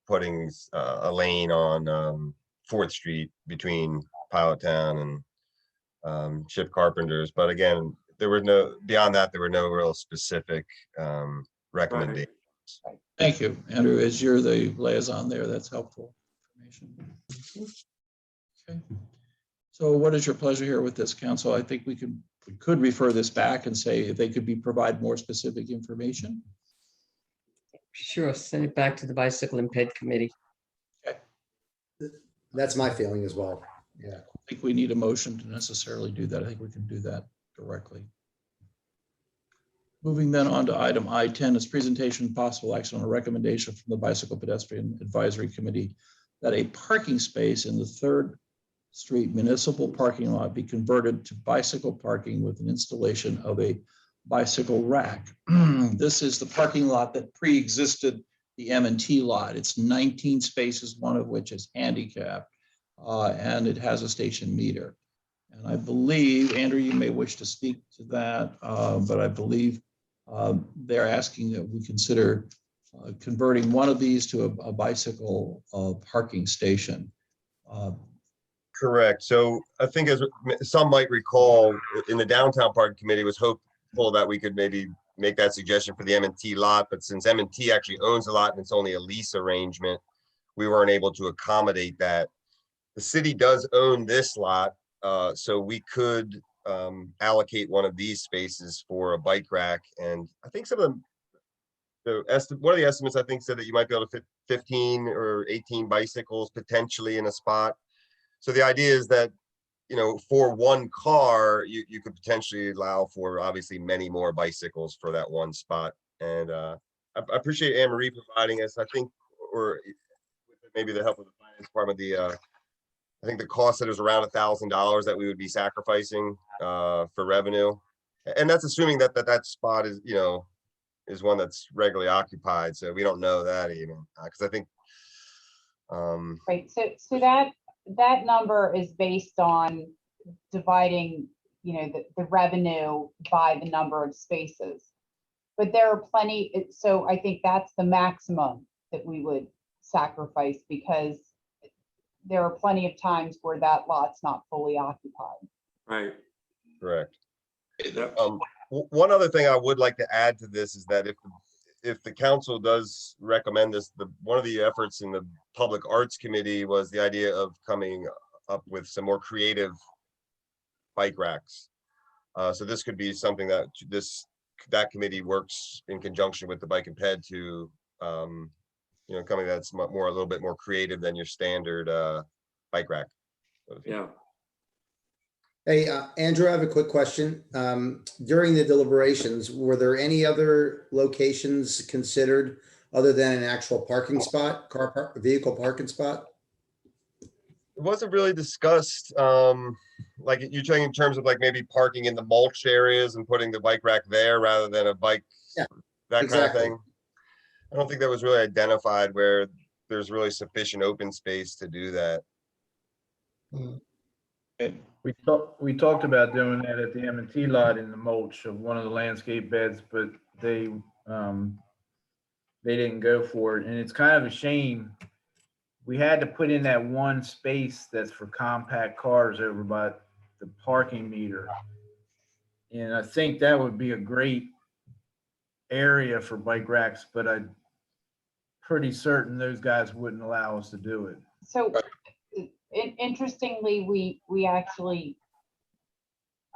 putting a lane on 4th Street between Pilot Town and Ship Carpenters. But again, there were beyond that, there were no real specific recommendations. Right. thank you, Andrew. As you're the liaison there, that's helpful information. Okay. So what is your pleasure here with this, council? I think we could refer this back and say if they could provide more specific information. Sure, send it back to the Bicycle and Ped Committee. That's my feeling as well. Yeah, I think we need a motion to necessarily do that. I think we can do that directly. Moving then on to item I10 is presentation and possible action on a recommendation from the Bicycle Pedestrian Advisory Committee that a parking space in the 3rd Street Municipal parking lot be converted to bicycle parking with an installation of a bicycle rack. This is the parking lot that pre-existed the M&T lot. It's 19 spaces, one of which is handicapped, and it has a station meter. And I believe, Andrew, you may wish to speak to that, but I believe they're asking that we consider converting one of these to a bicycle parking station. Correct. So I think, as some might recall, in the Downtown Parking Committee was hopeful that we could maybe make that suggestion for the M&T lot, but since M&T actually owns a lot and it's only a lease arrangement, we weren't able to accommodate that. The city does own this lot, so we could allocate one of these spaces for a bike rack. And I think some of one of the estimates I think said that you might be able to fit 15 or 18 bicycles potentially in a spot. So the idea is that, for one car, you could potentially allow for obviously many more bicycles for that one spot. And I appreciate Anne Marie providing us, I think, or maybe the help of the finance department, I think the cost that is around $1,000 that we would be sacrificing for revenue. And that's assuming that spot is, is one that's regularly occupied. So we don't know that even, because I think. Right, so that number is based on dividing, the revenue by the number of spaces. But there are plenty, so I think that's the maximum that we would sacrifice, because there are plenty of times where that lot's not fully occupied. Right. Correct. Yep. One other thing I would like to add to this is that if the council does recommend this, one of the efforts in the Public Arts Committee was the idea of coming up with some more creative bike racks. So this could be something that that committee works in conjunction with the Bike and Ped to, coming that's a little bit more creative than your standard bike rack. Yeah. Hey, Andrew, I have a quick question. During the deliberations, were there any other locations considered other than an actual parking spot, vehicle parking spot? It wasn't really discussed, like you're saying in terms of like maybe parking in the mulch areas and putting the bike rack there rather than a bike, that exactly. kind of thing. I don't think that was really identified where there's really sufficient open space to do that. We talked about doing that at the M&T lot in the mulch of one of the landscape beds, but they didn't go for it. And it's kind of a shame. We had to put in that one space that's for compact cars over by the parking meter. And I think that would be a great area for bike racks, but I'm pretty certain those guys wouldn't allow us to do it. So interestingly, we actually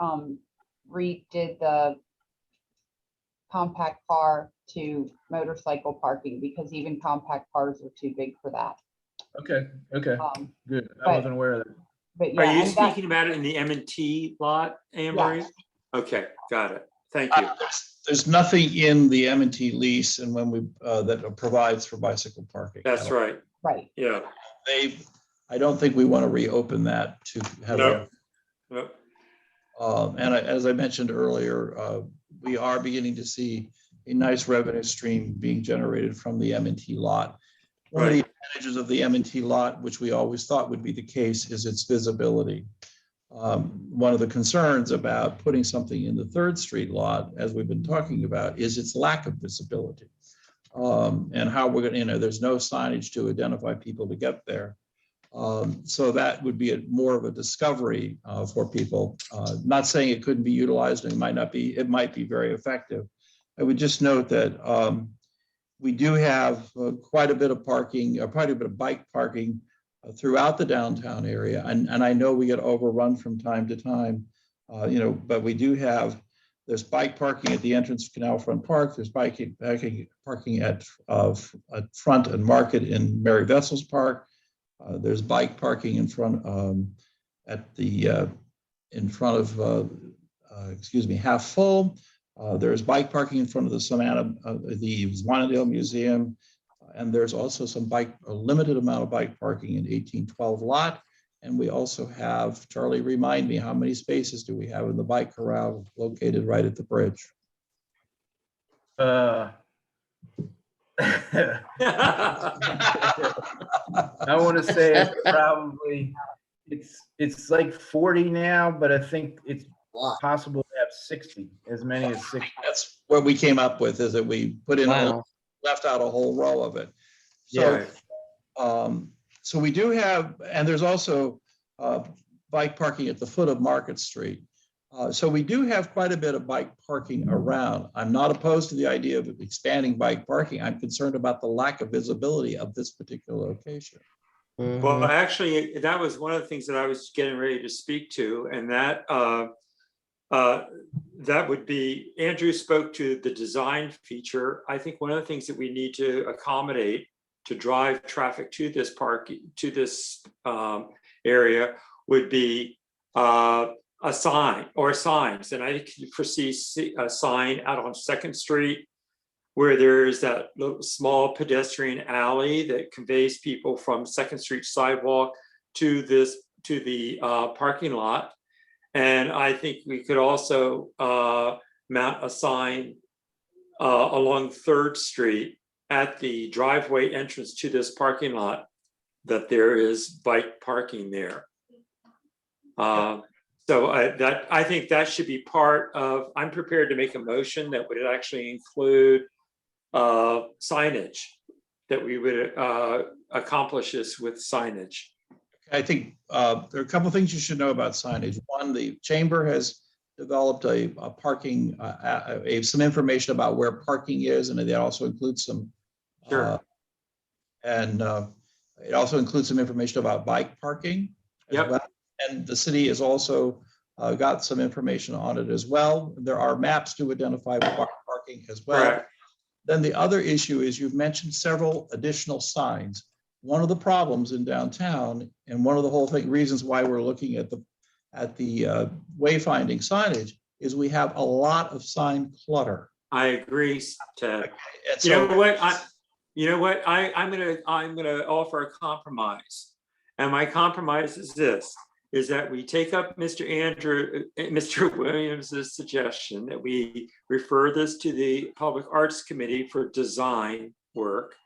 redid the compact car to motorcycle parking because even compact cars are too big for that. Okay, good. I but- wasn't aware of that. But yeah, Are you and that- speaking about it in the M&T lot, Anne Marie? Yes. Okay, got it. Thank you. There's nothing in the M&T lease and when we, that provides for bicycle parking. That's right. Right. Yeah. I don't think we want to reopen that to have. No. No. As I mentioned earlier, we are beginning to see a nice revenue stream being generated from the M&T lot. One of the advantages of the M&T lot, which we always thought would be the case, is its visibility. One of the concerns about putting something in the 3rd Street lot, as we've been talking about, is its lack of visibility. And how we're going to, there's no signage to identify people to get there. So that would be more of a discovery for people. Not saying it couldn't be utilized and it might be very effective. I would just note that we do have quite a bit of parking, quite a bit of bike parking throughout the downtown area. And I know we get overrun from time to time, but we do have, there's bike parking at the entrance of Canal Front Park. There's parking at Front and Market in Mary Vessel's Park. There's bike parking in front Half Full. There's bike parking in front of the Wanadale Museum, and there's also a limited amount of bike parking in 1812 lot. And we also have, Charlie, remind me, how many spaces do we have in the bike corral located right at the bridge? I want to say it's probably, it's like 40 now, but I think it's possible to have 60, as many as 60. That's what we came up with, is that we put in, left out a whole row of it. So, so we do have, and there's also bike parking at the foot of Market Street. So we do have quite a bit of bike parking around. I'm not opposed to the idea of expanding bike parking. I'm concerned about the lack of visibility of this particular location. Well, actually, that was one of the things that I was getting ready to speak to, and that that would be, Andrew spoke to the design feature. I think one of the things that we need to accommodate to drive traffic to this park, to this area, would be a sign or signs. And I could foresee a sign out on 2nd Street where there is that little small pedestrian alley that conveys people from 2nd Street sidewalk to the parking lot. And I think we could also mount a sign along 3rd Street at the driveway entrance to this parking lot that there is bike parking there. So I think that should be part of, I'm prepared to make a motion that would actually include signage, that we would accomplish this with signage. I think there are a couple of things you should know about signage. One, the chamber has developed a parking, some information about where parking is, and it also includes some, it also includes some information about bike parking. as Yep. well. And the city has also got some information on it as well. There are maps to identify parking as well. Correct. Then the other issue is you've mentioned several additional signs. One of the problems in downtown, and one of the whole reasons why we're looking at the wayfinding signage, is we have a lot of sign clutter. I agree, Ted. And You so- know what? I'm gonna offer a compromise. And my compromise is this, is that we take up Mr. Williams's suggestion that we refer this to the Public Arts Committee for design work.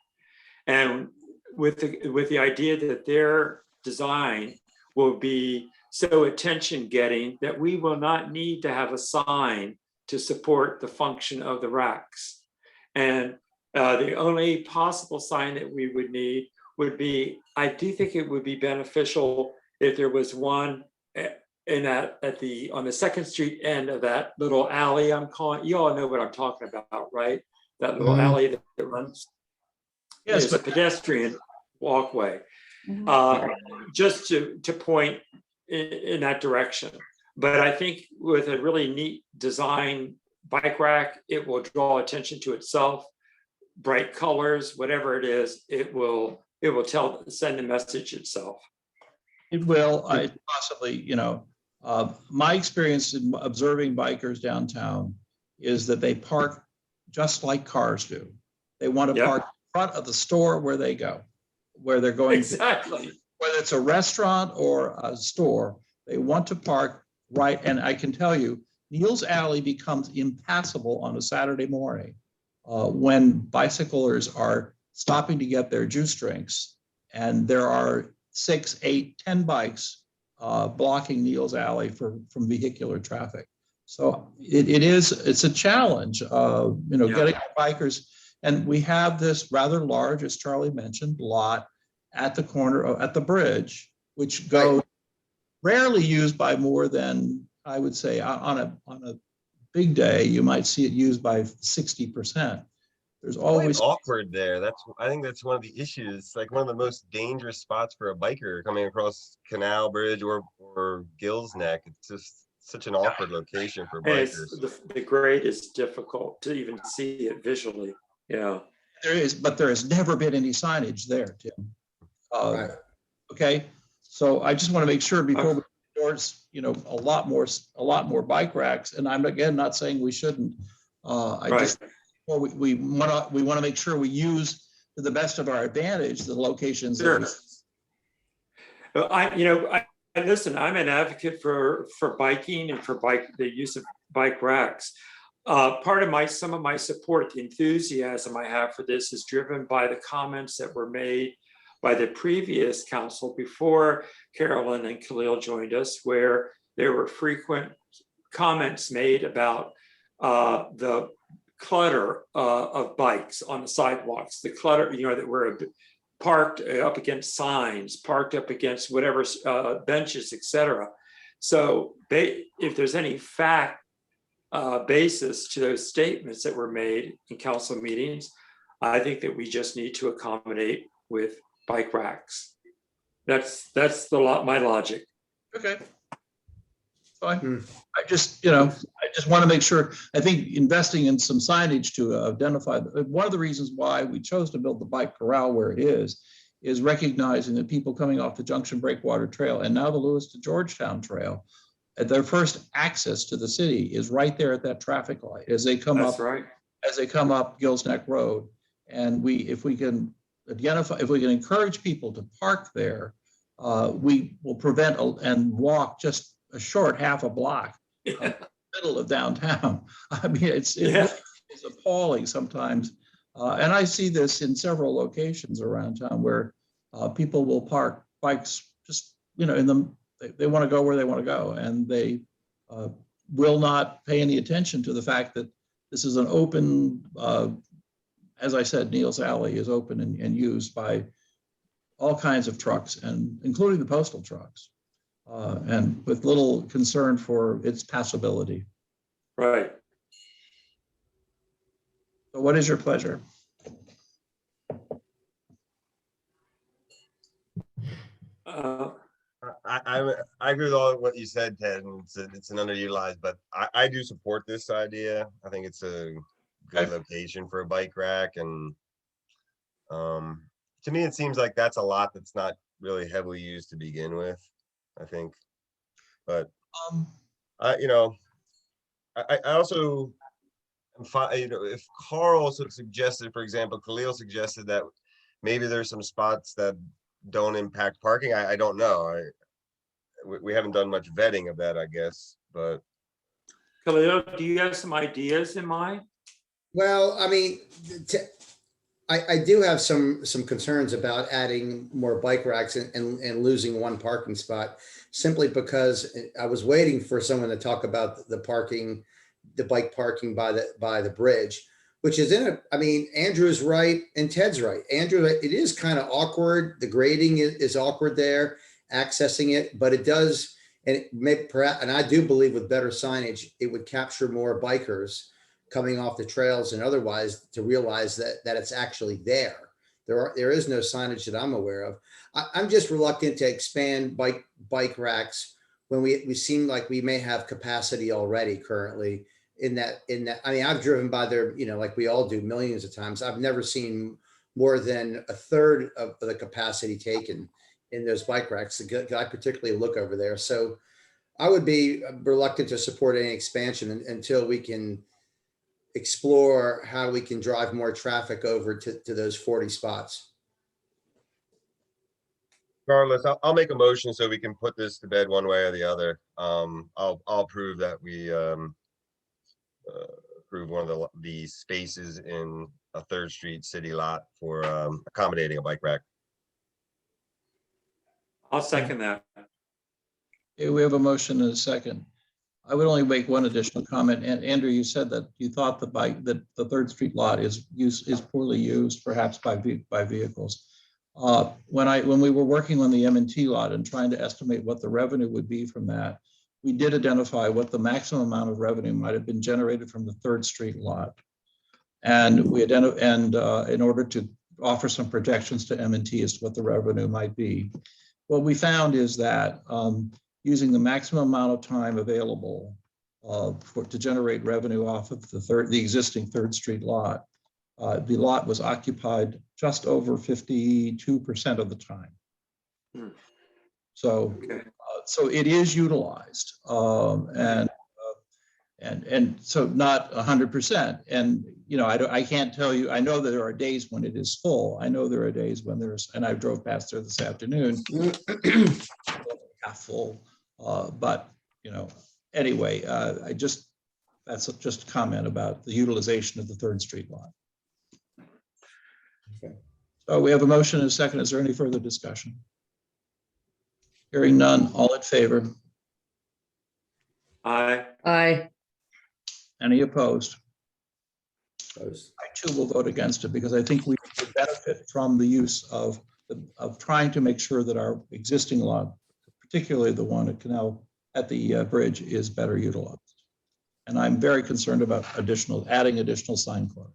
And with the idea that their design will be so attention getting that we will not need to have a sign to support the function of the racks. And the only possible sign that we would need would be, I do think it would be beneficial if there was one on the Second Street end of that little alley I'm calling, you all know what I'm talking about, right? That little alley that runs. Yes, It's a but pedestrian walkway, just to point in that direction. But I think with a really neat design bike rack, it will draw attention to itself. Bright colors, whatever it is, it will send a message itself. it will, possibly, my experience in observing bikers downtown is that they park just like cars do. They want to Yep. park in front of the store where they go, where they're going. Exactly. Whether it's a restaurant or a store, they want to park right. And I can tell you, Neal's Alley becomes impassable on a Saturday morning when bicyclers are stopping to get their juice drinks. And there are 6, 8, 10 bikes blocking Neal's Alley from vehicular traffic. So it's a challenge, getting bikers. And we have this rather large, as Charlie mentioned, lot at the corner at the bridge, which goes rarely used by more than, I would say, on a big day, you might see it used by 60%. There's always awkward there. I think that's one of the issues. Like one of the most dangerous spots for a biker coming across Canal Bridge or Gill's Neck. It's just such an awkward location for And bikers. the grade is difficult to even see it visually. Yeah. but there has never been any signage there, Tim. Right. Okay, so I just want to make sure before we endorse, a lot more bike racks. And I'm again not saying we shouldn't. We want to make sure we use to the best of our advantage the locations. Sure. Listen, I'm an advocate for biking and for the use of bike racks. Part of some of my support, the enthusiasm I have for this is driven by the comments that were made by the previous council before Carolyn and Khalil joined us, where there were frequent comments made about the clutter of bikes on the sidewalks, the clutter, that were parked up against signs, parked up against whatever benches, etc. So if there's any fact basis to those statements that were made in council meetings, I think that we just need to accommodate with bike racks. That's my logic. Okay. Fine. I just want to make sure. I think investing in some signage to identify one of the reasons why we chose to build the bike corral where it is recognizing that people coming off the Junction Breakwater Trail and now the Lewes to Georgetown Trail, their first access to the city is right there at that traffic light as they come That's up. right. As they come up Gills Neck Road, and if we can encourage people to park there, we will prevent and walk just a short half a block middle of downtown. I mean, it's appalling sometimes. And I see this in several locations around town where people will park bikes just, they want to go where they want to go. And they will not pay any attention to the fact that this is an open, as I said, Neal's Alley is open and used by all kinds of trucks, and including the postal trucks. And with little concern for its passability. Right. So what is your pleasure? I agree with all of what you said, Ted, and it's an underutilized, but I do support this idea. I think it's a good location for a bike rack, and to me, it seems like that's a lot that's not really heavily used to begin with, I think. But I also if Carl also suggested, for example, Khalil suggested that maybe there's some spots that don't impact parking. I don't know. We haven't done much vetting of that, I guess, but. Khalil, do you have some ideas in mind? Well, I mean, I do have some concerns about adding more bike racks and losing one parking spot, simply because I was waiting for someone to talk about the parking, the bike parking by the bridge, which is I mean, Andrew's right and Ted's right. Andrew, it is kind of awkward. The grading is awkward there, accessing it, but it does, and it may perhaps, and I do believe with better signage, it would capture more bikers coming off the trails and otherwise to realize that it's actually there. There is no signage that I'm aware of. I'm just reluctant to expand bike racks when we seem like we may have capacity already currently in that. I mean, I've driven by there, like we all do millions of times. I've never seen more than a third of the capacity taken in those bike racks. I particularly look over there. So I would be reluctant to support any expansion until we can explore how we can drive more traffic over to those 40 spots. Regardless, I'll make a motion so we can put this to bed one way or the other. I'll prove that we approve one of the spaces in a 3rd Street city lot for accommodating a bike rack. I'll second that. Okay, we have a motion and a second. I would only make one additional comment. And Andrew, you said that you thought that the 3rd Street lot is poorly used, perhaps by vehicles. When we were working on the M&T lot and trying to estimate what the revenue would be from that, we did identify what the maximum amount of revenue might have been generated from the 3rd Street lot. And we identified, in order to offer some projections to M&T as to what the revenue might be, what we found is that using the maximum amount of time available to generate revenue off of the existing 3rd Street lot, the lot was occupied just over 52% of the time. So, so it is utilized, and so not 100%. And I can't tell you. I know that there are days when it is full. I know there are days when and I drove past there this afternoon, half full. But anyway, that's just a comment about the utilization of the 3rd Street lot. Okay. So we have a motion and a second. Is there any further discussion? Hearing none, all in favor? Aye. Aye. Any opposed? Opposed. I too will vote against it because I think we would benefit from the use of trying to make sure that our existing lot, particularly the one at the bridge, is better utilized. And I'm very concerned about adding additional sign clutter.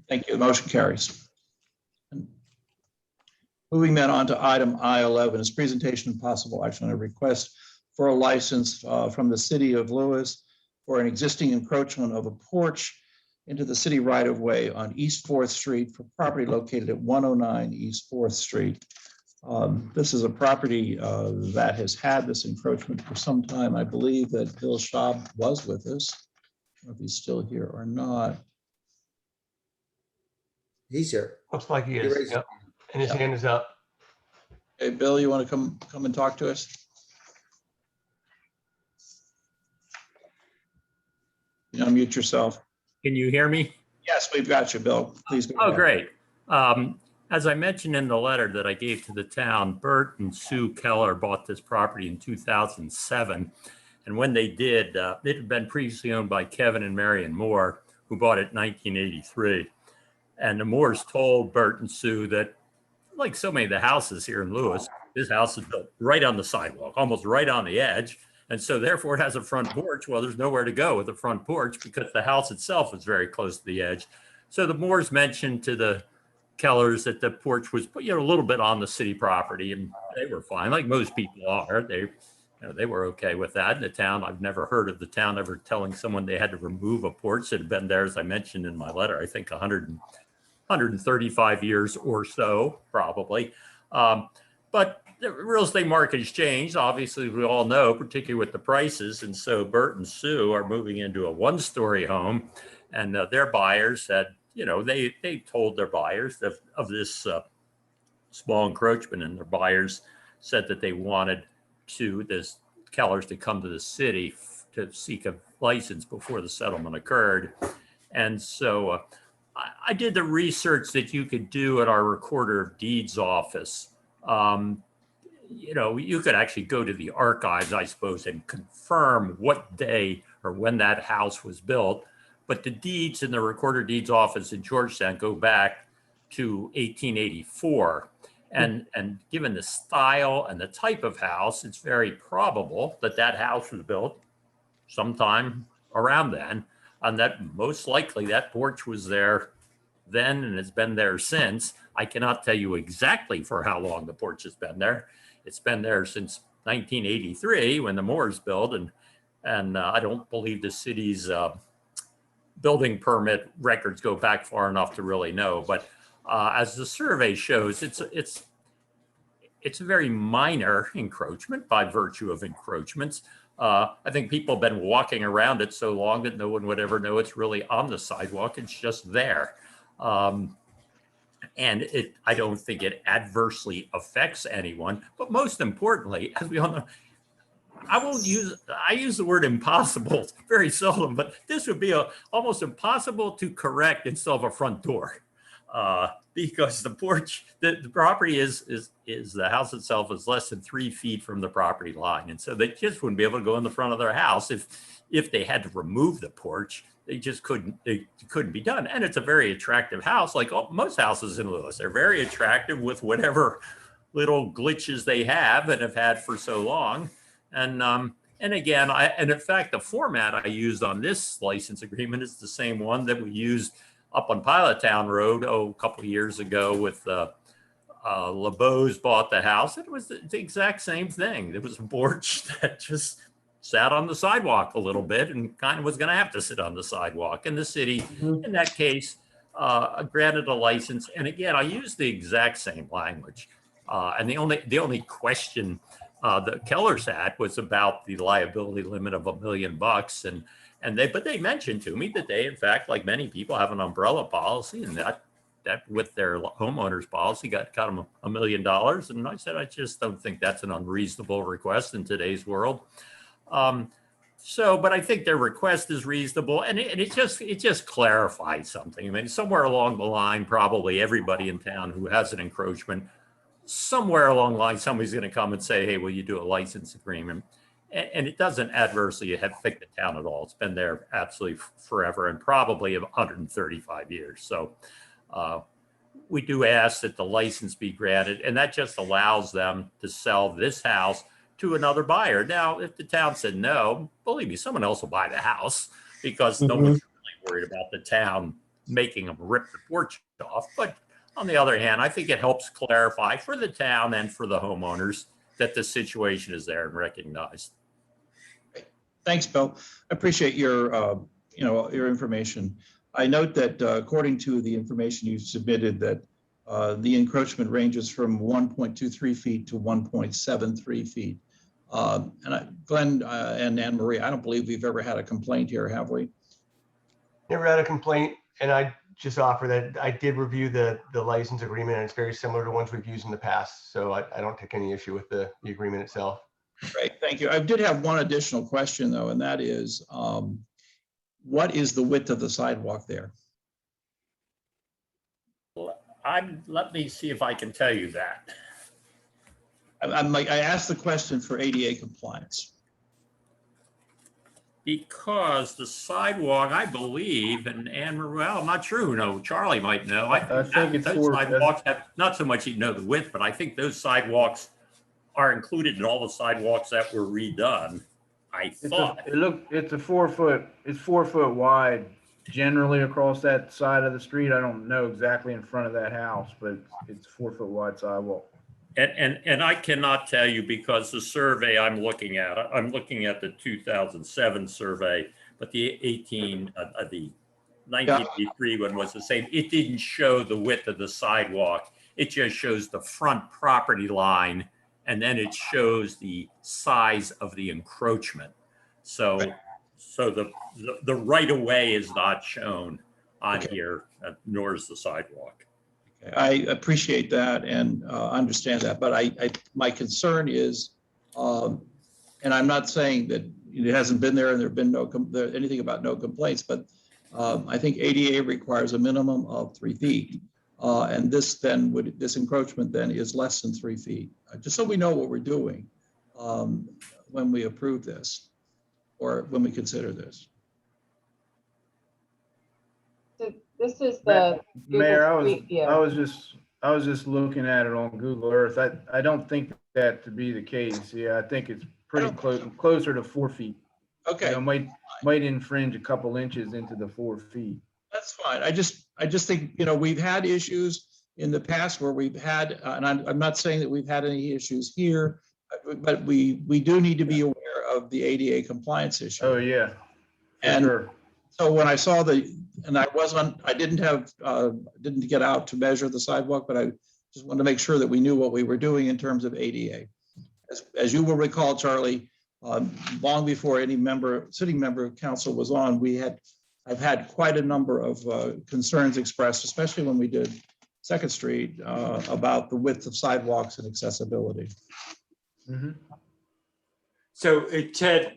Thank you. The motion carries. And moving then on to item I-11 is presentation and possible action on a request for a license from the city of Lewes for an existing encroachment of a porch into the city right-of-way on East 4th Street for property located at 109 East 4th Street. This is a property that has had this encroachment for some time. I believe that Bill Schaub was with us. I don't know if he's still here or not. He's here. Looks like he is. Yep. And his hand is up. Hey, Bill, you want to come and talk to us? Unmute yourself. Can you hear me? Yes, we've got you, Bill. Please go Oh, ahead. great. As I mentioned in the letter that I gave to the town, Bert and Sue Keller bought this property in 2007. And when they did, it had been previously owned by Kevin and Marion Moore, who bought it in 1983. And the Moores told Bert and Sue that, like so many of the houses here in Lewes, this house is built right on the sidewalk, almost right on the edge. And so therefore it has a front porch. Well, there's nowhere to go with the front porch because the house itself is very close to the edge. So the Moores mentioned to the Kellers that the porch was, a little bit on the city property, and they were fine, like most people are. They were okay with that. In the town, I've never heard of the town ever telling someone they had to remove a porch that had been there, as I mentioned in my letter, I think 135 years or so, probably. But the real estate market has changed, obviously, we all know, particularly with the prices. And so Bert and Sue are moving into a one-story home, and their buyers said, they told their buyers of this small encroachment, and their buyers said that they wanted this Kellers to come to the city to seek a license before the settlement occurred. And so I did the research that you could do at our Recorder of Deeds office. You could actually go to the archives, I suppose, and confirm what day or when that house was built. But the deeds in the Recorder of Deeds office in Georgetown go back to 1884. And given the style and the type of house, it's very probable that that house was built sometime around then, and that most likely that porch was there then and it's been there since. I cannot tell you exactly for how long the porch has been there. It's been there since 1983 when the Moores built, and I don't believe the city's building permit records go back far enough to really know. But as the survey shows, it's a very minor encroachment by virtue of encroachments. I think people have been walking around it so long that no one would ever know it's really on the sidewalk. It's just there. And I don't think it adversely affects anyone. But most importantly, as we all know, I use the word impossible very seldom, but this would be almost impossible to correct instead of a front door. Because the porch, the property is the house itself is less than 3 feet from the property line. And so they just wouldn't be able to go in the front of their house if they had to remove the porch. They just couldn't be done. And it's a very attractive house, like most houses in Lewes. They're very attractive with whatever little glitches they have and have had for so long. And again, and in fact, the format I used on this license agreement is the same one that we used up on Pilot Town Road, a couple of years ago with LeBeau's bought the house. It was the exact same thing. There was a porch that just sat on the sidewalk a little bit and kind of was going to have to sit on the sidewalk. And the city, in that case, granted a license. And again, I used the exact same language. And the only question that Kellers had was about the liability limit of $1 million. But they mentioned to me that they, in fact, like many people, have an umbrella policy, and that with their homeowners policy got them $1 million. And I said, I just don't think that's an unreasonable request in today's world. But I think their request is reasonable, and it just clarifies something. I mean, somewhere along the line, probably everybody in town who has an encroachment, somewhere along the line, somebody's going to come and say, hey, will you do a license agreement? And it doesn't adversely affect the town at all. It's been there absolutely forever and probably 135 years. So we do ask that the license be granted, and that just allows them to sell this house to another buyer. Now, if the town said no, believe me, someone else will buy the house because no one's really worried about the town making them rip the porch off. But on the other hand, I think it helps clarify for the town and for the homeowners that the situation is there and recognized. Thanks, Bill. I appreciate your information. I note that according to the information you submitted, that the encroachment ranges from 1.23 feet to 1.73 feet. Glenn and Anne Marie, I don't believe we've ever had a complaint here, have we? Never had a complaint, and I just offer that I did review the license agreement, and it's very similar to ones we've used in the past. So I don't take any issue with the agreement itself. Great, thank you. I did have one additional question though, and that is, what is the width of the sidewalk there? Let me see if I can tell you that. I asked the question for ADA compliance. Because the sidewalk, I believe, and well, I'm not sure. No, Charlie might know. I think it's those sidewalks have, not so much you know the width, but I think those sidewalks are included in all the sidewalks that were redone. I thought it's 4 foot. It's 4 foot wide generally across that side of the street. I don't know exactly in front of that house, but it's 4-foot wide sidewalk. And I cannot tell you because the survey I'm looking at the 2007 survey, but the 1983 one was the same. It didn't show the width of the sidewalk. It just shows the front property line, and then it shows the size of the encroachment. So the right of way is not shown on here, nor is the sidewalk. I appreciate that and understand that, but my concern is, and I'm not saying that it hasn't been there and there've been anything about no complaints, but I think ADA requires a minimum of 3 feet. And this encroachment then is less than 3 feet, just so we know what we're doing when we approve this or when we consider this. This is the Mayor, Google Street View. I was just looking at it on Google Earth. I don't think that to be the case. Yeah, I think it's pretty closer to 4 feet. Okay. You know, might infringe a couple inches into the 4 feet. That's fine. I just think, you know, we've had issues in the past where we've had, and I'm not saying that we've had any issues here, but we do need to be aware of the ADA compliance issue. Oh, yeah. And sure. So when I saw and I didn't get out to measure the sidewalk, but I just wanted to make sure that we knew what we were doing in terms of ADA. As you will recall, Charlie, long before any sitting member of council was on, I've had quite a number of concerns expressed, especially when we did 2nd Street, about the width of sidewalks and accessibility. Mm-hmm. So Ted,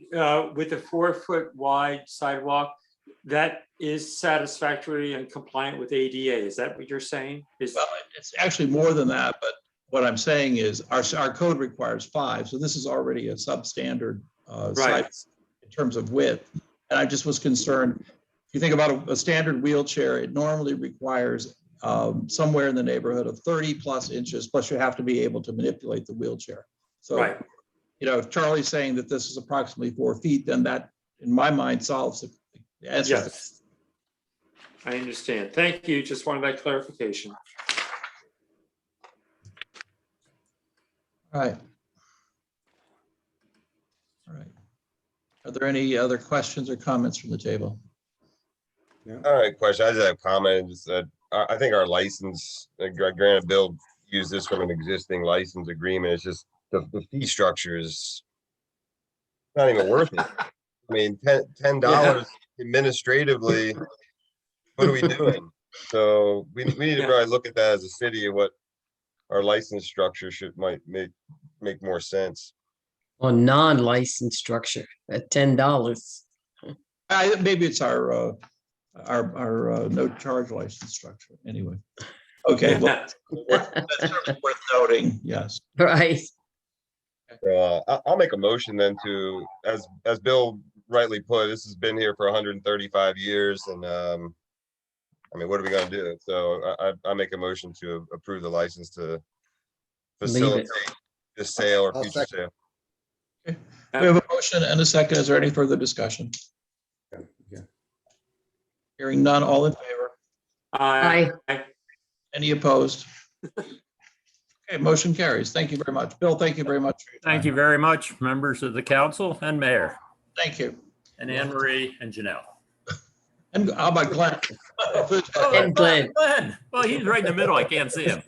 with a 4-foot wide sidewalk, that is satisfactory and compliant with ADA. Is that what you're saying? Well, it's actually more than that, but what I'm saying is our code requires 5. So this is already a substandard size in terms of width. And I just was concerned, if you think about a standard wheelchair, it normally requires somewhere in the neighborhood of 30 plus inches, plus you have to be able to manipulate the wheelchair. So, you know, if Charlie's saying that this is approximately 4 feet, then that, in my mind, solves the answer. Yes, I understand. Thank you. Just wanted that clarification. All right. All right. Are there any other questions or comments from the table? All right, question. I just have a comment. Just that I think our license, granted, Bill used this from an existing license agreement. It's just the fee structure is not even worth it. I mean, $10 administratively. What are we doing? So we need to probably look at that as a city and what our license structure might make more sense. Or non-licensed structure at $10. Maybe it's our no charge license structure. Anyway. Okay. Well, that's certainly worth noting. Yes. Right. So I'll make a motion then to, as Bill rightly put, this has been here for 135 years, and I mean, what are we going to do? So I make a motion to approve the license to facilitate this sale or future sale. Okay. We have a motion and a second. Is there any further discussion? Yeah. Hearing none, all in favor? Aye. Any opposed? Okay, motion carries. Thank you very much. Bill, thank you very much for your time. Thank you very much, members of the council and mayor. Thank you. And Anne Marie and Janelle. And how about Glenn? And Glenn. Glenn. Well, he's right in the middle. I can't see him.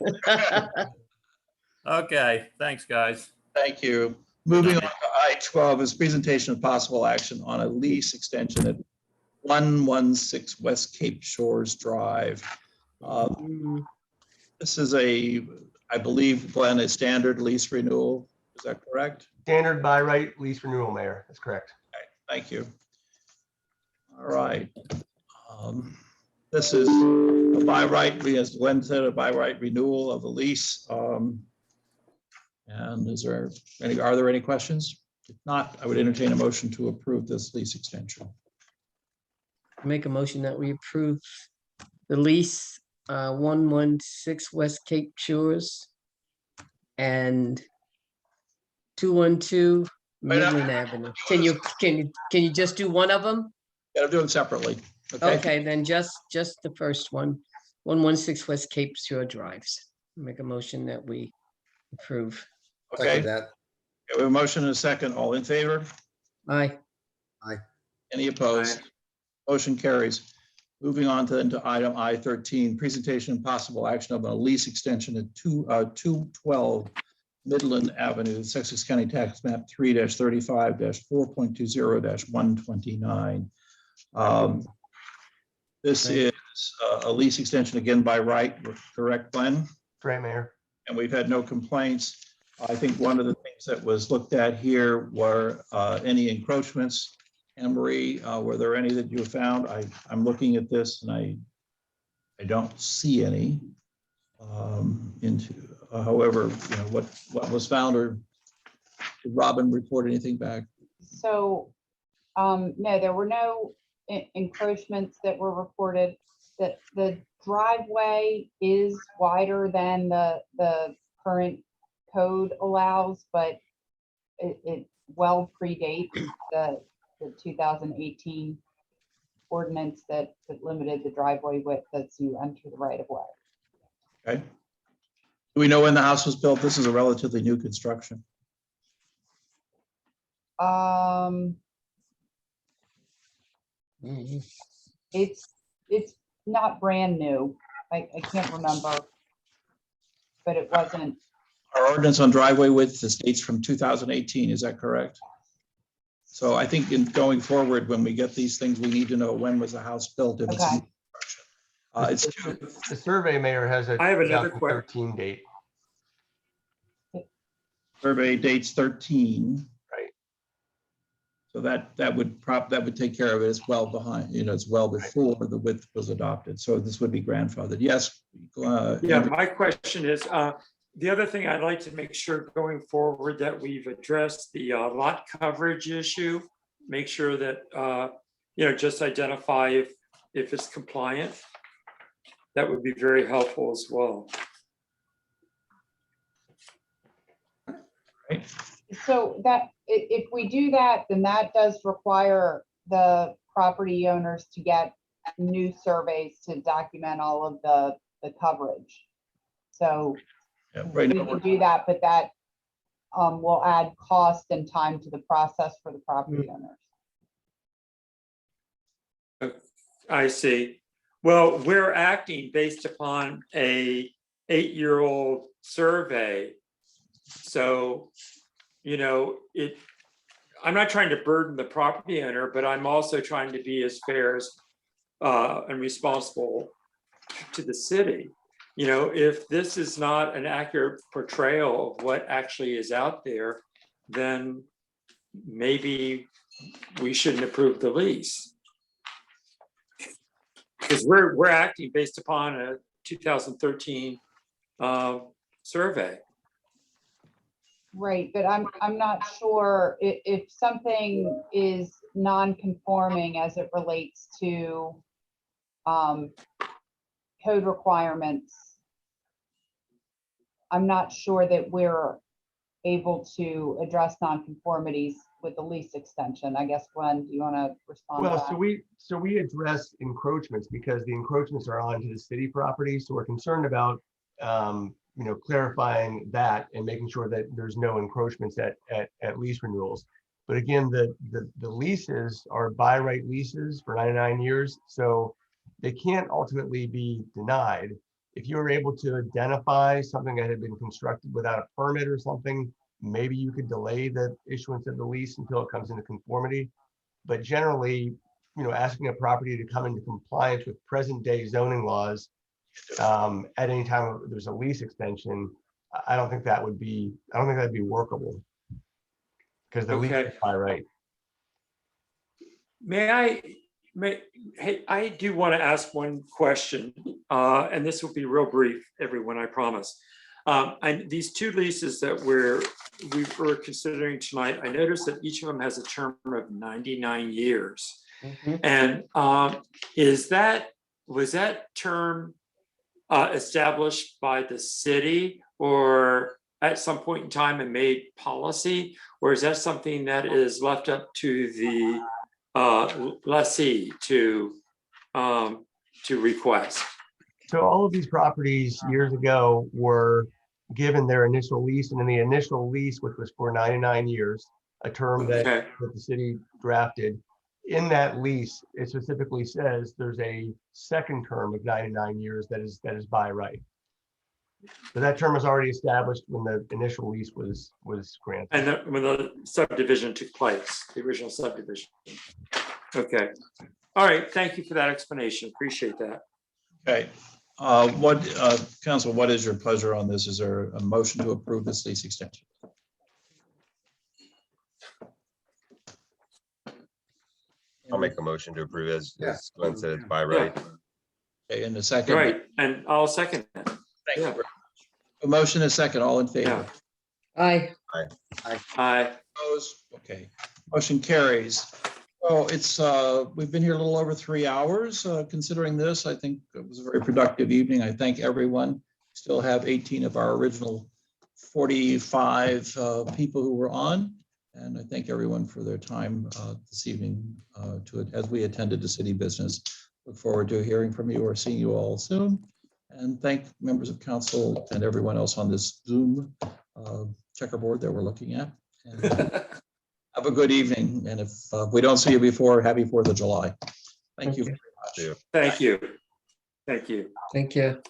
Okay, thanks, guys. Thank you. Moving on to I-12 is presentation of possible action on a lease extension at 116 West Cape Shores Drive. This is I believe, Glenn, a standard lease renewal. Is that correct? Standard by right lease renewal, Mayor. That's correct. Okay, thank you. All right. This is a by right, as Glenn said, a by right renewal of the lease. And are there any questions? If not, I would entertain a motion to approve this lease extension. Make a motion that we approve the lease, 116 West Cape Shores and 212 Midland Avenue. Can you just do one of them? Gotta do them separately. Okay, then just the first one, 116 West Cape Shore Drives. Make a motion that we approve. Okay, Second that. we have a motion and a second. All in favor? Aye. Any opposed? Motion carries. Moving on to item I-13, presentation and possible action of a lease extension at 212 Midland Avenue, Sussex County Tax Map 3-35-4.20-129. This is a lease extension again by right, correct, Glenn? Right, Mayor. And we've had no complaints. I think one of the things that was looked at here were any encroachments. Anne Marie, were there any that you found? I'm looking at this and I don't see any. However, you know, what was found, or did Robin report anything back? So, no, there were no encroachments that were reported. That the driveway is wider than the current code allows, but it well predates the 2018 ordinance that limited the driveway width as you enter the right of way. Okay. Do we know when the house was built? This is a relatively new construction. It's not brand new. I can't remember, but it wasn't. Our ordinance on driveway width dates from 2018, is that correct? So I think in going forward, when we get these things, we need to know when was the house built. If it's Okay. new construction. The survey, Mayor, has a I have another 2013 date. Survey dates 13. Right. So that would take care of it. It's well behind, you know, it's well before the width was adopted. So this would be grandfathered. Yes. Yeah, my question is, the other thing I'd like to make sure going forward that we've addressed the lot coverage issue, make sure that, you know, just identify if it's compliant. That would be very helpful as well. Right. So that, if we do that, then that does require the property owners to get new surveys to document all of the coverage. So Yeah, we right now, can do that, but that will add cost and time to the process for the property owners. I see. Well, we're acting based upon a 8-year-old survey. So, you know, I'm not trying to burden the property owner, but I'm also trying to be as fair as and responsible to the city. You know, if this is not an accurate portrayal of what actually is out there, then maybe we shouldn't approve the lease. Because we're acting based upon a 2013 survey. Right, but I'm not sure if something is non-conforming as it relates to code requirements. I'm not sure that we're able to address non-conformities with the lease extension. I guess, Glenn, do you want to respond to Well, that? so we address encroachments because the encroachments are onto the city property. So we're concerned about, you know, clarifying that and making sure that there's no encroachments at lease renewals. But again, the leases are by right leases for 99 years. So they can't ultimately be denied. If you were able to identify something that had been constructed without a permit or something, maybe you could delay the issuance of the lease until it comes into conformity. But generally, you know, asking a property to come into compliance with present day zoning laws at any time there's a lease extension, I don't think that'd be workable because the lease is by right. Hey, I do want to ask one question, and this will be real brief, everyone, I promise. And these two leases that we were considering tonight, I noticed that each of them has a term of 99 years. Mhm. And was that term established by the city or at some point in time and made policy, or is that something that is left up to the lessee to to request? So all of these properties years ago were given their initial lease, and in the initial lease, which was for 99 years, a term that Okay, the city drafted. In that lease, it specifically says there's a second term of 99 years that is by right. So that term was already established when the initial lease was granted. and when the subdivision took place, the original subdivision. Okay, all right, thank you for that explanation, appreciate that. Okay, Council, what is your pleasure on this? Is there a motion to approve this lease extension? I'll make a motion to approve as Yeah. Glenn said, it's by right. Okay, in a second. Right, and I'll second that. Thank you Yeah. very much. A motion and a second, all in favor? Aye. Aye. Opposed? Okay, motion carries. Well, we've been here a little over 3 hours considering this. I think it was a very productive evening. I thank everyone. Still have 18 of our original 45 people who were on. And I thank everyone for their time this evening as we attended to city business. Look forward to hearing from you or seeing you all soon. And thank members of council and everyone else on this Zoom checkerboard that we're looking at. And have a good evening. And if we don't see you before, happy 4th of July. Thank you very much. Thank you. Thank you. Thank you.